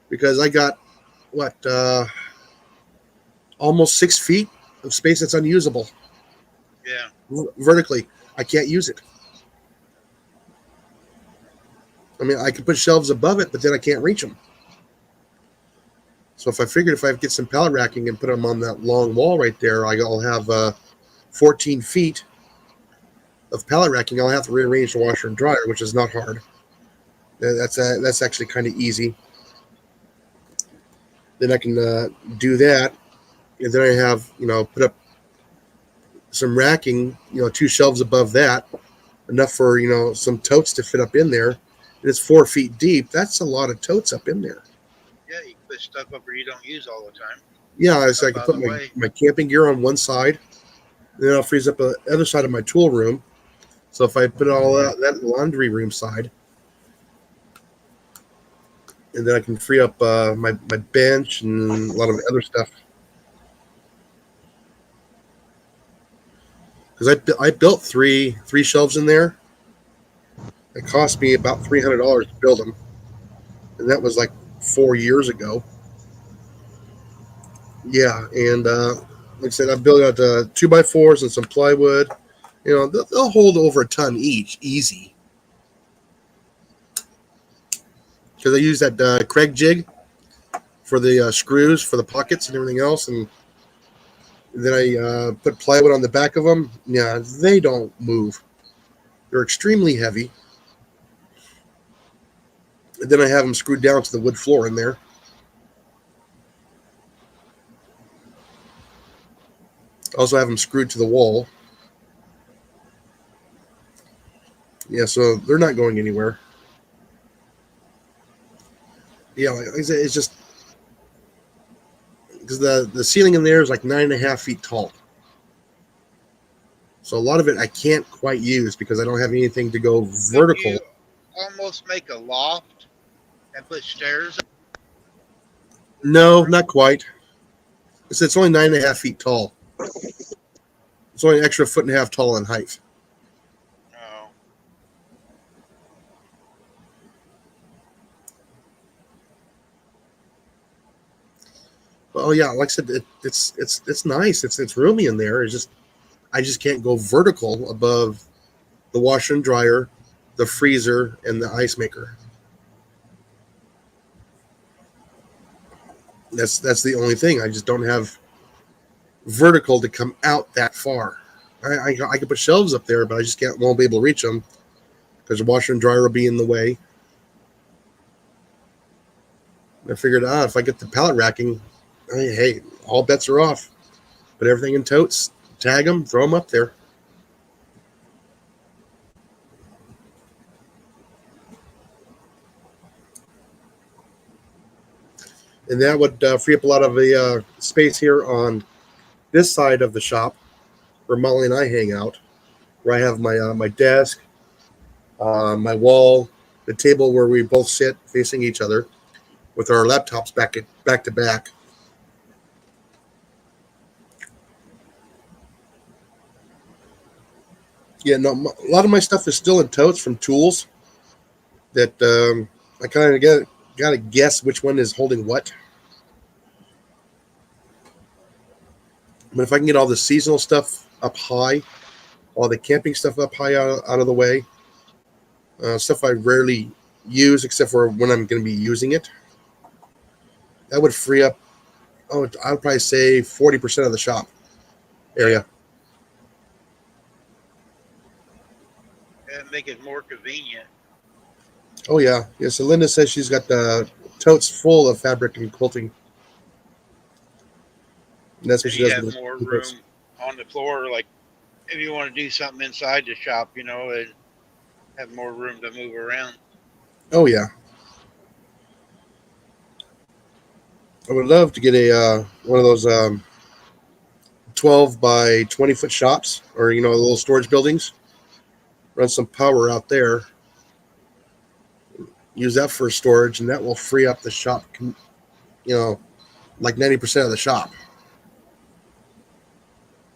because I got what almost 6 feet of space that's unusable Yeah. vertically. I can't use it. I mean, I could put shelves above it, but then I can't reach them. So if I get some pallet racking and put them on that long wall right there, I'll have 14 feet of pallet racking. I'll have to rearrange the washer and dryer, which is not hard. That's actually kind of easy. Then I can do that, and then I have put up some racking, 2 shelves above that, enough for some totes to fit up in there. And it's 4 feet deep. That's a lot of totes up in there. Yeah, you can put stuff up where you don't use all the time. Yeah, so I Up can out put of the way. my camping gear on one side, and then I'll freeze up the other side of my tool room. So if I put all that laundry room side, and then I can free up my bench and a lot of other stuff. Because I built three shelves in there. It cost me about $300 to build them, and that was like 4 years ago. Yeah, and like I said, I built out 2x4s and some plywood. They'll hold over a ton each, easy. Because I use that Craig jig for the screws for the pockets and everything else, and then I put plywood on the back of them. Yeah, they don't move. They're extremely heavy. And then I have them screwed down to the wood floor in there. Also have them screwed to the wall. Yeah, so they're not going anywhere. Yeah, like I said, it's just because the ceiling in there is like 9.5 feet tall. So a lot of it I can't quite use because I don't have anything to go vertical. You almost make a loft and put stairs. No, not quite. It's only 9.5 feet tall. It's only an extra 1.5 feet tall in height. Oh. Well, yeah, like I said, it's nice. It's roomy in there. I just can't go vertical above the washer and dryer, the freezer, and the ice maker. That's the only thing. I just don't have vertical to come out that far. I can put shelves up there, but I just won't be able to reach them because the washer and dryer will be in the way. I figured out if I get the pallet racking, hey, all bets are off. Put everything in totes, tag them, throw them up there. And that would free up a lot of the space here on this side of the shop where Molly and I hang out, where I have my desk, my wall, the table where we both sit facing each other with our laptops back to back. Yeah, no, a lot of my stuff is still in totes from tools that I kind of got to guess which one is holding what. But if I can get all the seasonal stuff up high, all the camping stuff up high out of the way, stuff I rarely use except for when I'm going to be using it, that would free up, I'd probably say 40% of the shop area. And make it more convenient. Oh yeah, yeah. So Linda says she's got the totes full of fabric and quilting. And that's what Then she you does have with more the totes. room on the floor. Like if you want to do something inside the shop, and have more room to move around. Oh yeah. I would love to get a one of those 12 by 20-foot shops, or little storage buildings. Run some power out there. Use that for storage, and that will free up the shop. Like 90% of the shop.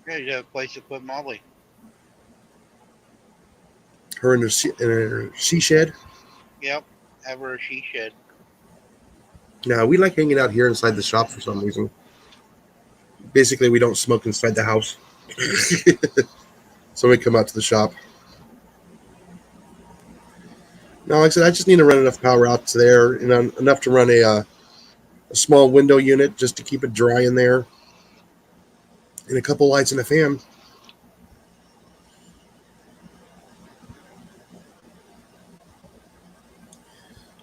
Yeah, you have a place to put Molly. Her in her she shed. Yep, have her a she shed. No, we like hanging out here inside the shop for some reason. Basically, we don't smoke inside the house. So we come out to the shop. No, like I said, I just need to run enough power out to there, and enough to run a small window unit just to keep it dry in there, and a couple lights and a fan.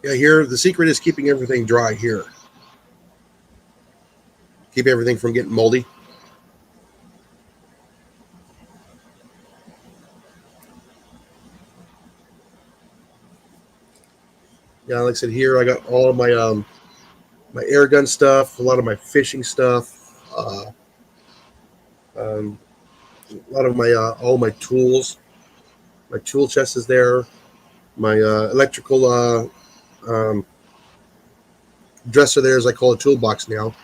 Yeah, here the secret is keeping everything dry here. Keep everything from getting moldy. Yeah, like I said, here I got all of my air gun stuff, a lot of my fishing stuff, a lot of my all my tools. My tool chest is there. My electrical dresser there, as I call a toolbox now.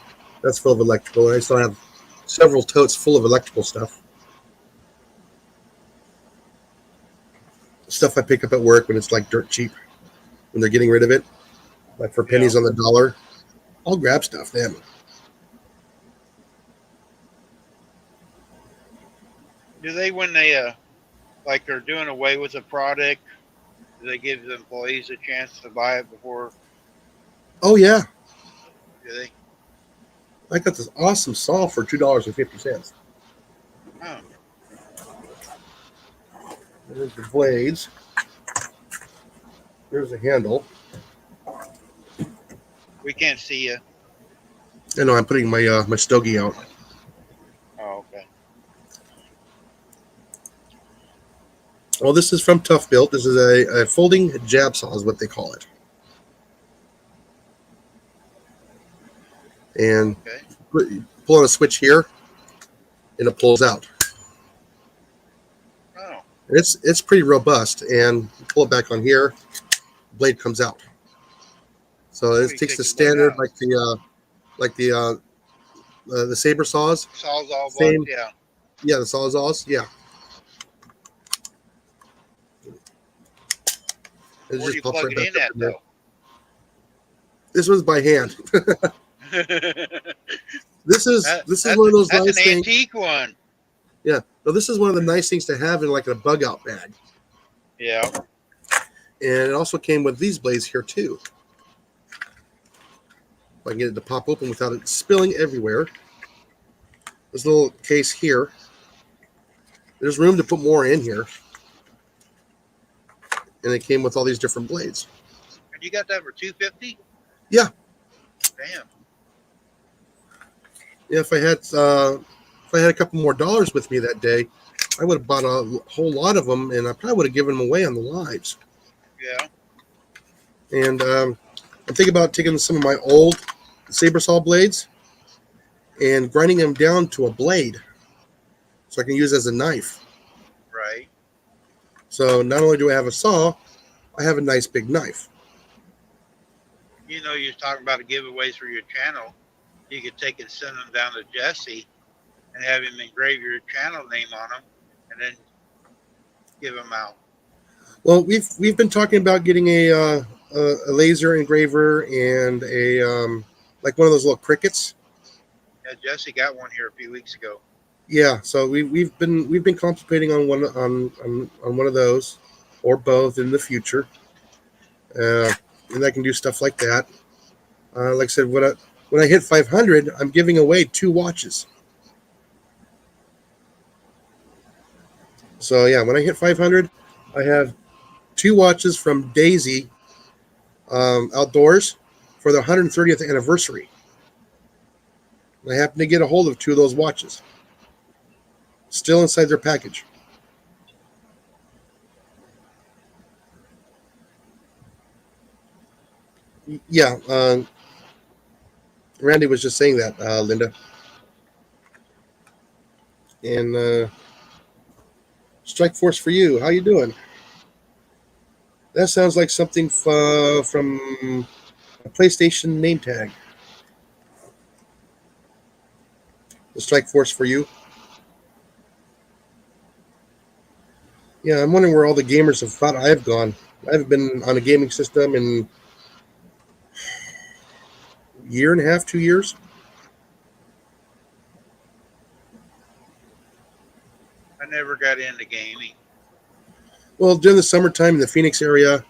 That's full of electrical, and I still have several totes full of electrical stuff. Stuff I pick up at work when it's like dirt cheap, when they're getting rid of it, like for pennies on the dollar. I'll grab stuff then. Do they, when they like they're doing away with a product, do they give the employees a chance to buy it before? Oh yeah, Do they? I got this awesome saw for $2.50. Oh, There's the blades. There's the handle. we can't see you. I know I'm putting my my stogie out. Oh, okay. Well, this is from Tough Built. This is a folding jab saw, is what they call it. And Okay. pull on a switch here, and it pulls out. Oh, And it's pretty robust. And pull it back on here, blade comes out. So Let it me takes take the the blade standard out. like the saber saws. Sawzall Same. blades, yeah. Yeah, the sawzalls. Yeah. It Where do just you pops plug right it back in up at in there. though? This was by hand. This is one of those that's nice an things. antique one. Yeah. No, this is one of the nice things to have in like a bug out bag. Yeah. And it also came with these blades here too. If I can get it to pop open without it spilling everywhere. This little case here. There's room to put more in here. And it came with all these different blades. And you got that for $2.50? Yeah. Damn. Yeah, if I had a couple more dollars with me that day, I would have bought a whole lot of them, and I probably would have given them away on the lives. Yeah. And I'm thinking about taking some of my old saber saw blades and grinding them down to a blade, so I can use as a knife. Right. So not only do I have a saw, I have a nice big knife. You was talking about the giveaways for your channel. You could take and send them down to Jesse and have him engrave your channel name on them and then give them out. Well, we've been talking about getting a laser engraver and a like one of those little crickets. Yeah, Jesse got one here a few weeks ago. Yeah, so we've been contemplating on one of those, or both in the future, and I can do stuff like that. Like I said, when I hit 500, I'm giving away 2 watches. So yeah, when I hit 500, I have 2 watches from Daisy Outdoors for their 130th anniversary. I happened to get a hold of 2 of those watches, still inside their package. Yeah, Randy was just saying that, Linda. And Strike Force for you. How you doing? That sounds like something from a PlayStation name tag. The Strike Force for you. Yeah, I'm wondering where all the gamers have thought I've gone. I haven't been on a gaming system in a year and a half, 2 years. I never got into gaming. Well, during the summertime in the Phoenix area,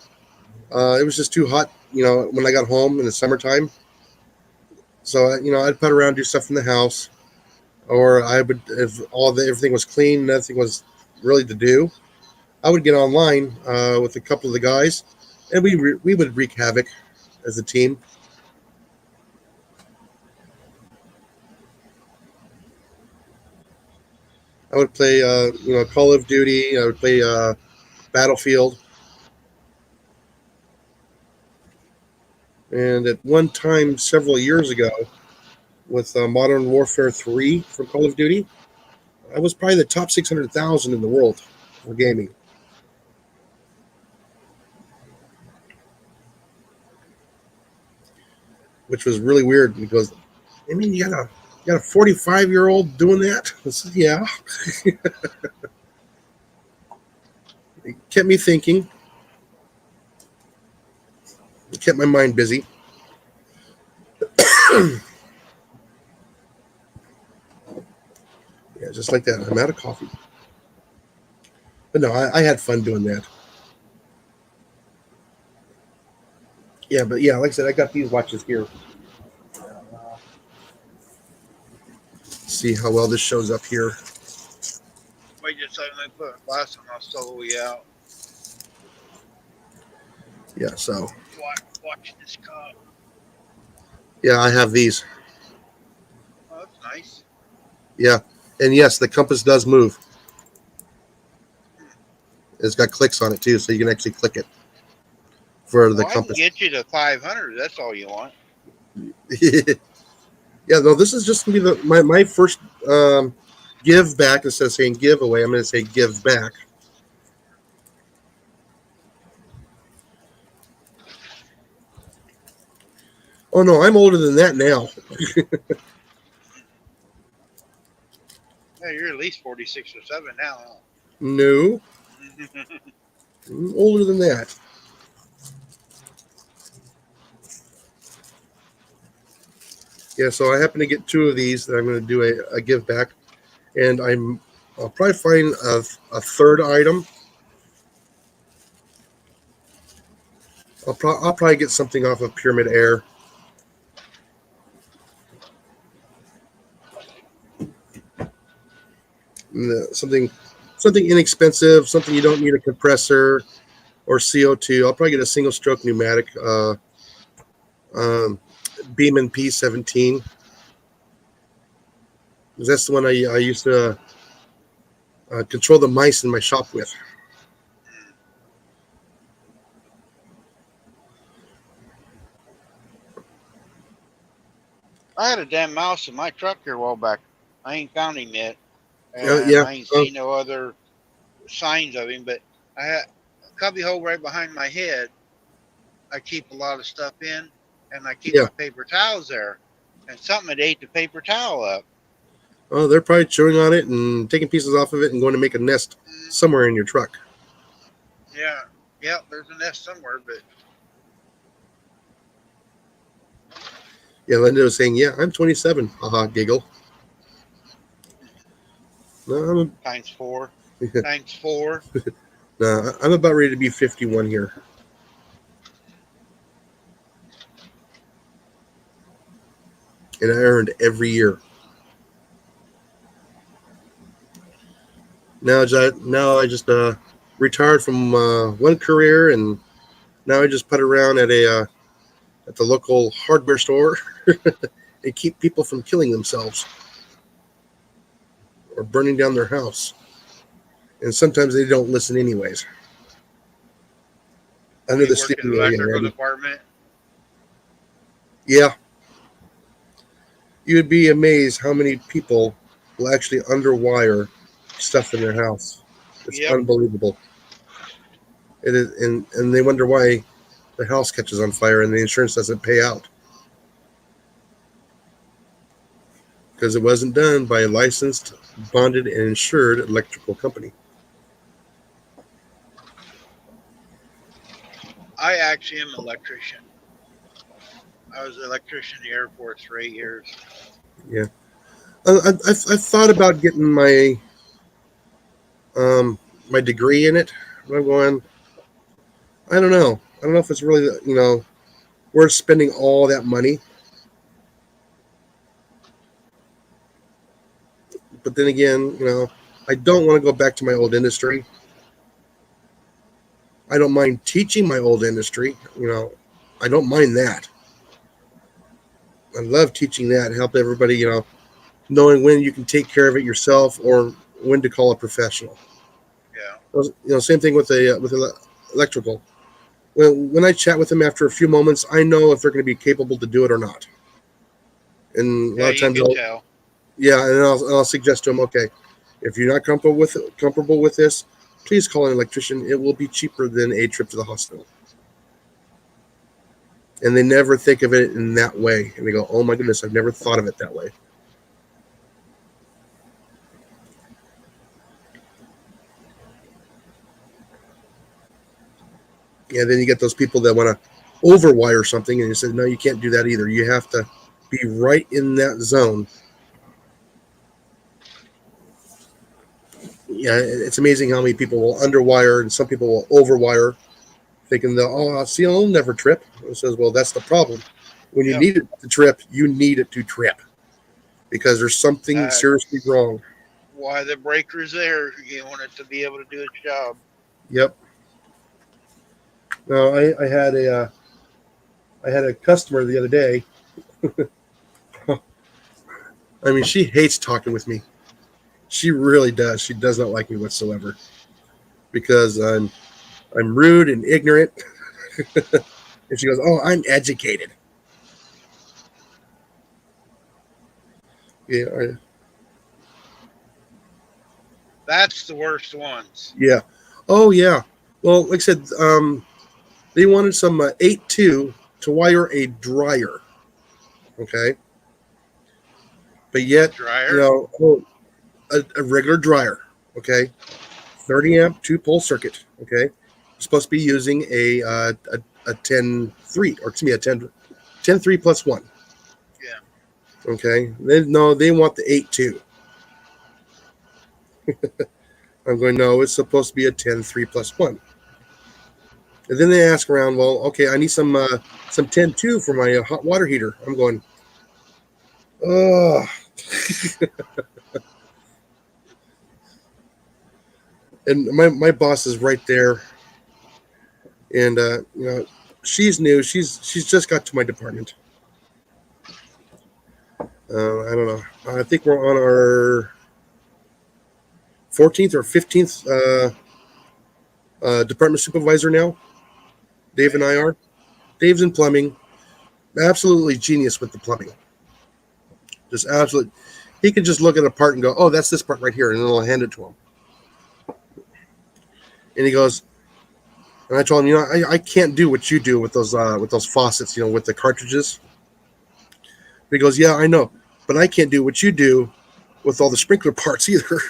it was just too hot, when I got home in the summertime. So, I'd put around, do stuff in the house, or I would, if everything was clean, nothing was really to do, I would get online with a couple of the guys, and we would wreak havoc as a team. I would play, Call of Duty. I would play Battlefield. And at one time, several years ago, with Modern Warfare 3 from Call of Duty, I was probably the top 600,000 in the world for gaming. Which was really weird because, you got a 45-year-old doing that? I said, yeah. It kept me thinking. It kept my mind busy. Yeah, just like that. I'm out of coffee. But no, I had fun doing that. Yeah, but like I said, I got these watches here. See how well this shows up here. Wait just a second, let me put a glass on, I'll solo you out. Yeah, so. Watch this cup. Yeah, I have these. Oh, that's nice. Yeah, and yes, the compass does move. It's got clicks on it too, so you can actually click it for the compass. I can get you to 500. That's all you want. Yeah, no, this is just gonna be my first give back. Instead of saying giveaway, I'm gonna say give back. Oh no, I'm older than that now. Yeah, you're at least 46 or 7 now. Huh? No, I'm older than that. Yeah, so I happen to get 2 of these that I'm going to do a give back, and I'll probably find a third item. I'll probably get something off of Pyramid Air. Something inexpensive, something you don't need a compressor or CO2. I'll probably get a single stroke pneumatic Beeman P17. That's the one I used to control the mice in my shop with. I had a damn mouse in my truck here a while back. I ain't found him yet. Yeah. I ain't seen no other signs of him, but I had a cubby hole right behind my head. I keep a lot of stuff in, and I keep my paper towels there. And something had ate the paper towel up. Oh, they're probably chewing on it and taking pieces off of it and going to make a nest somewhere in your truck. Yeah, there's a nest somewhere, but. Yeah, Linda was saying, yeah, I'm 27. Haha, giggle. No, Times 4. Times 4. No, I'm about ready to be 51 here. And I earned every year. Now I just retired from one career and Now I just put around at the local hardware store and keep people from killing themselves or burning down their house. And sometimes they don't listen anyways. Under You the work in steering the wheel, electrical Randy. department. Yeah. You would be amazed how many people will actually underwire stuff in their house. It's Yep. unbelievable. It is, and they wonder why the house catches on fire and the insurance doesn't pay out. Because it wasn't done by a licensed, bonded, and insured electrical company. I actually am an electrician. I was an electrician in the Air Force for 8 years. Yeah. I've thought about getting my my degree in it. I'm going, I don't know. I don't know if it's really, worth spending all that money. But then again, I don't want to go back to my old industry. I don't mind teaching my old industry. I don't mind that. I love teaching that, help everybody, knowing when you can take care of it yourself or when to call a professional. Yeah. Same thing with electrical. When I chat with them after a few moments, I know if they're going to be capable to do it or not. And a lot of times, tell. yeah, and I'll suggest to them, okay, if you're not comfortable with this, please call an electrician. It will be cheaper than a trip to the hospital. And they never think of it in that way. And they go, oh my goodness, I've never thought of it that way. Yeah, then you get those people that want to overwire something, and you say, no, you can't do that either. You have to be right in that zone. Yeah, it's amazing how many people will underwire and some people will overwire, thinking I'll never trip. It says, well, that's the problem. When you need it to trip, you need it to trip because there's something seriously wrong. Why the breaker's there? You want it to be able to do its job. Yep. No, I had a customer the other day. I mean, she hates talking with me. She really does. She does not like me whatsoever because I'm rude and ignorant. And she goes, "Oh, I'm educated." Yeah. That's the worst ones. Yeah. Oh, yeah. Well, like I said, they wanted some 8.2 to wire a dryer. Okay. But yet, Dryer? a regular dryer. Okay. 30 amp 2-pole circuit. Okay. You're supposed to be using a 10-3, or excuse me, a 10-3 plus 1. Yeah. Okay. They want the 8.2. I'm going, no, it's supposed to be a 10-3 plus 1. And then they ask around, well, okay, I need some 10-2 for my hot water heater. I'm going, oh. And my boss is right there. And, she's new. She's just got to my department. I don't know. I think we're on our 14th or 15th department supervisor now. Dave and I are. Dave's in plumbing. Absolutely genius with the plumbing. Just absolutely. He can just look at a part and go, oh, that's this part right here. And then I'll hand it to him. And he goes, and I told him, I can't do what you do with those faucets, with the cartridges. But he goes, yeah, I know. But I can't do what you do with all the sprinkler parts either.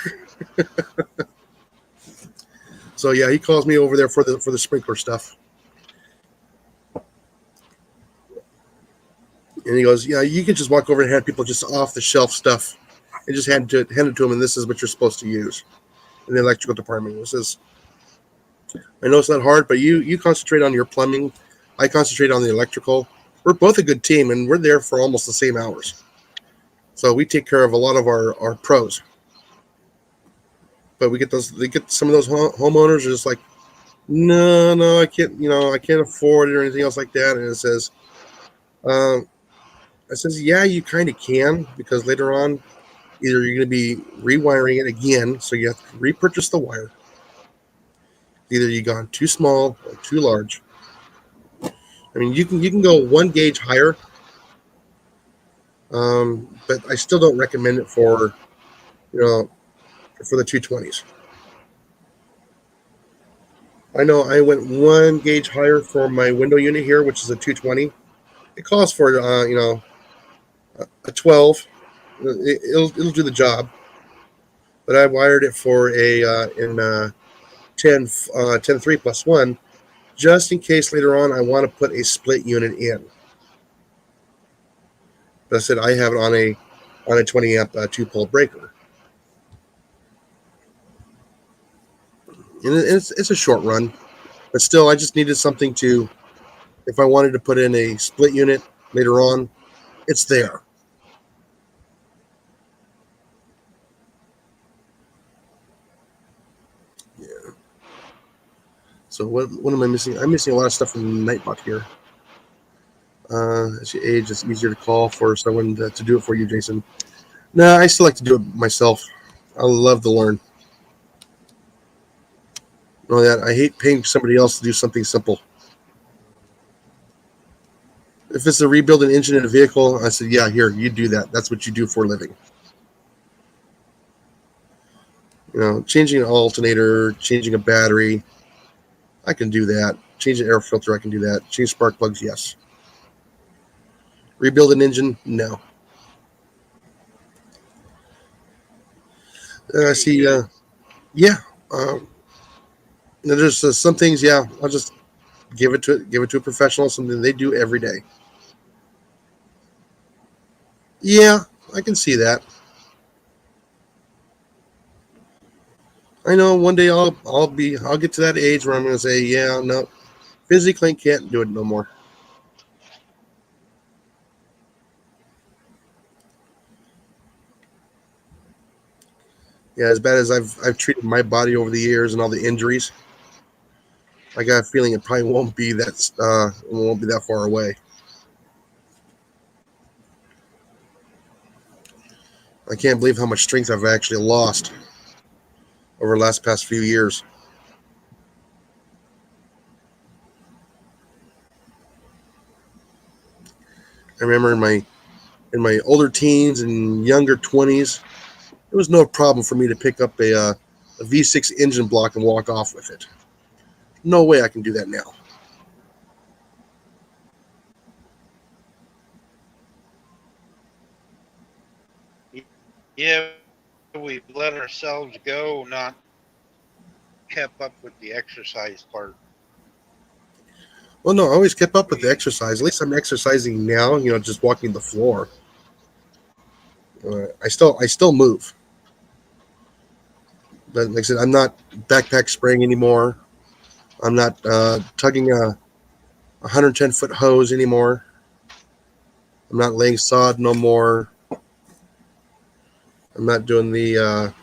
So yeah, he calls me over there for the sprinkler stuff. And he goes, yeah, you can just walk over and hand people just off the shelf stuff and just hand it to them, and this is what you're supposed to use. In the electrical department, it says, I know it's not hard, but you concentrate on your plumbing. I concentrate on the electrical. We're both a good team, and we're there for almost the same hours. So we take care of a lot of our pros. But they get some of those homeowners are just like, No, I can't. I can't afford it or anything else like that. And it says, yeah, you kind of can, because later on, either you're going to be rewiring it again, so you have to repurchase the wire. Either you gone too small or too large. I mean, you can go 1 gauge higher, but I still don't recommend it for the 220s. I know I went 1 gauge higher for my window unit here, which is a 220. It calls for a 12. It'll do the job, but I wired it for a 10 3 plus 1, just in case later on I want to put a split unit in. But I said I have it on a 20 amp 2-pole breaker, and it's a short run, but still I just needed something to, if I wanted to put in a split unit later on, it's there. Yeah. So what am I missing? I'm missing a lot of stuff from Nightbot here. As you age, it's easier to call for someone to do it for you, Jason. No, I still like to do it myself. I love to learn. Know that I hate paying somebody else to do something simple. If it's a rebuild an engine in a vehicle, I said, yeah, here, you do that. That's what you do for a living. Changing an alternator, changing a battery, I can do that. Change an air filter, I can do that. Change spark plugs, yes. Rebuild an engine, no. I see. Yeah. There's some things. Yeah, I'll just give it to a professional. Something they do every day. Yeah, I can see that. I know one day I'll get to that age where I'm going to say, yeah, no, physically can't do it no more. Yeah, as bad as I've treated my body over the years and all the injuries, I got a feeling it probably won't be that far away. I can't believe how much strength I've actually lost over the past few years. I remember in my older teens and younger 20s, it was no problem for me to pick up a V6 engine block and walk off with it. No way I can do that now. Yeah, we've let ourselves go, not kept up with the exercise part. Well, no, I always kept up with the exercise. At least I'm exercising now, just walking the floor. I still move. But like I said, I'm not backpack spraying anymore. I'm not tugging a 110-foot hose anymore. I'm not laying sod no more. I'm not doing the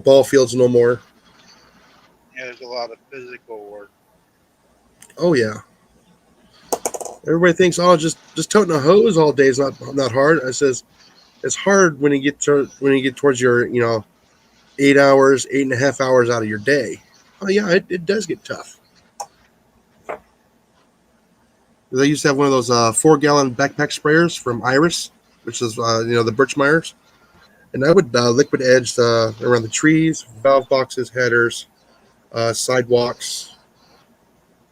ball fields no more. Yeah, there's a lot of physical work. Oh yeah. Everybody thinks, just toting a hose all day is not hard. I says it's hard when you get towards your 8.5 hours out of your day. Oh yeah, it does get tough. I used to have one of those 4-gallon backpack sprayers from Iris, which is the Birchmeyers, and I would liquid edge around the trees, valve boxes, headers, sidewalks,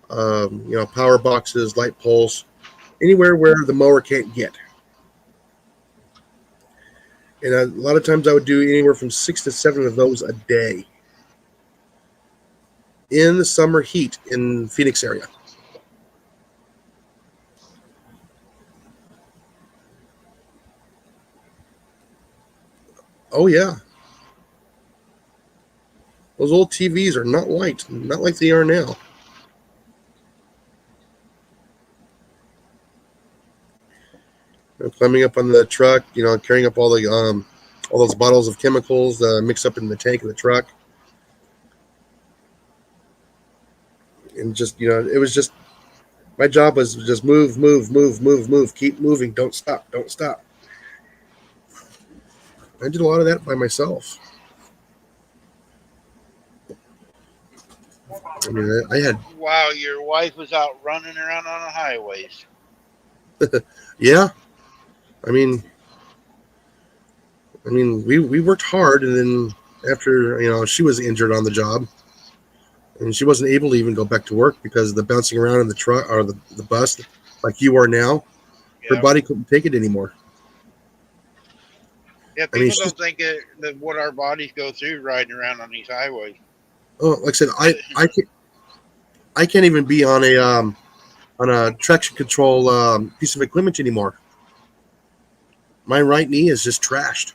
power boxes, light poles, anywhere where the mower can't get. And a lot of times I would do anywhere from 6 to 7 of those a day in the summer heat in Phoenix area. Oh yeah. Those old TVs are not light, not like they are now. Climbing up on the truck, carrying up all those bottles of chemicals mixed up in the tank of the truck. And just, it was just, my job was just move, keep moving, don't stop. I did a lot of that by myself. I mean, I had. Wow, your wife was out running around on the highways. Yeah. I mean, we worked hard, and then after, she was injured on the job, and she wasn't able to even go back to work because of the bouncing around in the truck or the bus, like you are now. Her body couldn't take it anymore. Yeah, people don't think that what our bodies go through riding around on these highways. Oh, like I said, I can't even be on a traction control piece of equipment anymore. My right knee is just trashed.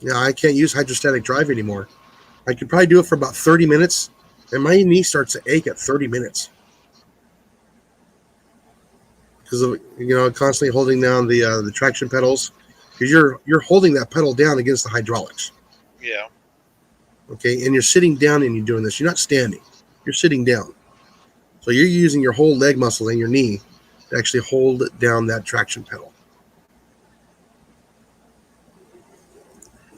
Yeah, I can't use hydrostatic drive anymore. I could probably do it for about 30 minutes, and my knee starts to ache at 30 minutes because of constantly holding down the traction pedals, because you're holding that pedal down against the hydraulics. Yeah. Okay, and you're sitting down and you're doing this. You're not standing. You're sitting down. So you're using your whole leg muscle and your knee to actually hold down that traction pedal.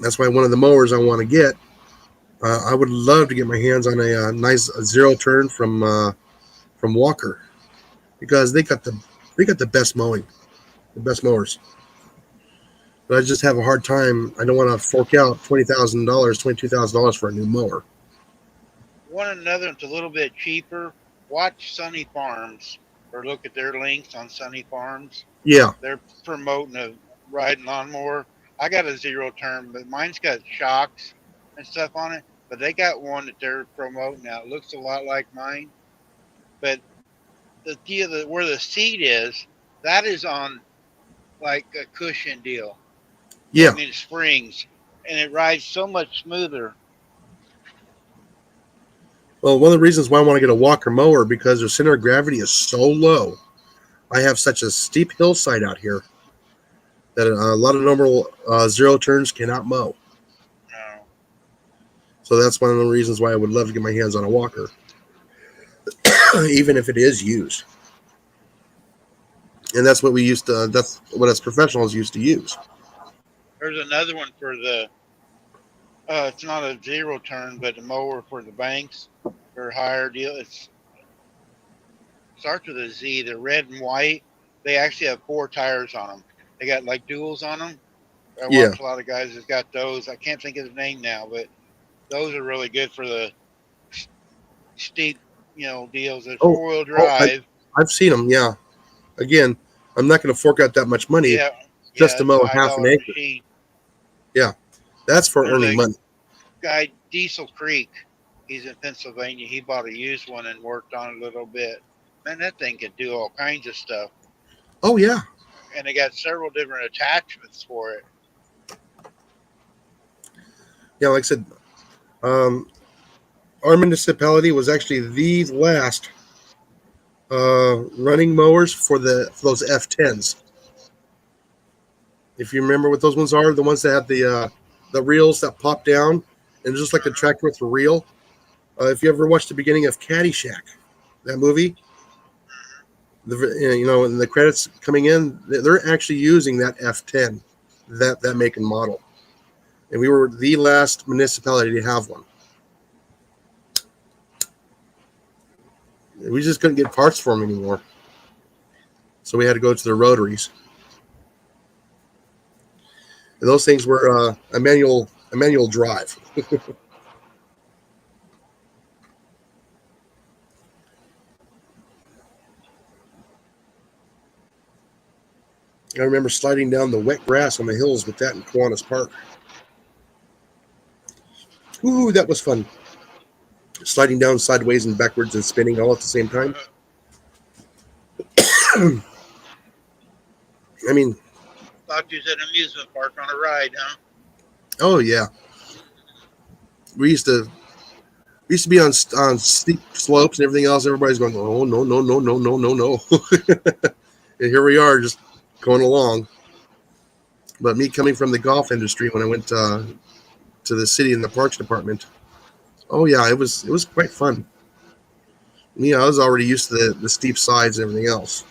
That's why one of the mowers I want to get, I would love to get my hands on a nice zero turn from Walker, because they got the best mowing, the best mowers. But I just have a hard time. I don't want to fork out $20,000, $22,000 for a new mower. One another, it's a little bit cheaper. Watch Sunny Farms or look at their links on Sunny Farms. Yeah. They're promoting a riding lawnmower. I got a zero turn, but mine's got shocks and stuff on it. But they got one that they're promoting now. It looks a lot like mine. But the deal that where the seat is, that is on like a cushion deal. Yeah. I mean, springs. And it rides so much smoother. Well, one of the reasons why I want to get a Walker mower, because their center of gravity is so low. I have such a steep hillside out here that a lot of normal zero turns cannot mow. No. So that's one of the reasons why I would love to get my hands on a Walker, even if it is used. And that's what that's what us professionals used to use. There's another one for the, it's not a zero turn, but a mower for the banks or higher deal. It starts with a Z. They're red and white. They actually have 4 tires on them. They got like duals on them. I watch a lot of guys that's got those. I can't think of the name now, but those are really good for the steep, deals. It's 4-wheel drive. I've seen them. Yeah. Again, I'm not going to fork out that much money just to mow half an acre. Machine. Yeah. That's for earning money. Guy, Diesel Creek, he's in Pennsylvania. He bought a used one and worked on it a little bit. Man, that thing can do all kinds of stuff. Oh, yeah. And they got several different attachments for it. Yeah, like I said, our municipality was actually the last running mowers for those F10s. If you remember what those ones are, the ones that have the reels that pop down and just like a tractor with a reel. If you ever watched the beginning of Caddyshack, that movie, and the credits coming in, they're actually using that F10, that make and model. And we were the last municipality to have one. We just couldn't get parts for them anymore. So we had to go to the rotaries. And those things were a manual drive. I remember sliding down the wet grass on the hills with that in Kiwanis Park. Ooh, that was fun. Sliding down sideways and backwards and spinning all at the same time. I mean, thought you said amusement park on a ride, huh? Oh yeah. We used to be on steep slopes and everything else. Everybody's going, oh no. And here we are, just going along. But me coming from the golf industry, when I went to the city and the parks department, Oh yeah, it was quite fun. I was already used to the steep sides and everything else.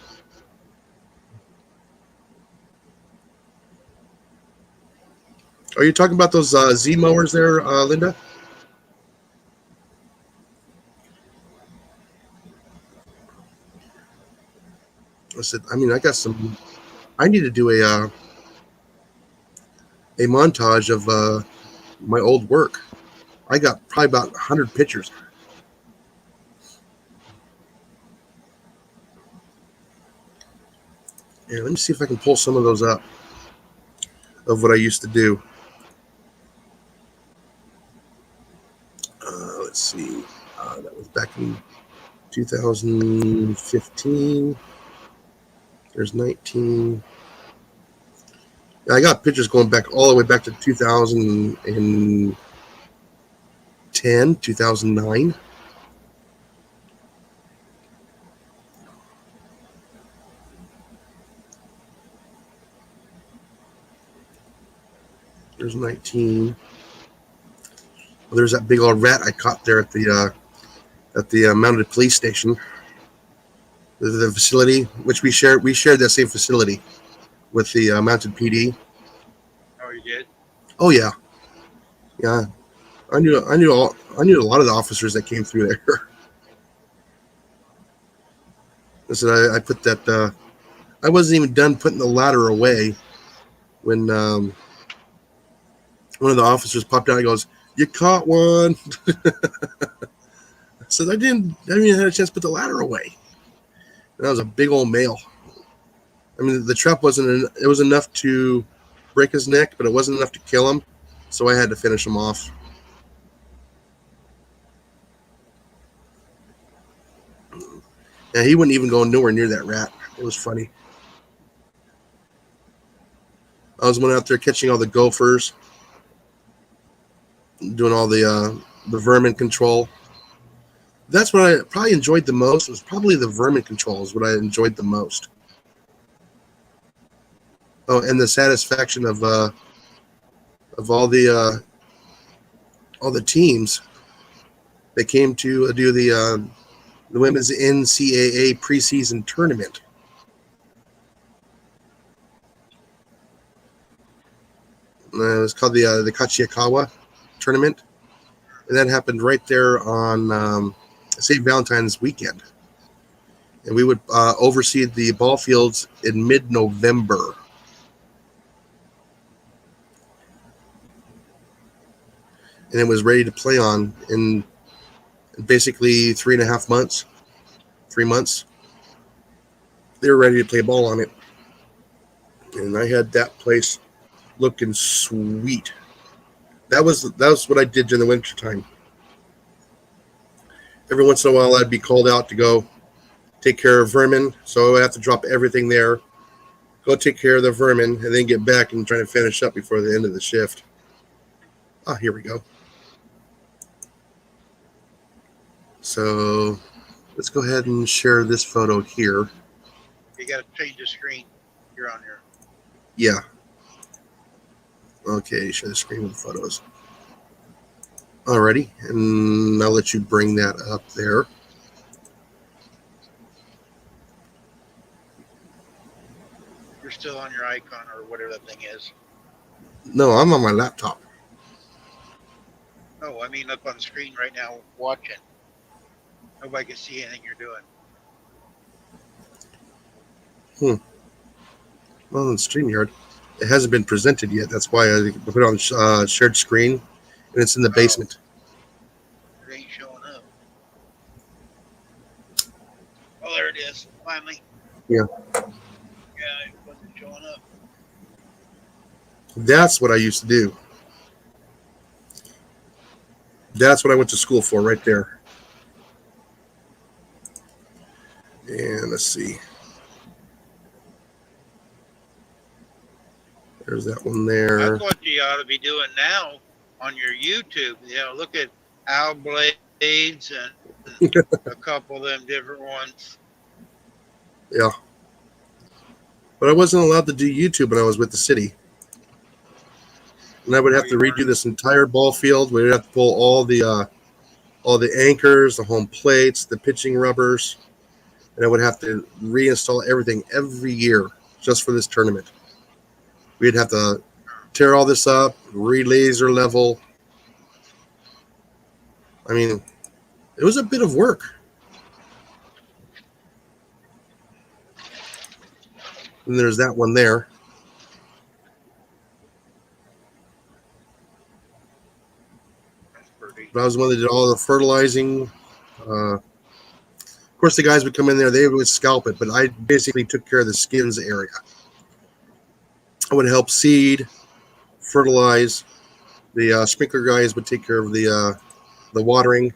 Are you talking about those Z mowers there, Linda? I said, I got some. I need to do a montage of my old work. I got probably about 100 pictures. Yeah, let me see if I can pull some of those up of what I used to do. Let's see. That was back in 2015. There's 19. I got pictures going back all the way back to 2010, 2009. There's 19. Well, there's that big old rat I caught there at the mounted police station. The facility, which we shared that same facility with the mounted PD. Oh, you did? Oh yeah, yeah. I knew a lot of the officers that came through there. Listen, I put that. I wasn't even done putting the ladder away when one of the officers popped out and goes, "You caught one." I said, I didn't even have a chance to put the ladder away. And that was a big old male. The trap it was enough to break his neck, but it wasn't enough to kill him. So I had to finish him off. Yeah, he wouldn't even go nowhere near that rat. It was funny. I was one out there catching all the gophers, doing all the vermin control. That's what I probably enjoyed the most. Was probably the vermin control is what I enjoyed the most. Oh, and the satisfaction of all the teams that came to do the women's NCAA preseason tournament. It was called the Kachiyakawa tournament, and that happened right there on St. Valentine's weekend. And we would oversee the ball fields in mid-November. And it was ready to play on in basically 3.5 months, 3 months. They were ready to play ball on it. And I had that place looking sweet. That was what I did during the winter time. Every once in a while, I'd be called out to go take care of vermin. So I have to drop everything there, go take care of the vermin, and then get back and try to finish up before the end of the shift. Ah, here we go. So let's go ahead and share this photo here. You got to change the screen. You're on here. Yeah. Okay, share the screen with the photos. Alrighty, and I'll let you bring that up there. You're still on your icon or whatever that thing is. No, I'm on my laptop. No, I mean up on the screen right now watching. Nobody can see anything you're doing. Well, in StreamYard, it hasn't been presented yet. That's why I put it on shared screen, and it's in the basement. It ain't showing up. Oh, there it is. Finally. Yeah. Yeah, it wasn't showing up. That's what I used to do. That's what I went to school for right there. And let's see. There's that one there. That's what you ought to be doing now on your YouTube. Look at Owl Blades and a couple of them different ones. Yeah. But I wasn't allowed to do YouTube when I was with the city. And I would have to redo this entire ball field. We'd have to pull all the all the anchors, the home plates, the pitching rubbers, and I would have to reinstall everything every year just for this tournament. We'd have to tear all this up, re-laser level. I mean, it was a bit of work. And there's that one there. But I was the one that did all the fertilizing. Of course, the guys would come in there, they would scalp it, but I basically took care of the skins area. I would help seed, fertilize. The sprinkler guys would take care of the watering,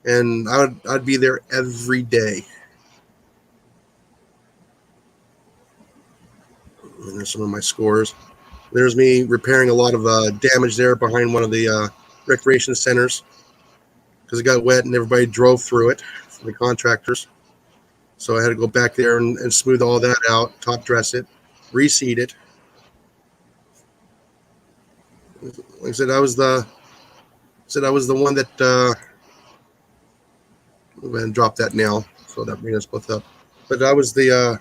and I'd be there every day. And there's some of my scores. There's me repairing a lot of damage there behind one of the recreation centers because it got wet and everybody drove through it, the contractors. So I had to go back there and smooth all that out, top dress it, reseed it. Like I said, I was the one that go ahead and drop that nail, so that brings us both up. But I was the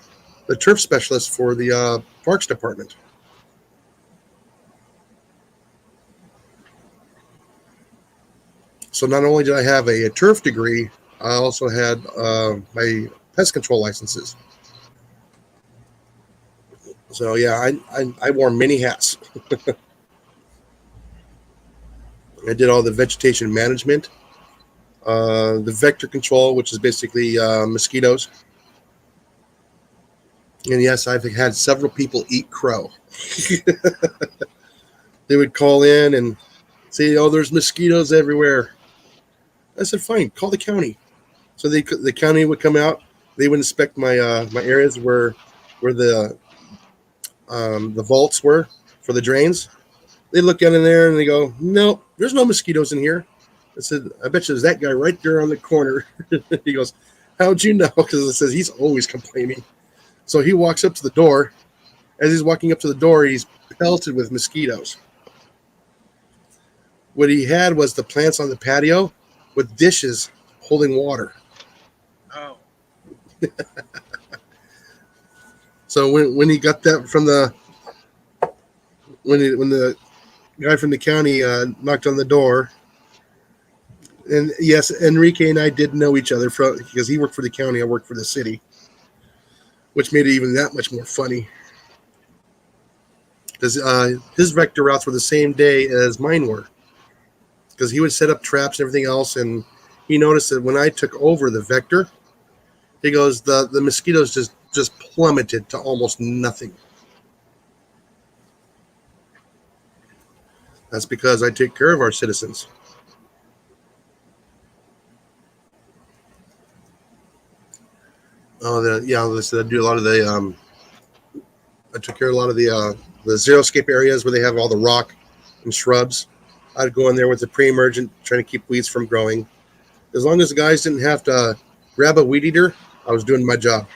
turf specialist for the parks department. So not only did I have a turf degree, I also had my pest control licenses. So yeah, I wore many hats. I did all the vegetation management, the vector control, which is basically mosquitoes. And yes, I've had several people eat crow. They would call in and say, "Oh, there's mosquitoes everywhere." I said, "Fine, call the county." So the county would come out. They would inspect my my areas where the vaults were for the drains. They look in there and they go, "No, there's no mosquitoes in here." I said, "I bet you there's that guy right there on the corner." He goes, "How'd you know?" Because it says he's always complaining. So he walks up to the door. As he's walking up to the door, he's pelted with mosquitoes. What he had was the plants on the patio with dishes holding water. Oh. So when he got that from when the guy from the county knocked on the door, and yes, Enrique and I did know each other because he worked for the county, I worked for the city, which made it even that much more funny. Because his vector routes were the same day as mine were. Because he would set up traps and everything else, and he noticed that when I took over the vector, he goes, the mosquitoes just plummeted to almost nothing. That's because I take care of our citizens. I do a lot of the. I took care of a lot of the xeriscape areas where they have all the rock and shrubs. I'd go in there with the pre-emergent, trying to keep weeds from growing. As long as the guys didn't have to grab a weed eater, I was doing my job.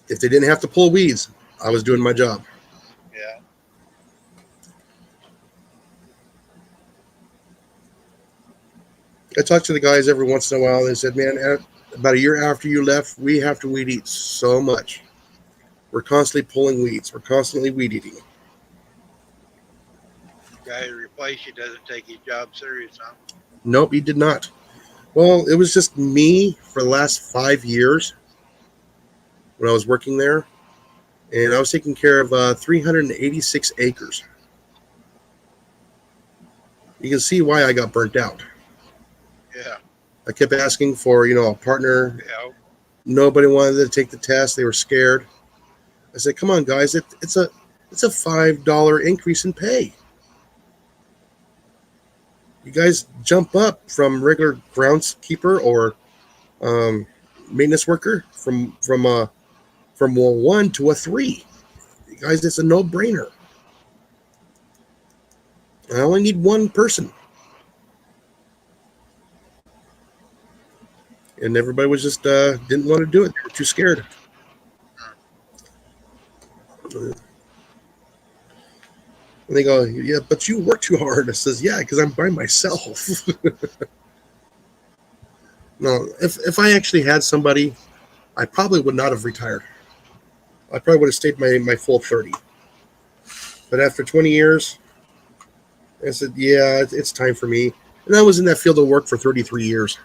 If they didn't have to pull weeds, I was doing my job. Yeah. I talked to the guys every once in a while. And they said, "Man, about a year after you left, we have to weed eat so much. We're constantly pulling weeds. We're constantly weed eating." Guy who replaced you doesn't take his job serious, huh? Nope, he did not. Well, it was just me for the last 5 years when I was working there, and I was taking care of 386 acres. You can see why I got burnt out. Yeah. I kept asking for, a partner. Yeah. Nobody wanted to take the test. They were scared. I said, "Come on, guys, it's a $5 increase in pay. You guys jump up from regular groundskeeper or maintenance worker from a 1 to a 3. You guys, it's a no-brainer. I only need one person." And everybody was just didn't want to do it. They were too scared. And they go, yeah, but you work too hard. I says, yeah, because I'm by myself. No, if I actually had somebody, I probably would not have retired. I probably would have stayed my full 30. But after 20 years, I said, yeah, it's time for me. And I was in that field of work for 33 years.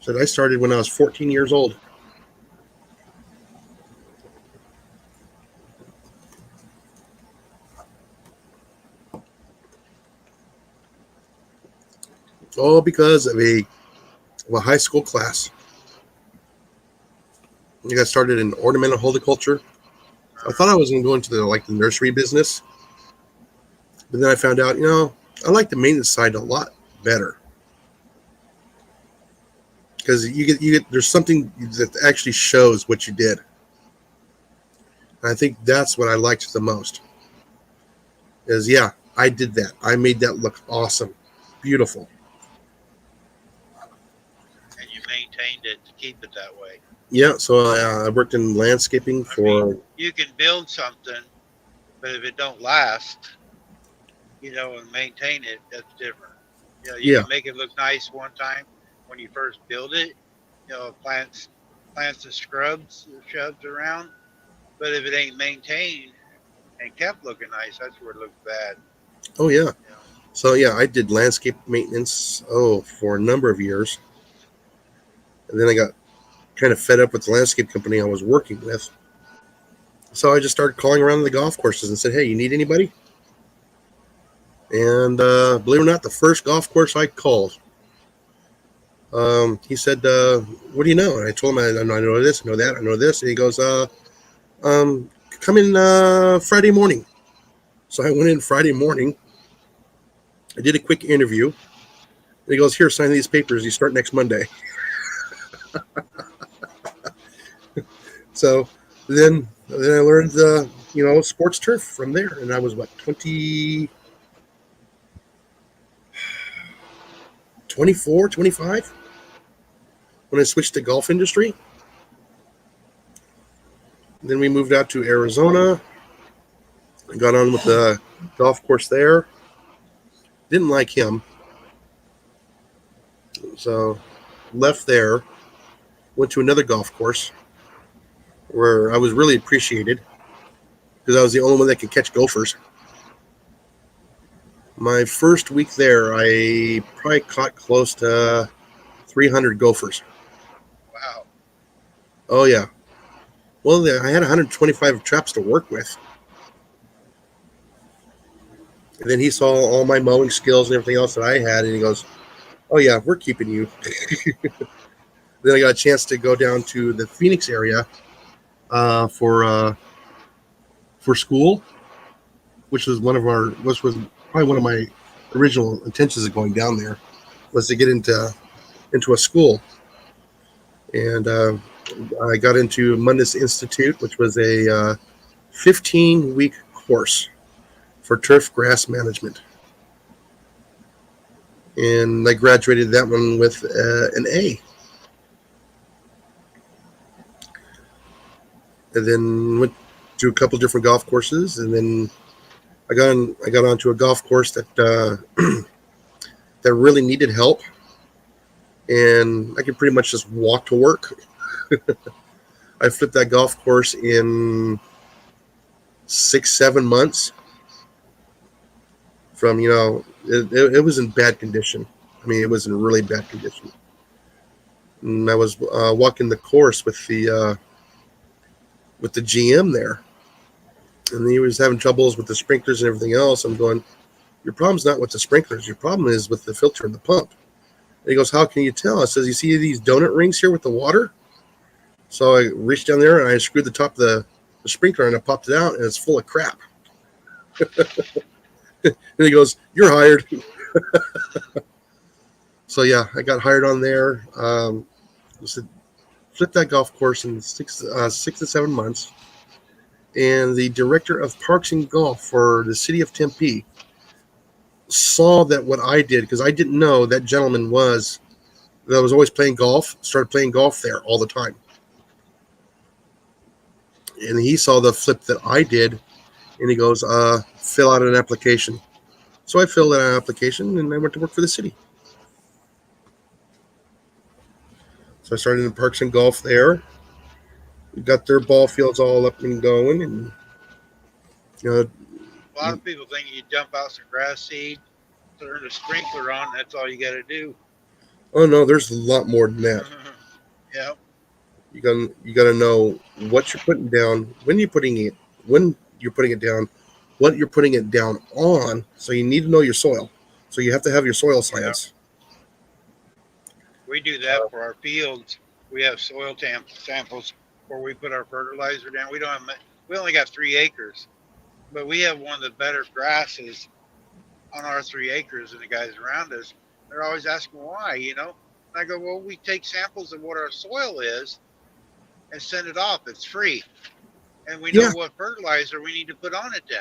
So I started when I was 14 years old. All because of a high school class. I got started in ornamental horticulture. I thought I was going to go into the nursery business, but then I found out, I like the maintenance side a lot better because you get there's something that actually shows what you did. And I think that's what I liked the most. Is I did that. I made that look awesome, beautiful. And you maintained it to keep it that way. Yeah, so I worked in landscaping for. You can build something, but if it don't last, and maintain it, that's different. You can make it look nice one time when you first build it. Plants and shrubs around, but if it ain't maintained and kept looking nice, that's where it looks bad. Oh yeah. So I did landscape maintenance for a number of years, and then I got kind of fed up with the landscape company I was working with. So I just started calling around the golf courses and said, hey, you need anybody? And believe it or not, the first golf course I called, he said, what do you know? And I told him, I know this, I know that, I know this. And he goes, come in Friday morning. So I went in Friday morning. I did a quick interview. And he goes, here, sign these papers. You start next Monday. So then I learned sports turf from there, and I was 24, 25 when I switched to golf industry. Then we moved out to Arizona. I got on with the golf course there. Didn't like him, so left there. Went to another golf course where I was really appreciated because I was the only one that could catch gophers. My first week there, I probably caught close to 300 gophers. Wow. Oh, yeah. Well, I had 125 traps to work with. And then he saw all my mowing skills and everything else that I had, and he goes, oh, yeah, we're keeping you. Then I got a chance to go down to the Phoenix area for school, which was probably one of my original intentions of going down there, was to get into a school. And I got into Mundus Institute, which was a 15-week course for turf grass management. And I graduated that one with an A. And then went to a couple different golf courses, and then I got onto a golf course that that really needed help, and I could pretty much just walk to work. I flipped that golf course in 6-7 months. From it was in bad condition. I mean, it was in really bad condition. And I was walking the course with the GM there, and he was having troubles with the sprinklers and everything else. I'm going, your problem's not with the sprinklers. Your problem is with the filter and the pump. And he goes, how can you tell? I says, you see these donut rings here with the water? So I reached down there and I screwed the top of the sprinkler and I popped it out, and it's full of crap. And he goes, you're hired. So yeah, I got hired on there. Flipped that golf course in 6 to 7 months. And the director of parks and golf for the city of Tempe saw that what I did, because I didn't know that gentleman was always playing golf, started playing golf there all the time. and he saw the flip that I did, and he goes, fill out an application. So I filled out an application, and I went to work for the city. So I started in Parks and Golf there. We got their ball fields all up and going, and A lot of people think you jump out some grass seed, turn the sprinkler on, that's all you got to do. oh no, there's a lot more than that. Yeah. You got to know what you're putting down, when you're putting it down, what you're putting it down on. So you need to know your soil. So you have to have your soil science. We do that for our fields. We have soil samples where we put our fertilizer down. We only got 3 acres, but we have one of the better grasses on our 3 acres than the guys around us. They're always asking why, And I go, well, we take samples of what our soil is and send it off. It's free. And we know what fertilizer we need to put on it then.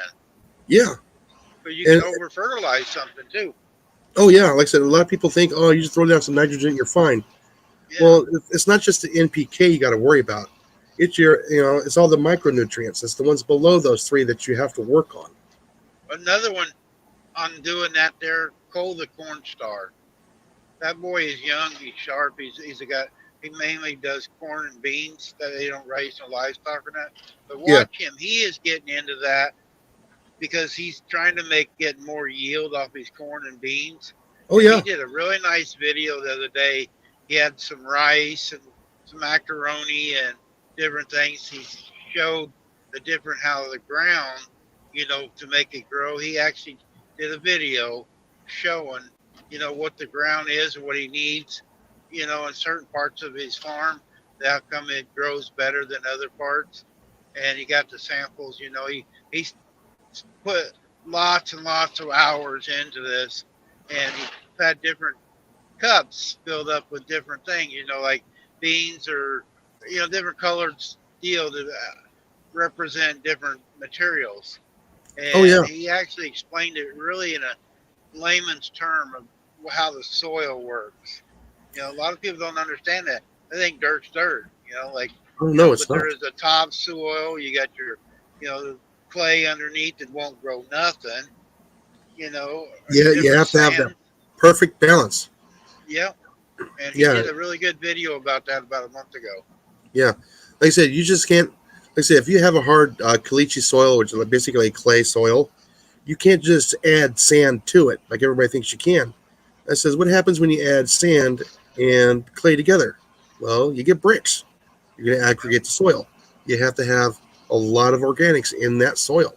Yeah. But you can over fertilize something too. Oh yeah. Like I said, a lot of people think, oh, you just throw down some nitrogen, you're fine. Yeah. Well, it's not just the NPK you got to worry about. It's it's all the micronutrients. It's the ones below those 3 that you have to work on. Another one on doing that there, Cole the Corn Star. That boy is young. He's sharp. He's a guy. He mainly does corn and beans that they don't raise no livestock or that. But watch him. He is getting into that because he's trying to get more yield off his corn and beans. Oh yeah. He did a really nice video the other day. He had some rice and some macaroni and different things. He showed how the ground, to make it grow. He actually did a video showing, what the ground is and what he needs, in certain parts of his farm. How come it grows better than other parts? And he got the samples, he's put lots and lots of hours into this, and he's had different cups filled up with different things, like beans or, different colored steel to represent different materials. And he actually explained it really in a layman's term of how the soil works. A lot of people don't understand that. They think dirt's dirt, No, it's not. There is a topsoil. You got your, clay underneath that won't grow nothing, Yeah, you have to have that perfect balance. Yeah. And he did a really good video about that about a month ago. Yeah. Like I said, you just can't, like I said, if you have a hard caliche soil, which is basically a clay soil, you can't just add sand to it like everybody thinks you can. That says, what happens when you add sand and clay together? Well, you get bricks. You're going to aggregate the soil. You have to have a lot of organics in that soil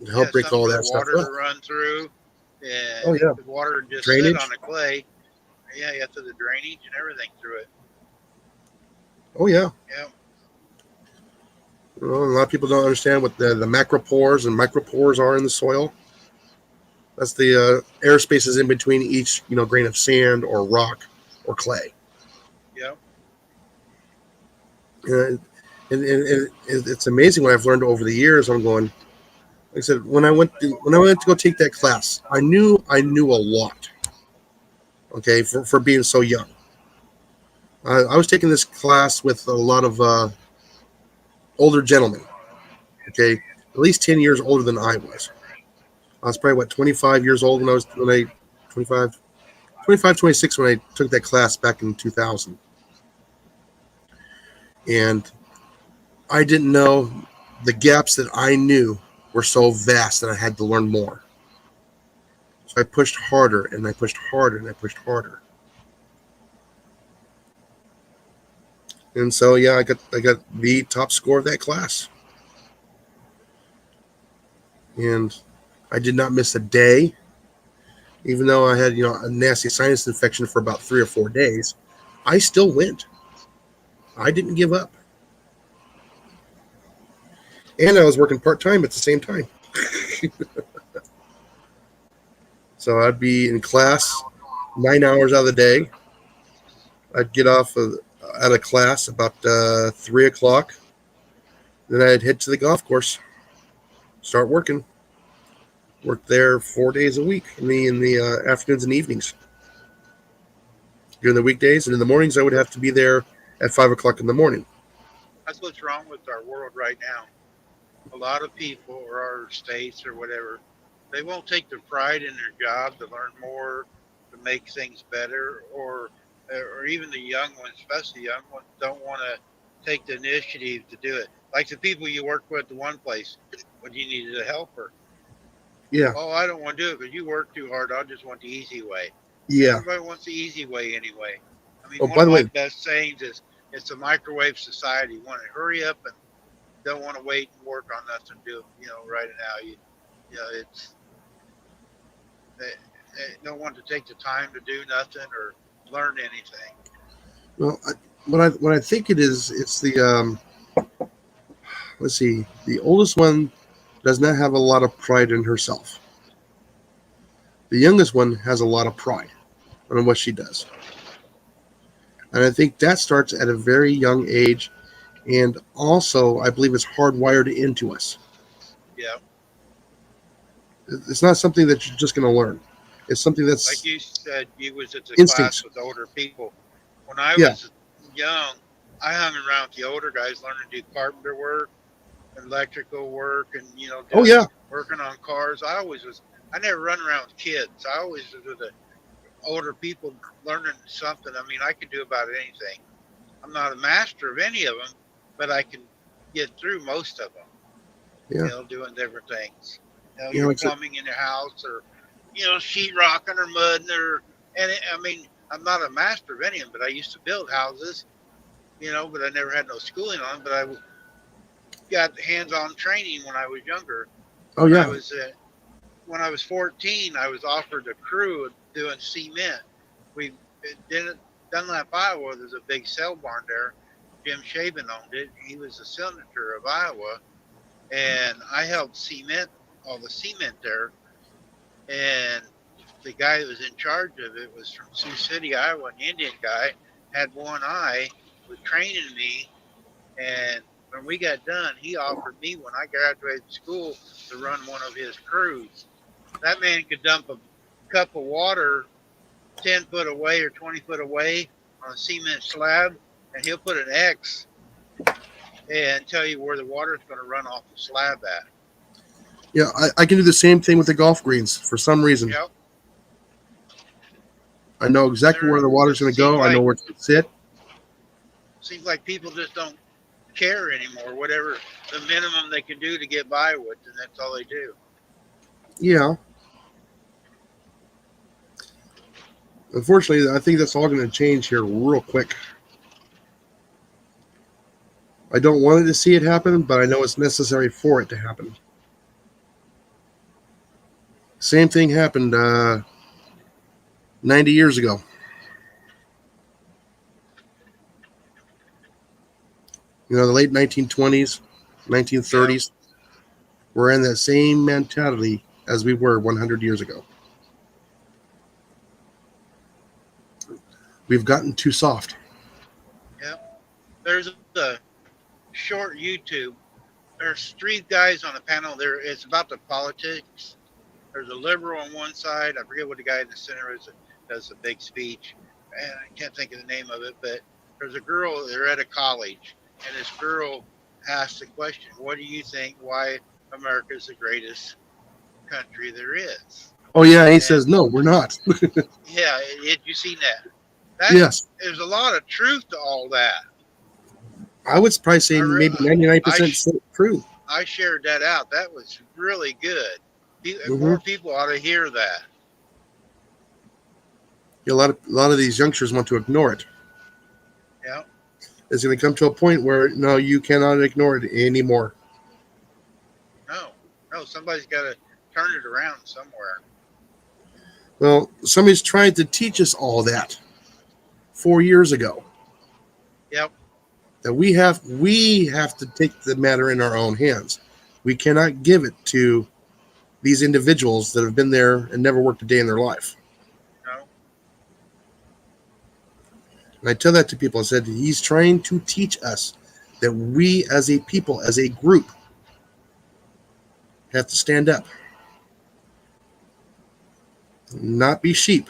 to help break all that stuff up. Water to run through. And the water just sit on the clay. Yeah, you have to the drainage and everything through it. Oh, yeah. Yeah. A lot of people don't understand what the macropores and micropores are in the soil. That's the air spaces in between each, grain of sand or rock or clay. Yeah. And it's amazing what I've learned over the years. I'm going, like I said, when I went to go take that class, I knew a lot. Okay, for being so young. I was taking this class with a lot of older gentlemen. Okay, at least 10 years older than I was. I was probably 25 years old when I 26 when I took that class back in 2000. And I didn't know the gaps that I knew were so vast that I had to learn more. So I pushed harder and I pushed harder and I pushed harder. And so I got the top score of that class. And I did not miss a day, even though I had a nasty sinus infection for about 3 or 4 days. I still went. I didn't give up. And I was working part-time at the same time. So I'd be in class 9 hours out of the day. I'd get off out of class about 3 o'clock. Then I'd head to the golf course, start working. Worked there 4 days a week in the afternoons and evenings. During the weekdays and in the mornings, I would have to be there at 5 o'clock in the morning. That's what's wrong with our world right now. A lot of people or our states or whatever, they won't take the pride in their job to learn more, to make things better, or even the young ones, especially young ones, don't want to take the initiative to do it. Like the people you work with at the one place when you needed a helper. Yeah. Oh, I don't want to do it because you work too hard. I just want the easy way. Yeah. Everybody wants the easy way anyway. I mean, Oh, one by of the my way, best sayings is, "It's a microwave society. You want to hurry up and don't want to wait and work on nothing. Do right now. It's they don't want to take the time to do nothing or learn anything." well, what I think it is, it's the let's see, the oldest one does not have a lot of pride in herself. The youngest one has a lot of pride on what she does, and I think that starts at a very young age, and also I believe it's hardwired into us. Yeah, It's not something that you're just going to learn. It's something like that's you said, you was at the class instincts. with older people. When I Yeah. was young, I hung around with the older guys, learning to do carpenter work, electrical work, and Oh yeah. working on cars. I never run around with kids. I always was with the older people learning something. I mean, I can do about anything. I'm not a master of any of them, but I can get through most of them. Yeah. Doing different things. Yeah, Your like I said, plumbing in your house, or sheetrocking or mudding, I mean, I'm not a master of any of them, but I used to build houses. But I never had no schooling on. But I got hands-on training when I was younger. oh When I yeah. was when I was 14, I was offered a crew doing cement. We did it. Dunlap, Iowa. There's a big cell barn there. Jim Shaven owned it. He was the senator of Iowa, and I helped cement all the cement there. And the guy that was in charge of it was from Sioux City, Iowa, an Indian guy, had one eye, was training me, and when we got done, he offered me, when I graduated school, to run one of his crews. That man could dump a cup of water 10 foot away or 20 foot away on a cement slab, and he'll put an X and tell you where the water is going to run off the slab at. Yeah, I can do the same thing with the golf greens for some reason. Yep. I know exactly where the water's going to go. I know where to sit. Seems like people just don't care anymore. Whatever the minimum they can do to get by with, and that's all they do. Yeah. Unfortunately, I think that's all going to change here real quick. I don't want it to see it happen, but I know it's necessary for it to happen. Same thing happened 90 years ago. The late 1920s, 1930s. Yeah. We're in that same mentality as we were 100 years ago. We've gotten too soft. Yeah. There's a short YouTube. There's three guys on a panel there. It's about the politics. There's a liberal on one side. I forget what the guy in the center is that does a big speech. And I can't think of the name of it, but there's a girl, they're at a college, and this girl asked the question, what do you think, why America is the greatest country there is? Oh, yeah, he says, no, we're not. Yeah, had you seen that? Yes. There's a lot of truth to all that. I would probably say maybe 99% truth. I shared that out. That was really good. More people ought to hear that. Yeah, a lot of these youngsters want to ignore it. Yeah. It's going to come to a point where, no, you cannot ignore it anymore. No, somebody's got to turn it around somewhere. Well, somebody's trying to teach us all that 4 years ago. Yep. That we have to take the matter in our own hands. We cannot give it to these individuals that have been there and never worked a day in their life. No. And I tell that to people. I said, he's trying to teach us that we as a people, as a group, have to stand up. Not be sheep.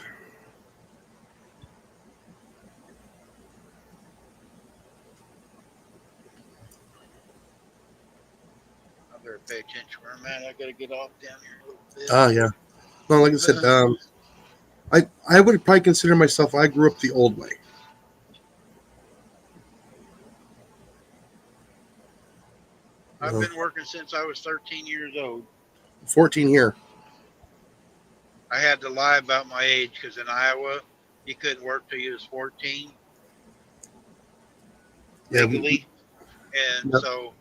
better pay attention where I'm at. I gotta get off down here a little bit. Yeah. No, like I said, I would probably consider myself. I grew up the old way. I've been working since I was 13 years old. 14 here. I had to lie about my age because in Iowa, you couldn't work till you was 14 Yeah, legally. And Yep. so,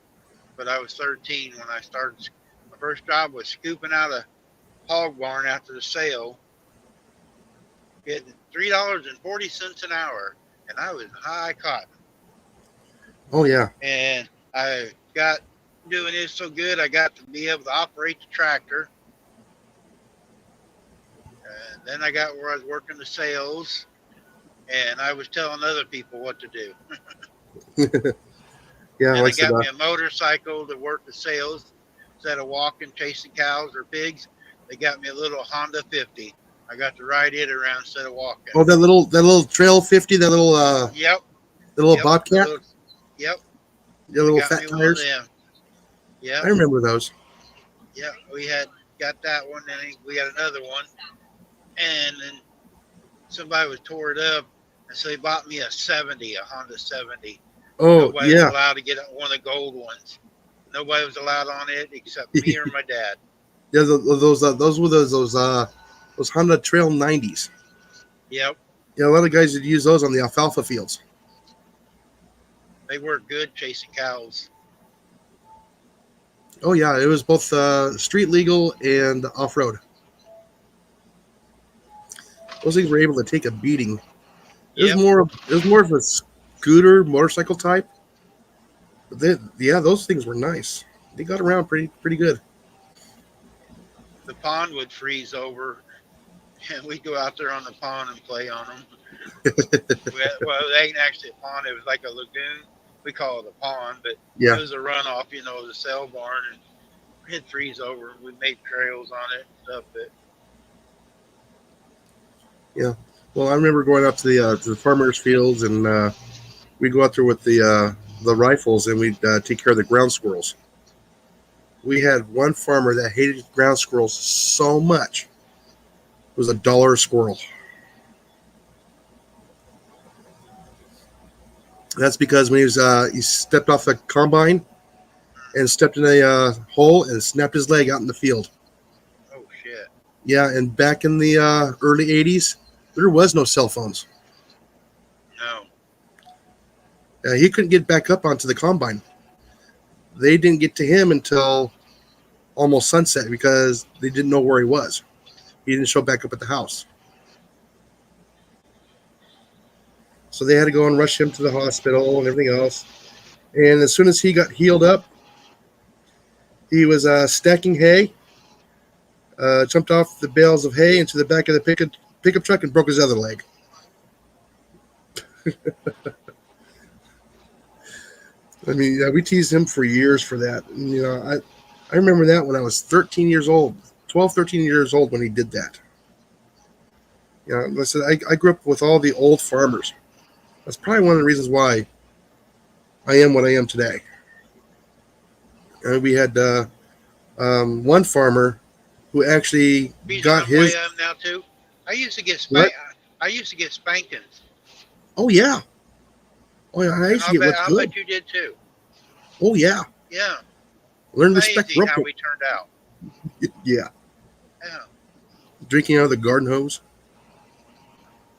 but I was 13 when I started. My first job was scooping out a hog barn after the sale, getting $3.40 an hour, and I was high cotton. Oh yeah. And I got doing this so good, I got to be able to operate the tractor. And then I got where I was working the sales, and I was telling other people what to do. Yeah, And like they I said, got me a motorcycle to work the sales instead of walking, chasing cows or pigs. They got me a little Honda 50. I got to ride it around instead of walking. oh, that little Trail 50, that little Yep. the little Yep. Bobcat, Yep. the little Got fat me one of tires. them. Yep. I remember those. Yeah, we had got that one, and we got another one, and then somebody was tore it up, and so they bought me a Honda 70. Oh Nobody was yeah, allowed to get one of the gold ones. Nobody was allowed on it except me or my dad. yeah. Those were those Honda Trail 90s. Yep, Yeah, a lot of guys would use those on the alfalfa fields. they worked good chasing cows. Oh yeah, it was both street legal and off road. Those things were able to take a beating. It Yep, was more of a scooter motorcycle type. But those things were nice. They got around pretty good. the pond would freeze over, and we'd go out there on the pond and play on them. Well, it ain't actually a pond; it was like a lagoon. We call it a pond, but Yeah. it was a runoff, the cell barn, and it'd freeze over. We made trails on it and stuff. But Well, I remember going out to the farmers' fields, and we'd go out there with the rifles, and we'd take care of the ground squirrels. We had one farmer that hated ground squirrels so much. It was $1 a squirrel. That's because when he stepped off the combine and stepped in a hole and snapped his leg out in the field. oh shit, Yeah, and back in the early 80s, there was no cell phones. no, He couldn't get back up onto the combine. They didn't get to him until almost sunset because they didn't know where he was. He didn't show back up at the house. So they had to go and rush him to the hospital and everything else. And as soon as he got healed up, he was stacking hay, jumped off the bales of hay into the back of the pickup truck and broke his other leg. I mean, yeah, we teased him for years for that. And, I remember that when I was 13 years old, 12, 13 years old when he did that. Listen, I grew up with all the old farmers. That's probably one of the reasons why I am what I am today. We had one farmer who actually Reason got I'm his. way up now too. I used to get What? I used to get spankings. Oh yeah. Oh yeah. I And used to get what's I'll good. bet you did too. Oh yeah. Yeah, Learn respect amazing real how quick. we turned out. Yeah. Yeah. Drinking out of the garden hose.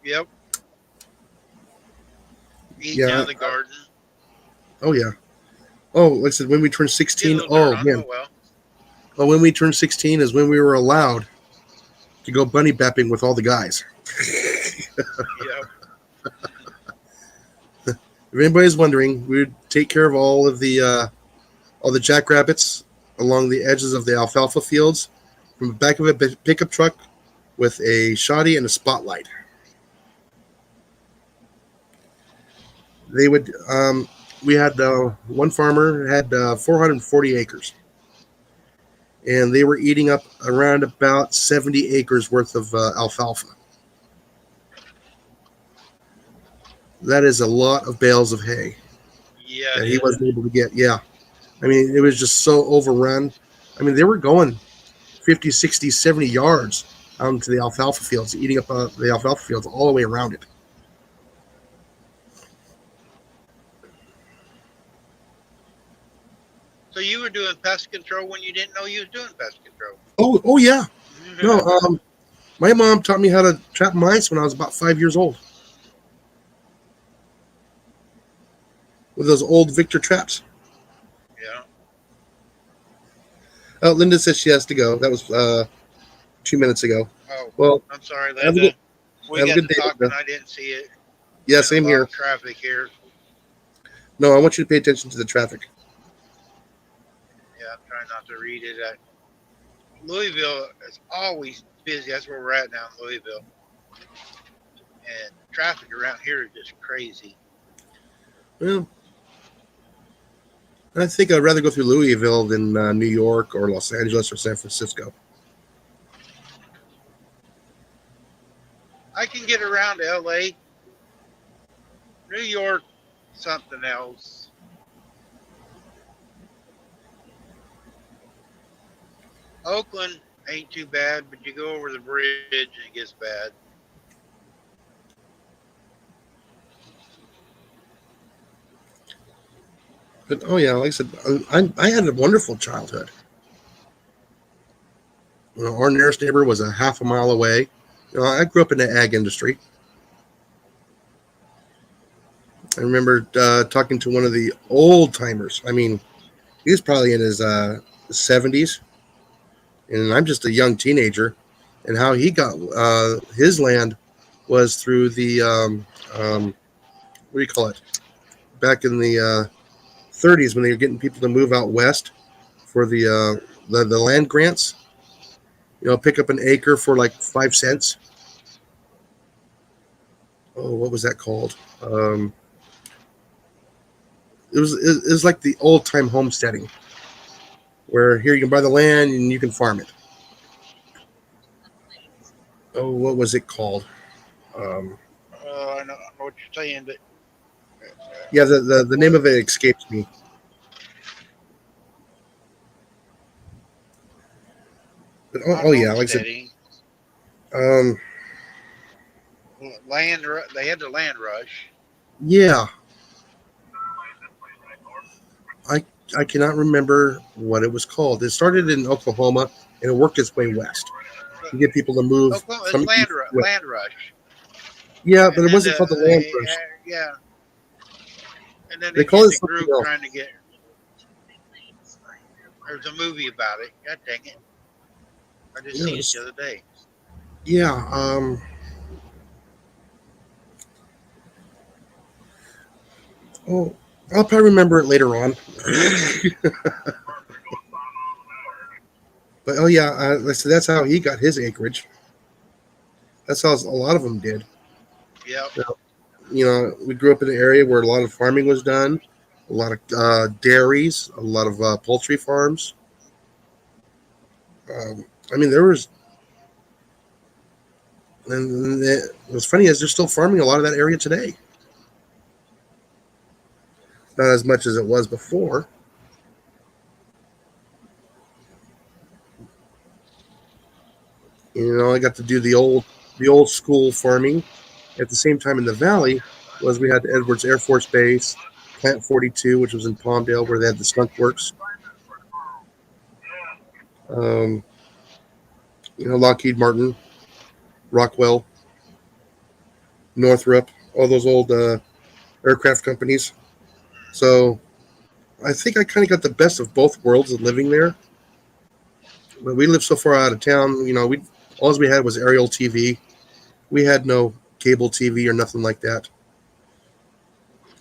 Yep. Eating Yeah. out of the garden. Oh yeah. Oh, like I said, when we turned Get a 16. little Oh dirt on. man. Oh well. Well, when we turned 16 is when we were allowed to go bunny bapping with all the guys. Yep. If anybody's wondering, we would take care of all the jackrabbits along the edges of the alfalfa fields from the back of a pickup truck with a shoddy and a spotlight. They would. We had one farmer had 440 acres, and they were eating up around about 70 acres worth of alfalfa. That is a lot of bales of hay Yeah. that he wasn't able to get. Yeah, I mean, it was just so overrun. I mean, they were going 50, 60, 70 yards out into the alfalfa fields, eating up the alfalfa fields all the way around it. So you were doing pest control when you didn't know you was doing pest control? Oh yeah. No, my mom taught me how to trap mice when I was about 5 years old with those old Victor traps. Yeah. Linda says she has to go. That was 2 minutes ago. Oh, well, I'm sorry, have a Linda. We have a got good to day, talking. Linda. I didn't see it. Yeah, Been same a lot here. of traffic here. No, I want you to pay attention to the traffic. Yeah, I'm trying not to read it. Louisville is always busy. That's where we're at now in Louisville. And traffic around here is just crazy. Well, I think I'd rather go through Louisville than New York or Los Angeles or San Francisco. I can get around LA. New York, something else. Oakland ain't too bad, but you go over the bridge and it gets bad. But oh yeah, like I said, I had a wonderful childhood. You know, our nearest neighbor was a half a mile away. You know, I grew up in the ag industry. I remember talking to one of the old timers. I mean, he was probably in his 70s, and I'm just a young teenager. And how he got his land was through the what do you call it? Back in the 30s when they were getting people to move out west for the land grants. You know, pick up an acre for like 5 cents. Oh, what was that called? It was like the old time homesteading, where here you can buy the land and you can farm it. Oh, what was it called? I know what you're saying, but Yeah, the name of it escapes me. But, oh yeah, like I said, they had the land rush. yeah, I cannot remember what it was called. It started in Oklahoma and it worked its way west to get people to move Oklahoma, from it's land, east to west. land rush. Yeah, And but it then wasn't called the land rush. Yeah. And then They they call get it the something group else. trying to get. There's a movie about it. God dang it! I just seen it Yes. the other day. Yeah. Oh, I'll probably remember it later on. But oh yeah, so that's how he got his acreage. That's how a lot of them did. Yep. You know, we grew up in an area where a lot of farming was done, a lot of dairies, a lot of poultry farms. I mean, there was, and what's funny is they're still farming a lot of that area today. Not as much as it was before. You know, I got to do the old school farming. At the same time in the valley was we had Edwards Air Force Base, Plant 42, which was in Palmdale, where they had the skunk works. You know, Lockheed Martin, Rockwell, Northrop, all those old aircraft companies. So I think I kind of got the best of both worlds of living there. But we lived so far out of town, you know, all we had was aerial TV. We had no cable TV or nothing like that.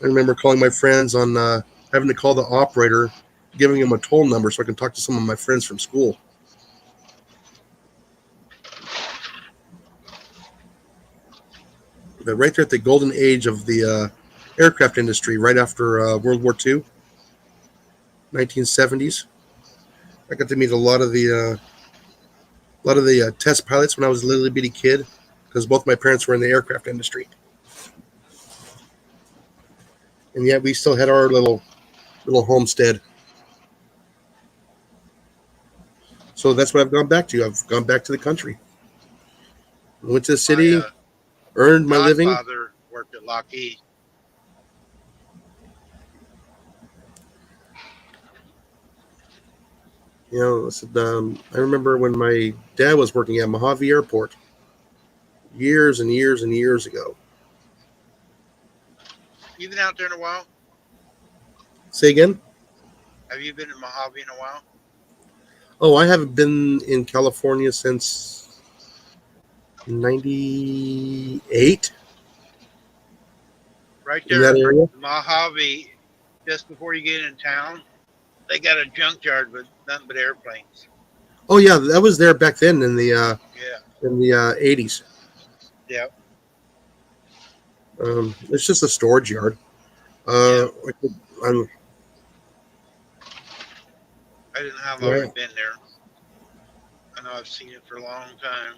I remember calling my friends on having to call the operator, giving him a toll number so I can talk to some of my friends from school. But right there at the golden age of the aircraft industry, right after World War II, 1970s, I got to meet a lot of the test pilots when I was a little bitty kid, because both my parents were in the aircraft industry. And yet we still had our little homestead. So that's what I've gone back to. I've gone back to the country. Went to the city, My earned my living. godfather worked at Lockheed. You know, I remember when my dad was working at Mojave Airport years and years and years ago. You been out there in a while? Say again? Have you been in Mojave in a while? Oh, I haven't been in California since 98 Right in there, that area. Mojave, just before you get in town, they got a junkyard with nothing but airplanes. Oh yeah, that was there back then in the Yeah, 80s. yeah. It's just a storage yard. Yeah. I'm, I didn't know how long Yeah. I've been there. I know I've seen it for a long time.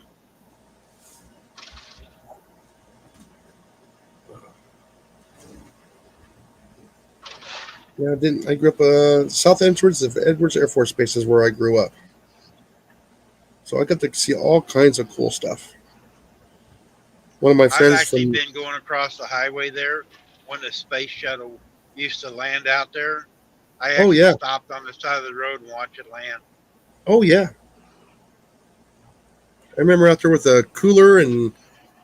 yeah, I grew up south entrance of Edwards Air Force Base is where I grew up. So I got to see all kinds of cool stuff. One of my I've friends actually from been going across the highway there when the space shuttle used to land out there. I actually yeah. stopped on the side of the road and watched it land. Oh yeah. I remember out there with a cooler and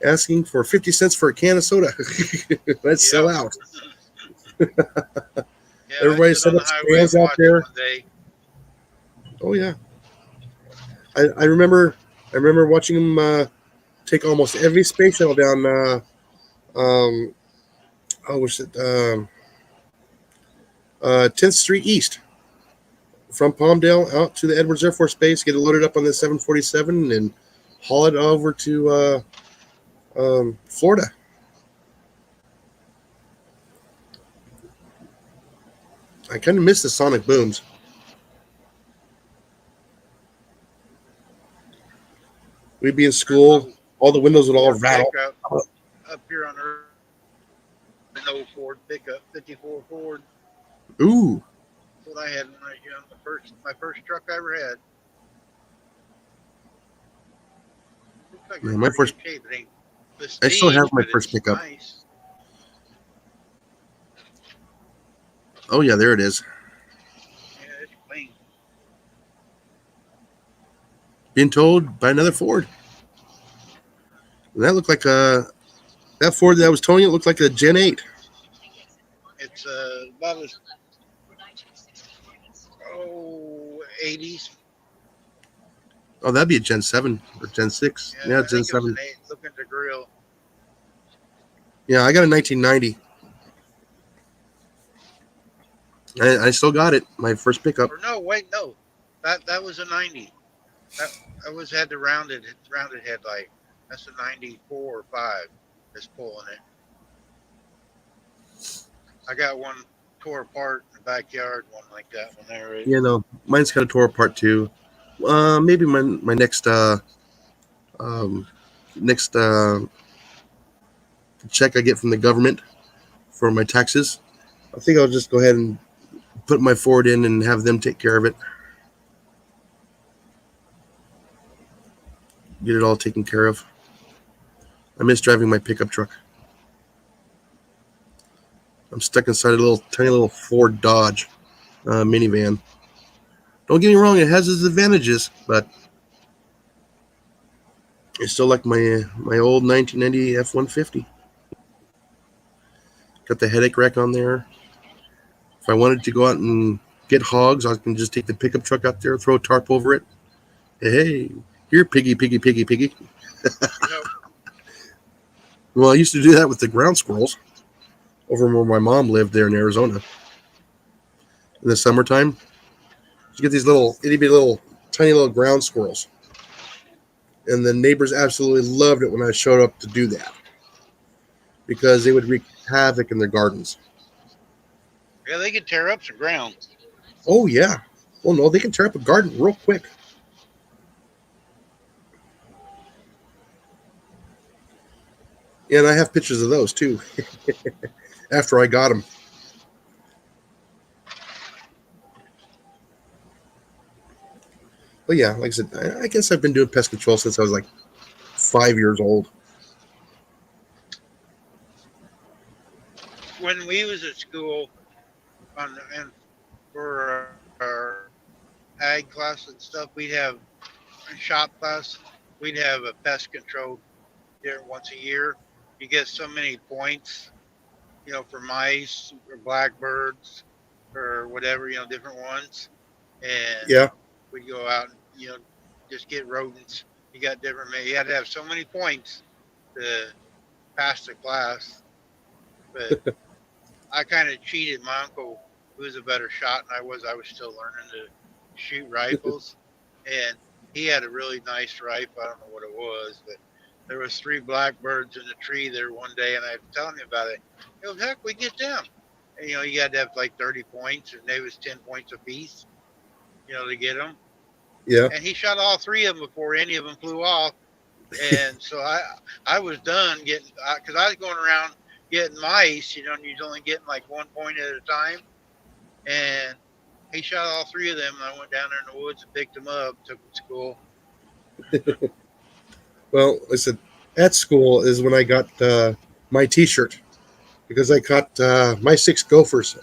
asking for 50 cents for a can of soda. Let's sell out. Yeah, Everybody I stood set on the up highway stands and out watched there. it one day. Oh yeah. I remember watching them take almost every space shuttle down was it 10th Street East from Palmdale out to the Edwards Air Force Base, get it loaded up on the 747 and haul it over to Florida. I kind of miss the sonic booms. We'd be in school, all the windows would all Ford rattle. pickup up here on Earth. An old Ford pickup, 54 Ford. Ooh, That's what I had when I was young. My first truck I ever had. Looks like Yeah, it's my in pretty good shape. It ain't I still have prestige, my but first it's pickup. Nice. Oh yeah, there it is. Yeah, it's clean. Being towed by another Ford. And that looked like that Ford that I was towing. It looked like a Gen 8. It's about as 80s. Oh, that'd be a Gen 7 or Gen 6. Yeah, I Gen think it was 7. an 8. Look at the grill. Yeah, I got a 1990. I still got it. My first pickup. Or no, wait, no. That was a 90. That had the rounded headlight. That's a 94 or 5 that's pulling it. I got one tore apart in the backyard, one like that one there. Yeah, no, mine's kind of tore apart too. Maybe my next check I get from the government for my taxes, I think I'll just go ahead and put my Ford in and have them take care of it. Get it all taken care of. I miss driving my pickup truck. I'm stuck inside a tiny little Ford Dodge minivan. Don't get me wrong, it has its advantages, but it's still like my old 1990 F-150. Got the headache rack on there. If I wanted to go out and get hogs, I can just take the pickup truck out there, throw a tarp over it. Hey, here, piggy. Yep. Well, I used to do that with the ground squirrels over where my mom lived there in Arizona. In the summertime, you get these itty bitty tiny little ground squirrels. And the neighbors absolutely loved it when I showed up to do that because they would wreak havoc in their gardens. Yeah, they can tear up some ground. Oh, yeah. Well, no, they can tear up a garden real quick. And I have pictures of those, too, after I got them. But yeah, like I said, I guess I've been doing pest control since I was like 5 years old. When we was at school and for our ag class and stuff, we'd have shop class. We'd have a pest control there once a year. You get so many points, for mice or blackbirds or whatever, different ones. And Yeah. we'd go out and, just get rodents. You got different, you had to have so many points to pass the class. But I kind of cheated. My uncle, who was a better shot than I was still learning to shoot rifles. And he had a really nice rifle. I don't know what it was, but there was 3 blackbirds in a tree there one day, and I was telling him about it. He goes, heck, we get them. And, you had to have like 30 points, and they was 10 points apiece, to get them. Yeah. And he shot all 3 of them before any of them flew off. And so I was done getting, because I was going around getting mice, and you're only getting like 1 point at a time. And he shot all 3 of them, and I went down there in the woods and picked them up, took them to school. Well, I said at school is when I got my T-shirt because I caught my 6 gophers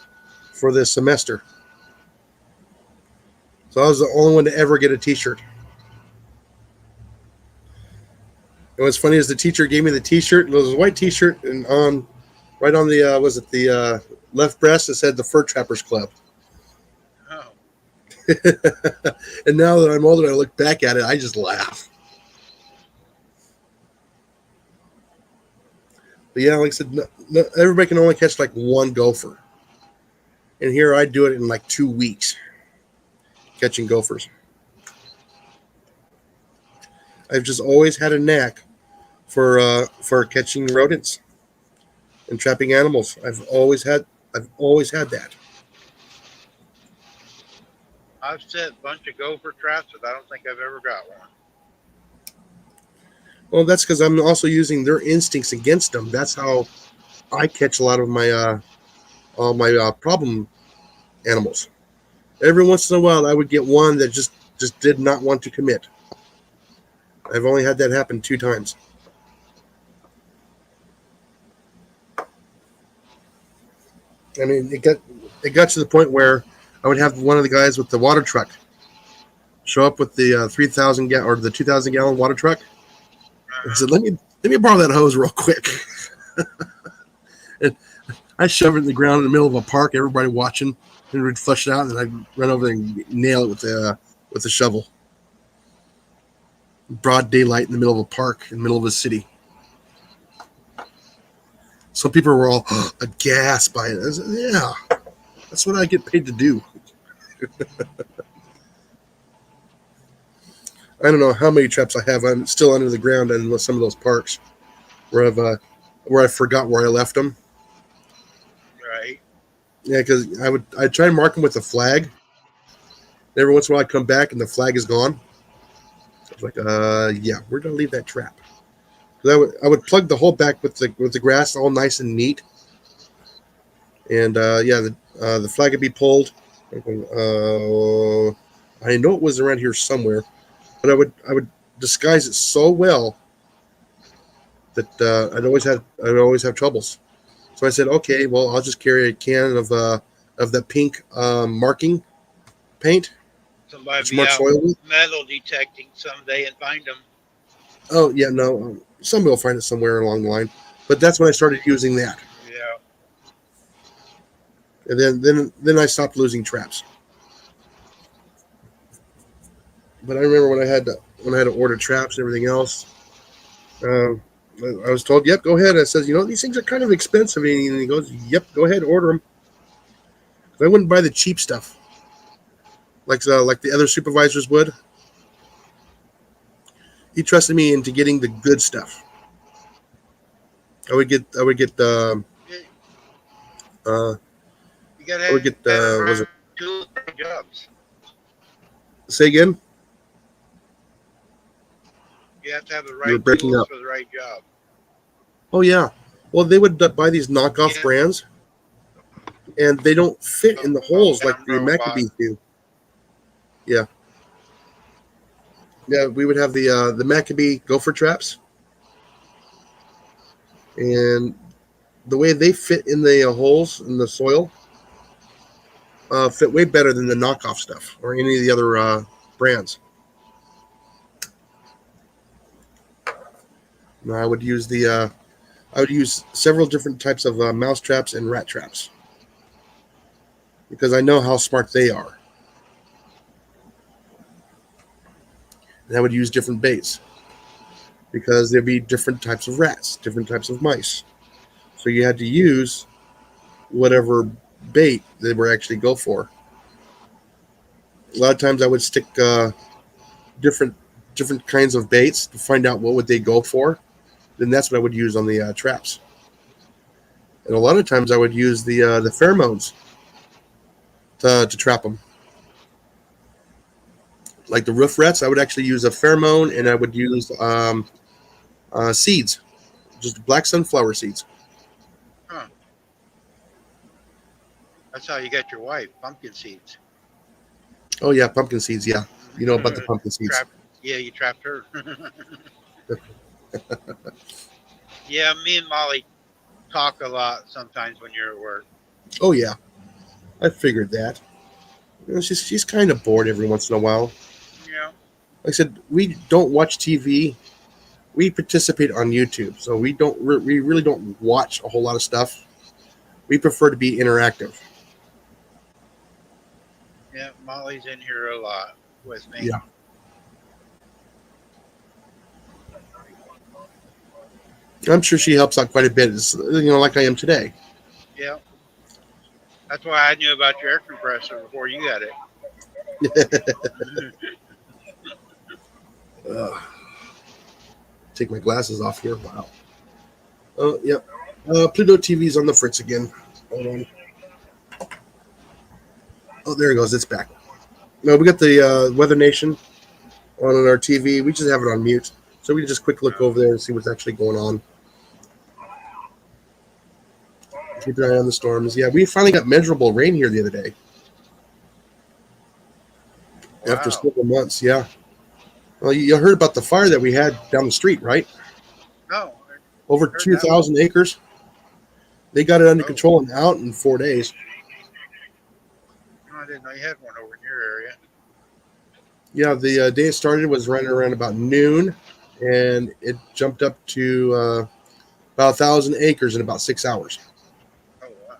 for this semester. So I was the only one to ever get a T-shirt. And what's funny is the teacher gave me the T-shirt. It was a white T-shirt, and right on the left breast, it said the Fur Trappers Club. Oh, And now that I'm older, I look back at it, I just laugh. But yeah, like I said, no, everybody can only catch like 1 gopher. And here I do it in like 2 weeks, catching gophers. I've just always had a knack for catching rodents and trapping animals. I've always had that. I've set a bunch of gopher traps, but I don't think I've ever got one. Well, that's because I'm also using their instincts against them. That's how I catch a lot of my problem animals. Every once in a while, I would get one that just did not want to commit. I've only had that happen 2 times. I mean, it got to the point where I would have one of the guys with the water truck show up with the 3,000 or the 2,000 gallon water truck. I said, let me borrow that hose real quick. And I shove it in the ground in the middle of a park, everybody watching, and we'd flush it out, and then I'd run over there and nail it with the shovel. Broad daylight in the middle of a park, in the middle of a city. Some people were all aghast by it. I said, yeah, that's what I get paid to do. I don't know how many traps I have. I'm still under the ground in some of those parks where I forgot where I left them. Right. Yeah, because I'd try and mark them with a flag. Every once in a while, I'd come back and the flag is gone. I was like, yeah, we're gonna leave that trap. Because I would plug the hole back with the grass all nice and neat, and the flag would be pulled. I know it was around here somewhere, but I would disguise it so well that I'd always have troubles. So I said, okay, well, I'll just carry a can of the pink marking paint. Somebody be out metal detecting someday and find them. Oh yeah, no, somebody will find it somewhere along the line. But that's when I started using that. Yeah. And then I stopped losing traps. But I remember when I had to order traps and everything else. I was told, "Yep, go ahead." I said, "These things are kind of expensive." And he goes, "Yep, go ahead, order them." I wouldn't buy the cheap stuff, like the other supervisors would. He trusted me into getting the good stuff. I would get You gotta was it 2 jobs. say again? You have to have the You're right breaking tools up. for the right job. Oh yeah. Well, they would buy these knockoff brands, and they don't fit in the holes like the Maccabees do. Yeah. Yeah, we would have the Maccabee gopher traps, and the way they fit in the holes in the soil fit way better than the knockoff stuff or any of the other brands. And I would use several different types of mouse traps and rat traps because I know how smart they are. And I would use different baits because there'd be different types of rats, different types of mice. So you had to use whatever bait they were actually go for. A lot of times I would stick different different kinds of baits to find out what would they go for. Then that's what I would use on the traps. And a lot of times I would use the pheromones to trap them. Like the roof rats, I would actually use a pheromone, and I would use seeds, just black sunflower seeds. Huh. That's how you got your wife, pumpkin seeds. Oh yeah, pumpkin seeds. Yeah, you know about the pumpkin seeds. Yeah, you trapped her. Yeah, me and Molly talk a lot sometimes when you're at work. Oh yeah, I figured that. You know, she's kind of bored every once in a while. Yeah. Like I said, we don't watch TV. We participate on YouTube, so we really don't watch a whole lot of stuff. We prefer to be interactive. Yeah, Molly's in here a lot with me. Yeah. I'm sure she helps out quite a bit, like I am today. Yeah. That's why I knew about your air compressor before you got it. Take my glasses off here. Wow. Oh, yep. Pluto TV's on the fritz again. Hold on. Oh, there it goes. It's back. No, we got the Weather Nation on our TV. We just have it on mute. So we can just quick look over there and see what's actually going on. Keep an eye on the storms. Yeah, we finally got measurable rain here the other day. Wow. After several months, yeah. Well, you heard about the fire that we had down the street, right? No. Over 2,000 acres. They got it under control and out in 4 days. I didn't know you had one over in your area. Yeah, the day it started was right around about noon, and it jumped up to about 1,000 acres in about 6 hours. Oh, wow.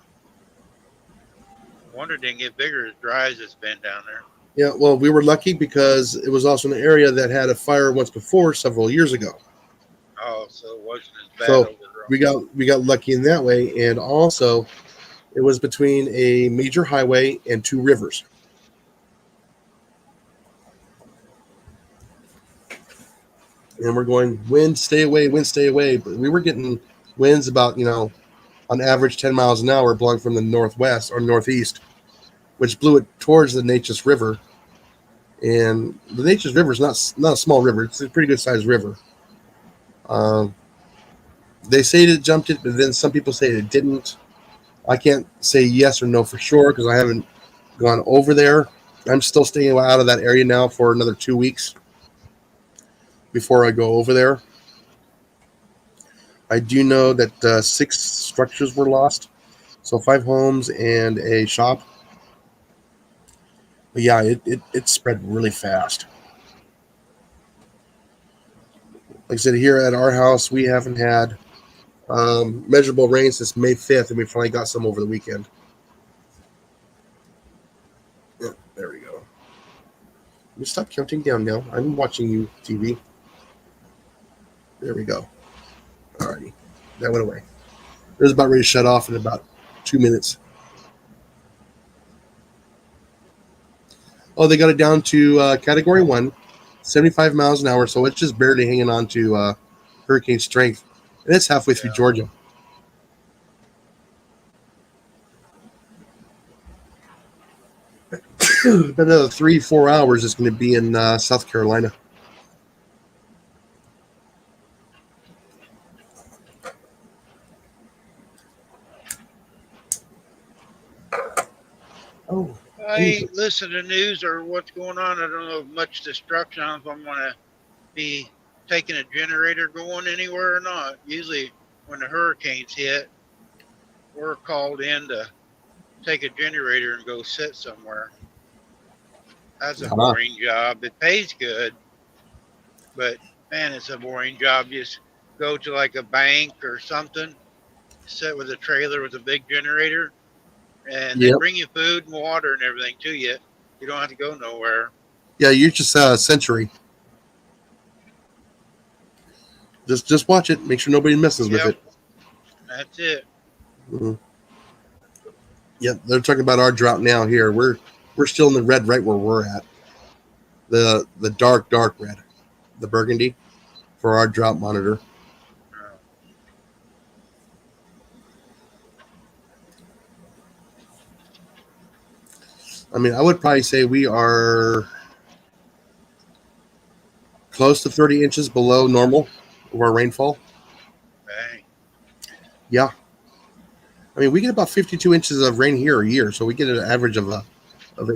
I wonder it didn't get bigger as dry as it's been down there. Yeah, well, we were lucky because it was also an area that had a fire once before several years ago. Oh, so it wasn't as bad. So we got lucky in that way, and also it was between a major highway and 2 rivers. And we're going, wind, stay away, wind, stay away. But we were getting winds about, on average 10 miles an hour blowing from the northwest or northeast, which blew it towards the Neches River. And the Neches River is not a small river. It's a pretty good sized river. They say it jumped it, but then some people say it didn't. I can't say yes or no for sure because I haven't gone over there. I'm still staying out of that area now for another 2 weeks before I go over there. I do know that 6 structures were lost, so 5 homes and a shop. But yeah, it spread really fast. Like I said, here at our house, we haven't had measurable rain since May 5th, and we finally got some over the weekend. Yeah, there we go. You stop counting down now. I'm watching you, TV. There we go. Alrighty. That went away. It was about ready to shut off in about 2 minutes. Oh, they got it down to Category 1, 75 miles an hour, so it's just barely hanging on to hurricane strength. And it's halfway through Georgia. Another 3-4 hours is going to be in South Carolina. Oh, I ain't listen to news or what's going on. I don't know if much destruction. I don't know if I'm gonna be taking a generator going anywhere or not. Usually, when the hurricanes hit, we're called in to take a generator and go sit somewhere. That's a boring job. It pays good, but man, it's a boring job. Just go to like a bank or something, sit with a trailer with a big generator, and they bring you food and water and everything to you. You don't have to go nowhere. Yeah, you're just Century. Just watch it. Make sure nobody messes with it. That's it. Mm-hmm. Yeah, they're talking about our drought now. Here, we're still in the red, right where we're at. The dark red, the burgundy, for our drought monitor. I mean, I would probably say we are close to 30 inches below normal of our rainfall. Bang. Yeah. I mean, we get about 52 inches of rain here a year, so we get an average of an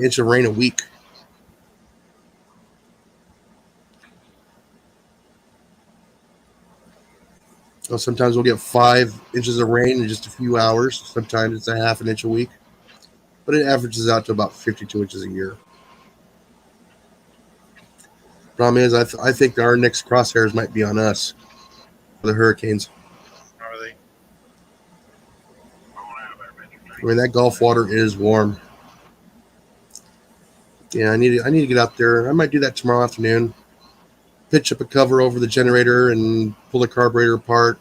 inch of rain a week. So sometimes we'll get 5 inches of rain in just a few hours. Sometimes it's a half an inch a week, but it averages out to about 52 inches a year. Problem is, I think our next crosshairs might be on us for the hurricanes. Are they? I mean, that Gulf water is warm. Yeah, I need to get out there. I might do that tomorrow afternoon. Pitch up a cover over the generator and pull the carburetor apart,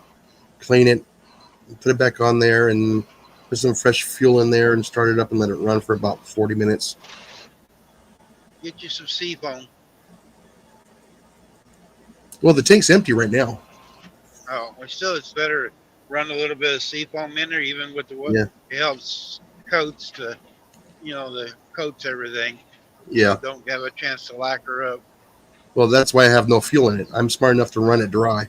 clean it, put it back on there, and put some fresh fuel in there and start it up and let it run for about 40 minutes. Get you some seafoam. Well, the tank's empty right now. Oh, well, still, it's better to run a little bit of seafoam in there, even with the wood. Yeah. It helps coats to, the coats everything. Yeah. Don't have a chance to lacquer up. Well, that's why I have no fuel in it. I'm smart enough to run it dry.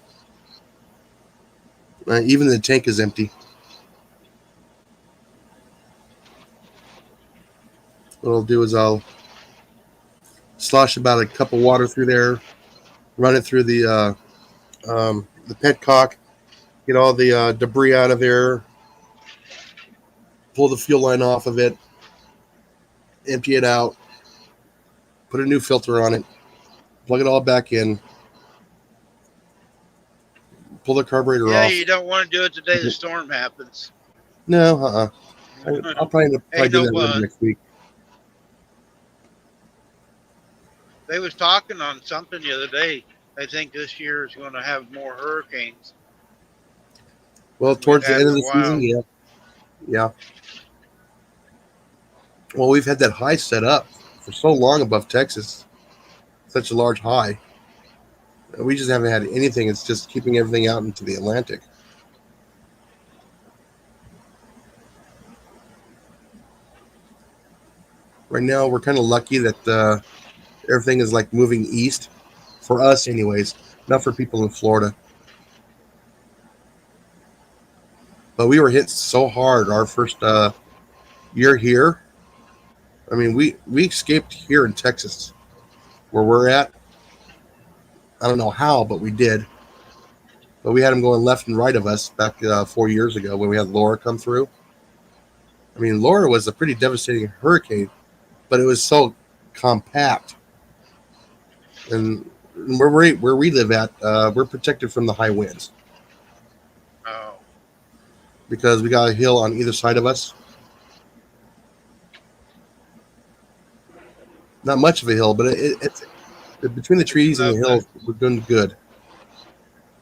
Even the tank is empty. What I'll do is I'll slosh about a cup of water through there, run it through the petcock, get all the debris out of there, pull the fuel line off of it, empty it out, put a new filter on it, plug it all back in, pull the carburetor off. Yeah, you don't want to do it the day the storm happens. No, I'll probably end up doing that next week. They was talking on something the other day. I think this year is going to have more hurricanes. Well, towards the end of the season, yeah. Well, we've had that high set up for so long above Texas, such a large high. We just haven't had anything. It's just keeping everything out into the Atlantic. Right now, we're kind of lucky that everything is like moving east for us anyways, not for people in Florida. But we were hit so hard our first year here. I mean, we escaped here in Texas where we're at. I don't know how, but we did. But we had them going left and right of us back 4 years ago when we had Laura come through. I mean, Laura was a pretty devastating hurricane, but it was so compact. And where we live at, we're protected from the high winds. Oh. Because we got a hill on either side of us. Not much of a hill, but it's between the trees and the hills, we're doing good.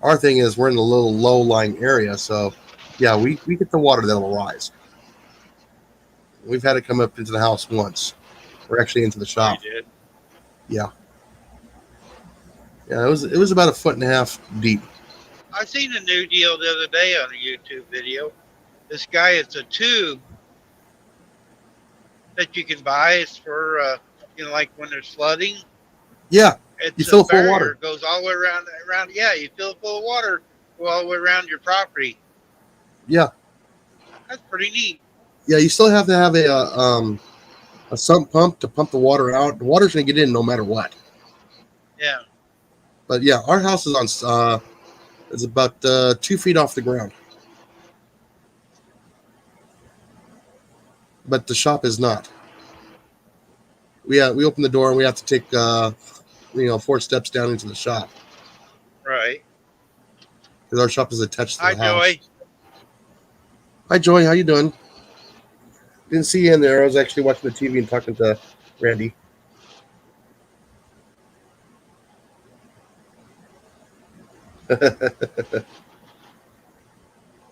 Our thing is we're in a little low-lying area, so yeah, we get the water that'll rise. We've had it come up into the house once. We're actually into the shop. You did? Yeah. Yeah, it was about 1.5 feet deep. I seen a new deal the other day on a YouTube video. This guy, it's a tube that you can buy. It's for like when there's flooding. Yeah, it's you fill it full of water. It goes all the way around. Yeah, you fill it full of water, go all the way around your property. Yeah, that's pretty neat. Yeah, you still have to have a a sump pump to pump the water out. The water's going to get in no matter what. Yeah. But yeah, our house is about 2 feet off the ground, but the shop is not. We open the door and we have to take 4 steps down into the shop Right. because our shop is attached to Hi, the house. Joy. Hi, Joy. How you doing? Didn't see you in there. I was actually watching the TV and talking to Randy.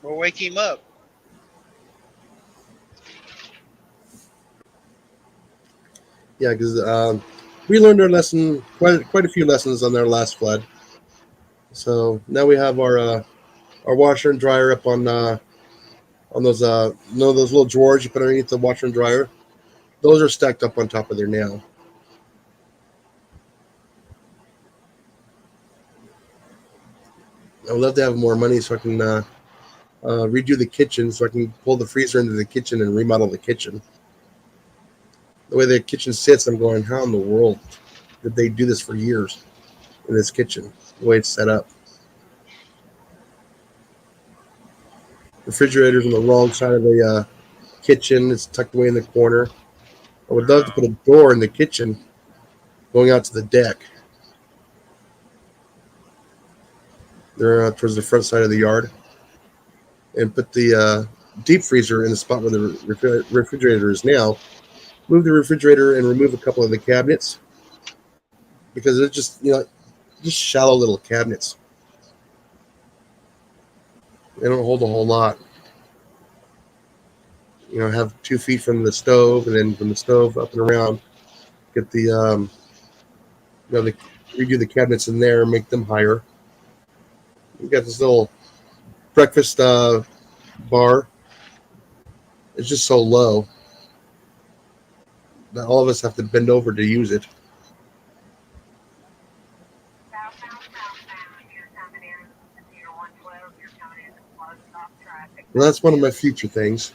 We'll wake him up. Yeah, because we learned our lesson, quite a few lessons on their last flood. So now we have our washer and dryer up on those those little drawers you put underneath the washer and dryer. Those are stacked up on top of there now. I would love to have more money so I can redo the kitchen, so I can pull the freezer into the kitchen and remodel the kitchen. The way the kitchen sits, I'm going, how in the world did they do this for years in this kitchen? The way it's set up. Refrigerator's on the wrong side of the kitchen. It's tucked away in the corner. I would love to put a door in the kitchen going out to the deck. They're towards the front side of the yard. And put the deep freezer in the spot where the refrigerator is now. Move the refrigerator and remove a couple of the cabinets because they're just shallow little cabinets. They don't hold a whole lot. Have 2 feet from the stove, and then from the stove up and around, get the redo the cabinets in there and make them higher. We got this little breakfast bar. It's just so low that all of us have to bend over to use it. Well, that's one of my future things.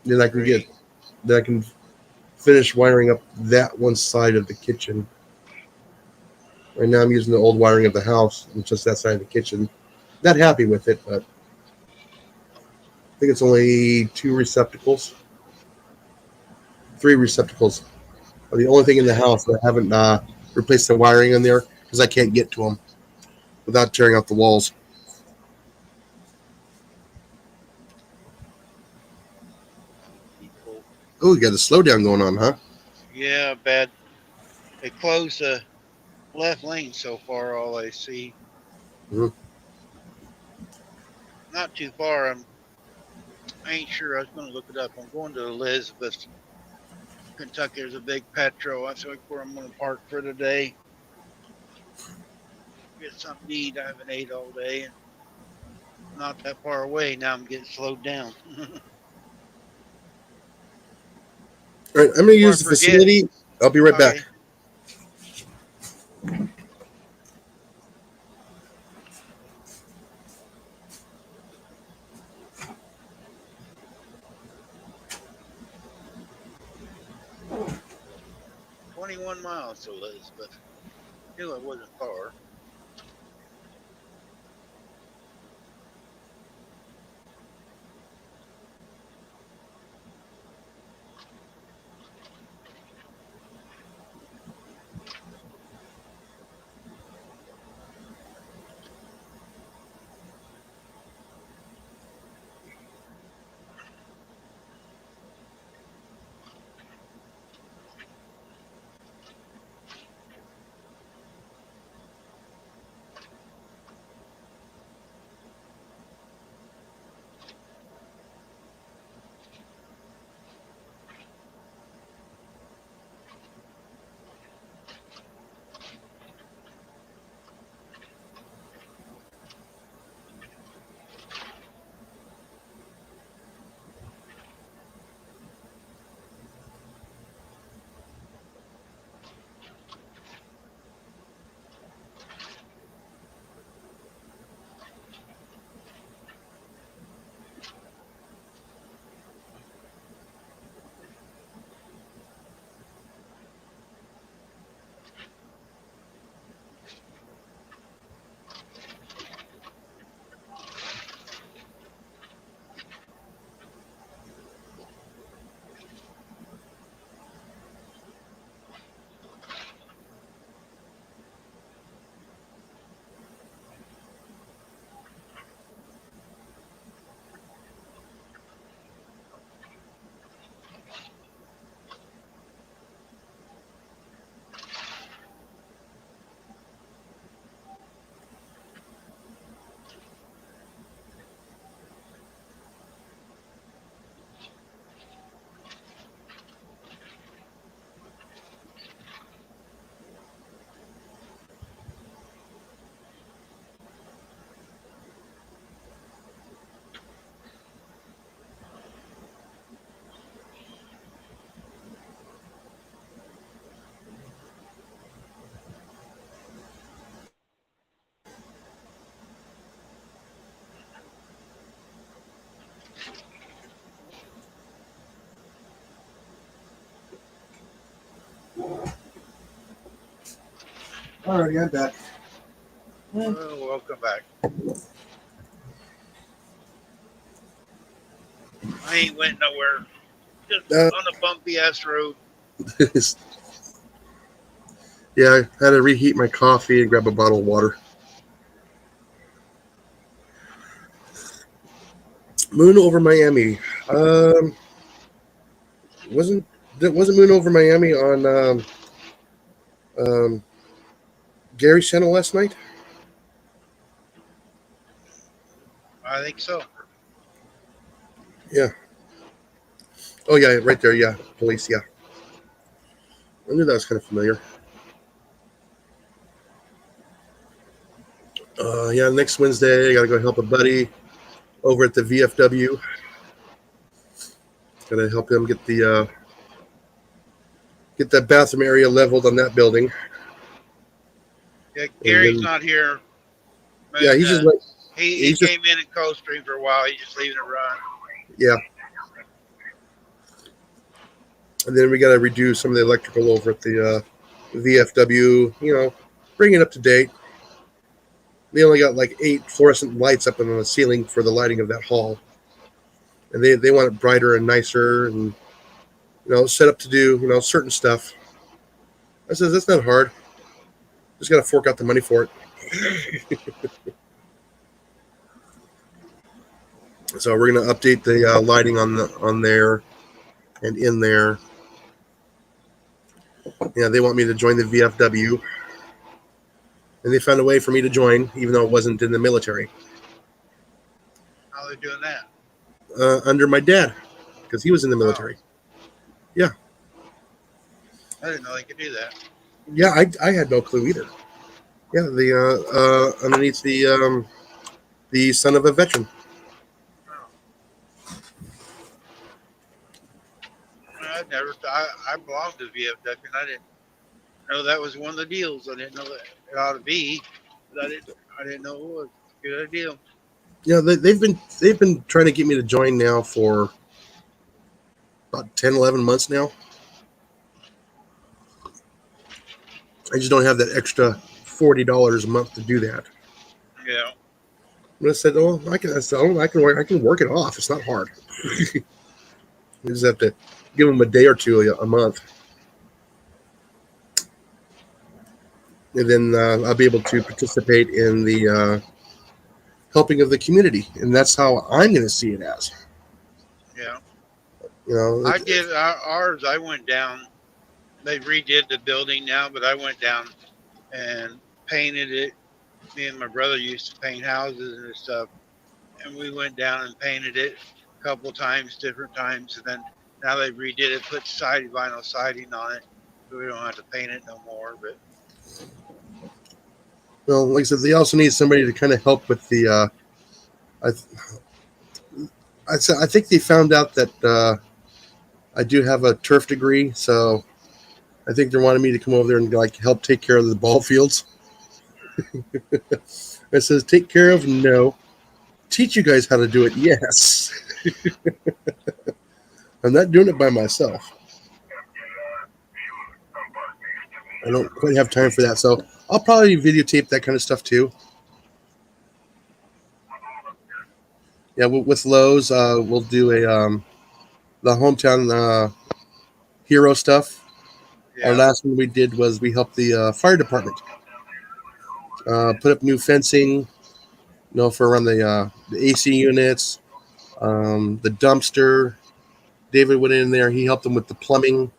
Then I can finish wiring up that one side of the kitchen. Right now I'm using the old wiring of the house, and just that side of the kitchen. Not happy with it, but I think it's only 3 receptacles are the only thing in the house that I haven't replaced the wiring in there because I can't get to them without tearing out the walls. Oh, you got a slowdown going on, huh? Yeah, bad. They closed the left lane so far, all I see. Mhm. Not too far. I ain't sure. I was going to look it up. I'm going to Elizabeth, Kentucky. There's a big Petro. That's where I'm going to park for today. Get something to eat. I haven't ate all day, and not that far away. Now I'm getting slowed down. All right, I'm going to use the facility. I'll be right back. 21 miles to Elizabeth. Knew it wasn't far. Alrighty, I'm back. Well, welcome back. I ain't went nowhere. Just on a bumpy ass road. Yeah, I had to reheat my coffee and grab a bottle of water. Moon over Miami. Wasn't Moon over Miami on Gary's channel last night? I think so. Yeah. Oh yeah, right there. Yeah, police. Yeah. I knew that was kind of familiar. Yeah, next Wednesday I gotta go help a buddy over at the VFW. Gotta help him get the get that bathroom area leveled on that building. Yeah, Gary's not here. Yeah, he's just like he came in and co-streamed for a while. He's just leaving it run. Yeah. And then we got to redo some of the electrical over at the VFW, you know, bring it up to date. They only got like 8 fluorescent lights up on the ceiling for the lighting of that hall. And they want it brighter and nicer and, you know, set up to do, you know, certain stuff. I says, that's not hard. Just got to fork out the money for it. So we're going to update the lighting on there and in there. Yeah, they want me to join the VFW. And they found a way for me to join, even though it wasn't in the military. How are they doing that? Under my dad, because he was in the military. Yeah. I didn't know they could do that. Yeah, I had no clue either. Yeah, the underneath the son of a veteran. I belonged to VFW, and I didn't know that was one of the deals. I didn't know that it ought to be, but I didn't know it was. Good idea. Yeah, they've been trying to get me to join now for about 10, 11 months now. I just don't have that extra $40 a month to do that. Yeah. But I said, "Oh, I can work it off. It's not hard. You just have to give them a day or two a month, and then I'll be able to participate in the helping of the community, and that's how I'm going to see it as." Yeah. You know, I did ours. I went down. They redid the building now, but I went down and painted it. Me and my brother used to paint houses and stuff, and we went down and painted it a couple times, different times, and then now they redid it, put vinyl siding on it, so we don't have to paint it no more. But well, like I said, they also need somebody to kind of help with the. I think they found out that I do have a turf degree, so I think they're wanting me to come over there and like help take care of the ball fields. It says take care of, no. Teach you guys how to do it, yes. I'm not doing it by myself. I don't quite have time for that, so I'll probably videotape that kind of stuff too. Yeah, with Lowe's, we'll do the hometown hero stuff. yeah. Our last one we did was we helped the fire department put up new fencing, for around the AC units, the dumpster. David went in there. He helped them with the plumbing,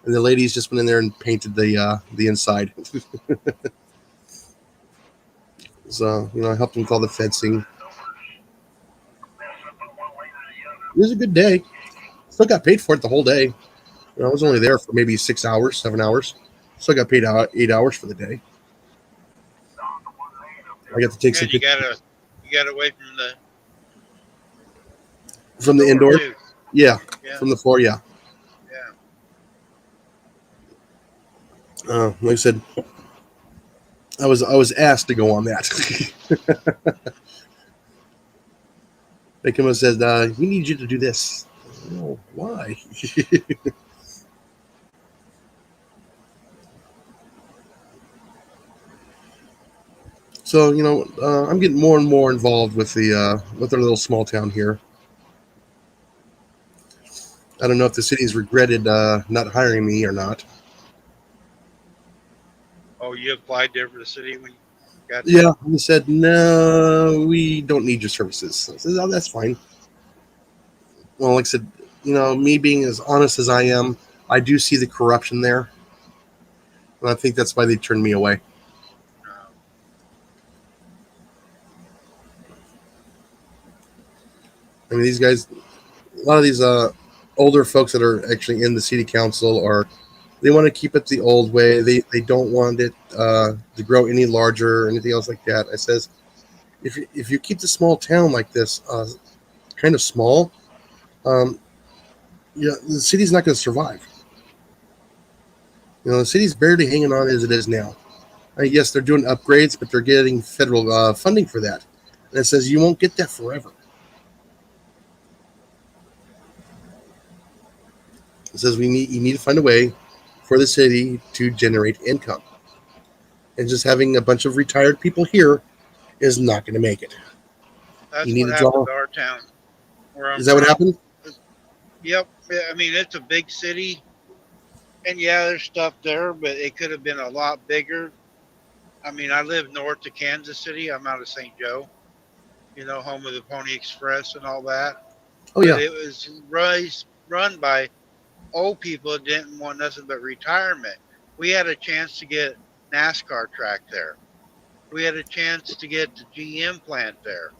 and the ladies just went in there and painted the inside. So I helped them with all the fencing. It was a good day. Still got paid for it the whole day. I was only there for maybe 6 hours, 7 hours. Still got paid out 8 hours for the day. I got to take some. You got away from the indoor. Too. Yeah, from the floor. Yeah. Yeah. Like I said, I was asked to go on that. They come and said, "We need you to do this." Oh, why? So I'm getting more and more involved with with our little small town here. I don't know if the city's regretted not hiring me or not. Oh, you applied there for the city when you got there? Yeah, they said no, we don't need your services. I said, oh, that's fine. Well, like I said, me being as honest as I am, I do see the corruption there, and I think that's why they turned me away. I mean, these guys, a lot of these older folks that are actually in the city council they want to keep it the old way. They don't want it to grow any larger or anything else like that. I says, if you keep the small town like this, kind of small, the city's not going to survive. The city's barely hanging on as it is now. Yes, they're doing upgrades, but they're getting federal funding for that. And it says you won't get that forever. It says you need to find a way for the city to generate income. And just having a bunch of retired people here is not going to make it. That's You need what to happened draw- to our town. Where I'm Is that what from. happened? Yep. I mean, it's a big city, and yeah, there's stuff there, but it could have been a lot bigger. I mean, I live north of Kansas City. I'm out of St. Joe, home of the Pony Express and all that. Oh, yeah. But it was run by old people that didn't want nothing but retirement. We had a chance to get NASCAR track there. We had a chance to get the GM plant there.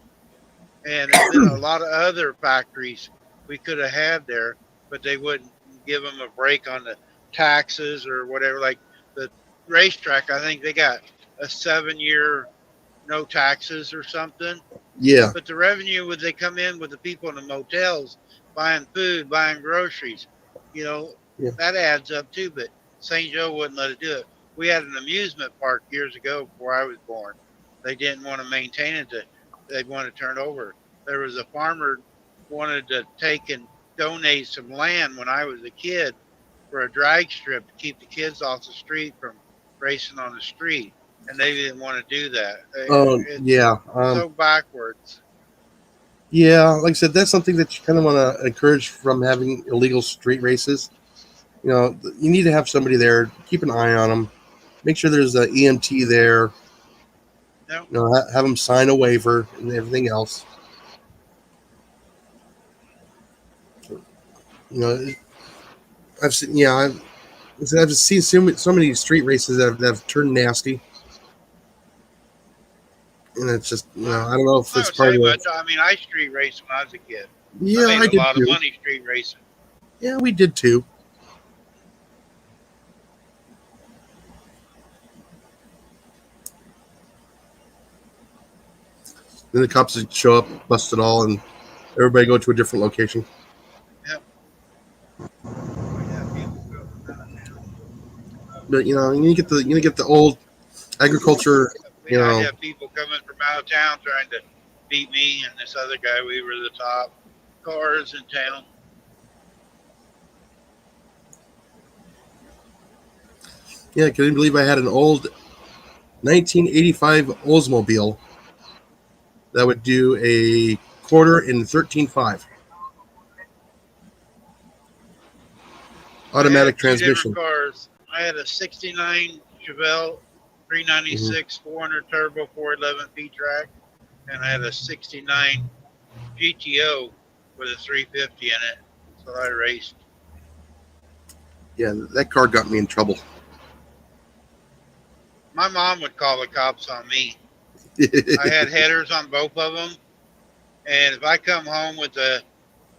And there's been a lot of other factories we could have had there, but they wouldn't give them a break on the taxes or whatever. Like the racetrack, I think they got a 7-year no taxes or something. Yeah. But the revenue would they come in with the people in the motels buying food, buying groceries, Yeah. that adds up too. But St. Joe wouldn't let it do it. We had an amusement park years ago before I was born. They didn't want to maintain it. They wanted to turn it over. There was a farmer wanted to take and donate some land when I was a kid for a drag strip to keep the kids off the street from racing on the street. And they didn't want to do that. It's Yeah. so backwards. Yeah, like I said, that's something that you kind of want to encourage from having illegal street races. You need to have somebody there, keep an eye on them, make sure there's an EMT there. No. Have them sign a waiver and everything else. I've seen, I've seen so many street races that have turned nasty, and it's just, I don't know if I it's would part say, of but I mean, I street raced when I was a kid. Yeah, I I made did a lot too. of money street racing. Yeah, we did too. Then the cops would show up, bust it all, and everybody go to a different location. But you get the old agriculture. I have people coming from out of town trying to beat me and this other guy. We were the top cars in town. Yeah, I couldn't believe I had an old 1985 Oldsmobile that would do a quarter in 13.5. Automatic transmission. Different cars. I had a 69 Chevelle 396 400 turbo 411 V-track, and I had a 69 GTO with a 350 in it. So I raced. Yeah, that car got me in trouble. My mom would call the cops on me. I had headers on both of them, and if I come home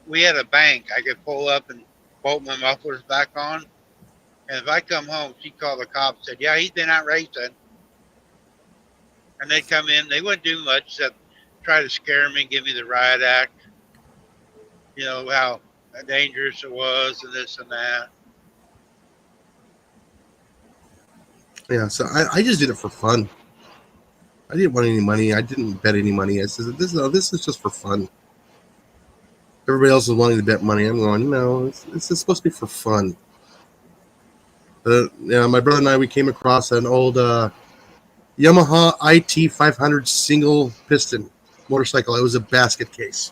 we had a bank, I could pull up and bolt my mufflers back on. And if I come home, she'd call the cops and said, yeah, he's been out racing. And they'd come in. They wouldn't do much except try to scare me, give me the riot act. How dangerous it was and this and that. Yeah, so I just did it for fun. I didn't want any money. I didn't bet any money. I said, this is just for fun. Everybody else is wanting to bet money. I'm going, no, it's supposed to be for fun. But my brother and I, we came across an old Yamaha IT 500 single piston motorcycle. It was a basket case.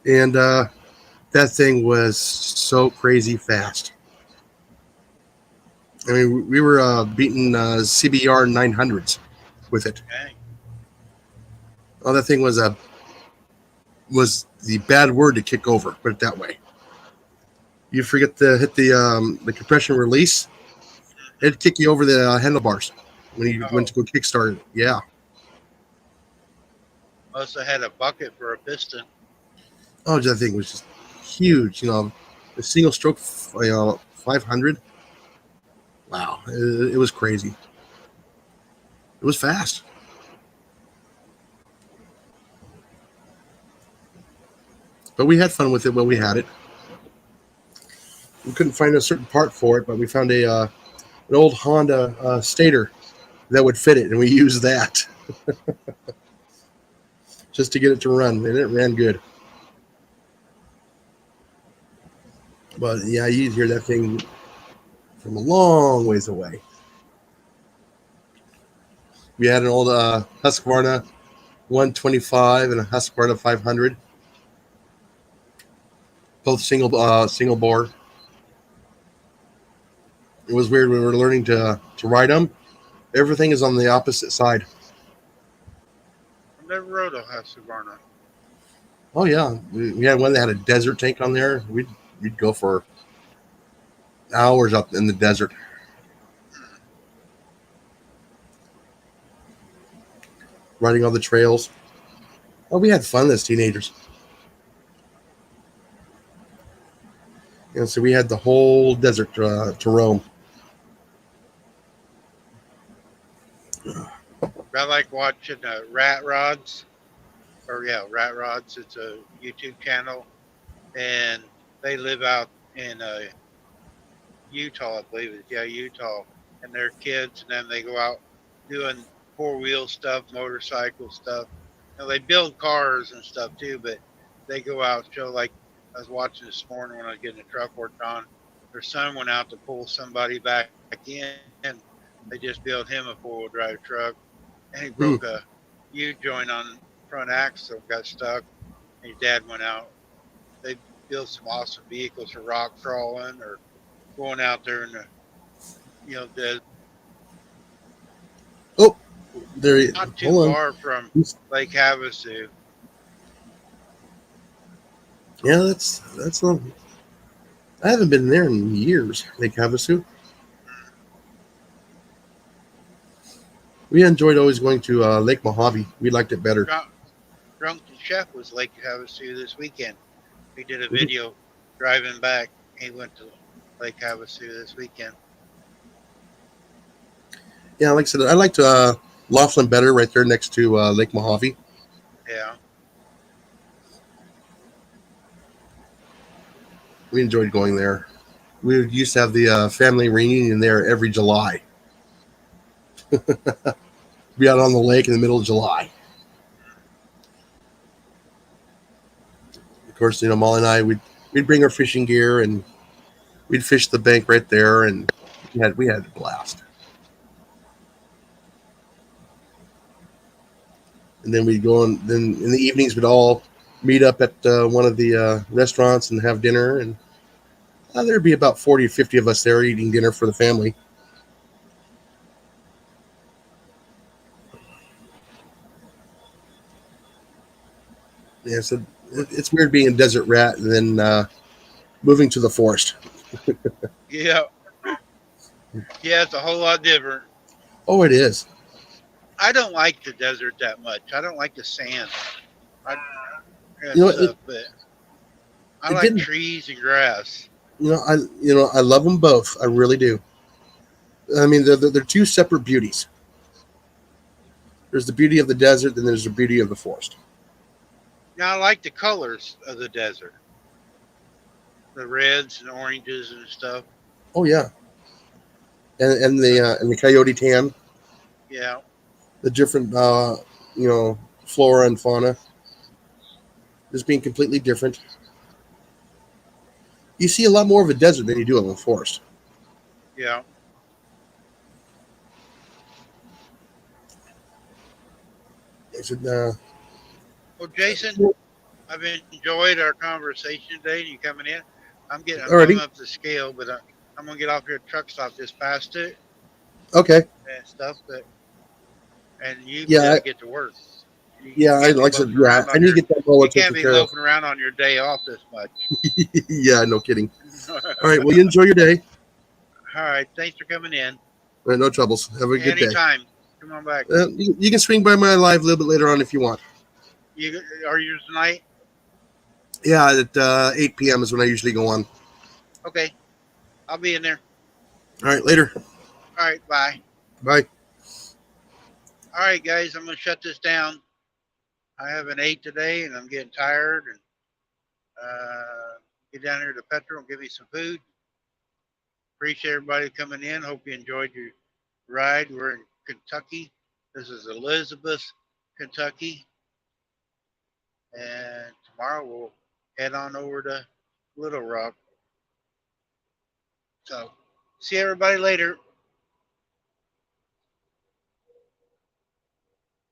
And that thing was so crazy fast. I mean, we were beating CBR 900s with it. Okay. Oh, that thing was the bad word to kick over. Put it that way. You forget to hit the compression release, it'd kick you over the handlebars when you went to go kickstart it. Yeah. Also had a bucket for a piston. Oh, that thing was just huge. You know, the single stroke, 500. Wow, it was crazy. It was fast. But we had fun with it when we had it. We couldn't find a certain part for it, but we found an old Honda stator that would fit it, and we used that just to get it to run, and it ran good. But yeah, you'd hear that thing from a long ways away. We had an old Husqvarna 125 and a Husqvarna 500, both single bore. It was weird when we were learning to ride them. Everything is on the opposite side. I've never rode a Husqvarna. Oh yeah, we had one that had a desert tank on there. We'd go for hours up in the desert. Riding all the trails. Oh, we had fun as teenagers. And so we had the whole desert to roam. I like watching Rat Rods. Rat Rods. It's a YouTube channel. And they live out in Utah, I believe it is. Yeah, Utah. And they're kids, and then they go out doing four-wheel stuff, motorcycle stuff. You know, they build cars and stuff too, but they go out and show, like I was watching this morning when I was getting the truck worked on. Their son went out to pull somebody back in, and they just built him a four-wheel drive truck, and he broke a U-joint on the front axle, got stuck, and his dad went out. They built some awesome vehicles for rock crawling or going out there in the, the There, not too far from Lake Havasu. Yeah, that's not. I haven't been there in years, Lake Havasu. We enjoyed always going to Lake Mojave. We liked it better. Drunken Chef was Lake Havasu this weekend. We did a video driving back. He went to Lake Havasu this weekend. Yeah, like I said, I liked Laughlin better right there next to Lake Mojave. Yeah. We enjoyed going there. We used to have the family reunion there every July. Be out on the lake in the middle of July. Of course, Molly and I, we'd bring our fishing gear and we'd fish the bank right there, and we had a blast. And then we'd go on. Then in the evenings, we'd all meet up at one of the restaurants and have dinner. And there'd be about 40 or 50 of us there eating dinner for the family. Yeah, so it's weird being a desert rat and then moving to the forest. Yeah. Yeah, it's a whole lot different. Oh, it is. I don't like the desert that much. I don't like the sand. But I like trees and grass. I love them both. I really do. I mean, they're two separate beauties. There's the beauty of the desert, and there's the beauty of the forest. Now, I like the colors of the desert. The reds and oranges and stuff. Oh yeah. And the coyote tan. Yeah. The different flora and fauna. Just being completely different. You see a lot more of a desert than you do of a forest. Yeah. I said, Well, Jason, I've enjoyed our conversation today. You coming in? I'm Alrighty. coming up the scale, but I'm gonna get off here at truck stop just past it Okay. and stuff. And you Yeah. better get to work. You Yeah. I can't be like I said, loafing yeah. around I on need to your. get that mower You can't taken be care of. loafing around on your day off this much. Yeah. No kidding. All right. Well, you enjoy your day. All right. Thanks for coming in. All right, no troubles. Have a good day. Anytime. Come on back. You can swing by my live a little bit later on if you want. You are yours tonight? Yeah, at 8 p.m. is when I usually go on. Okay. I'll be in there. All right, later. All right. Bye. Bye. All right, guys. I'm gonna shut this down. I haven't ate today, and I'm getting tired. And get down here to Petro and give me some food. Appreciate everybody coming in. Hope you enjoyed your ride. We're in Kentucky. This is Elizabeth, Kentucky. And tomorrow we'll head on over to Little Rock. So, see everybody later.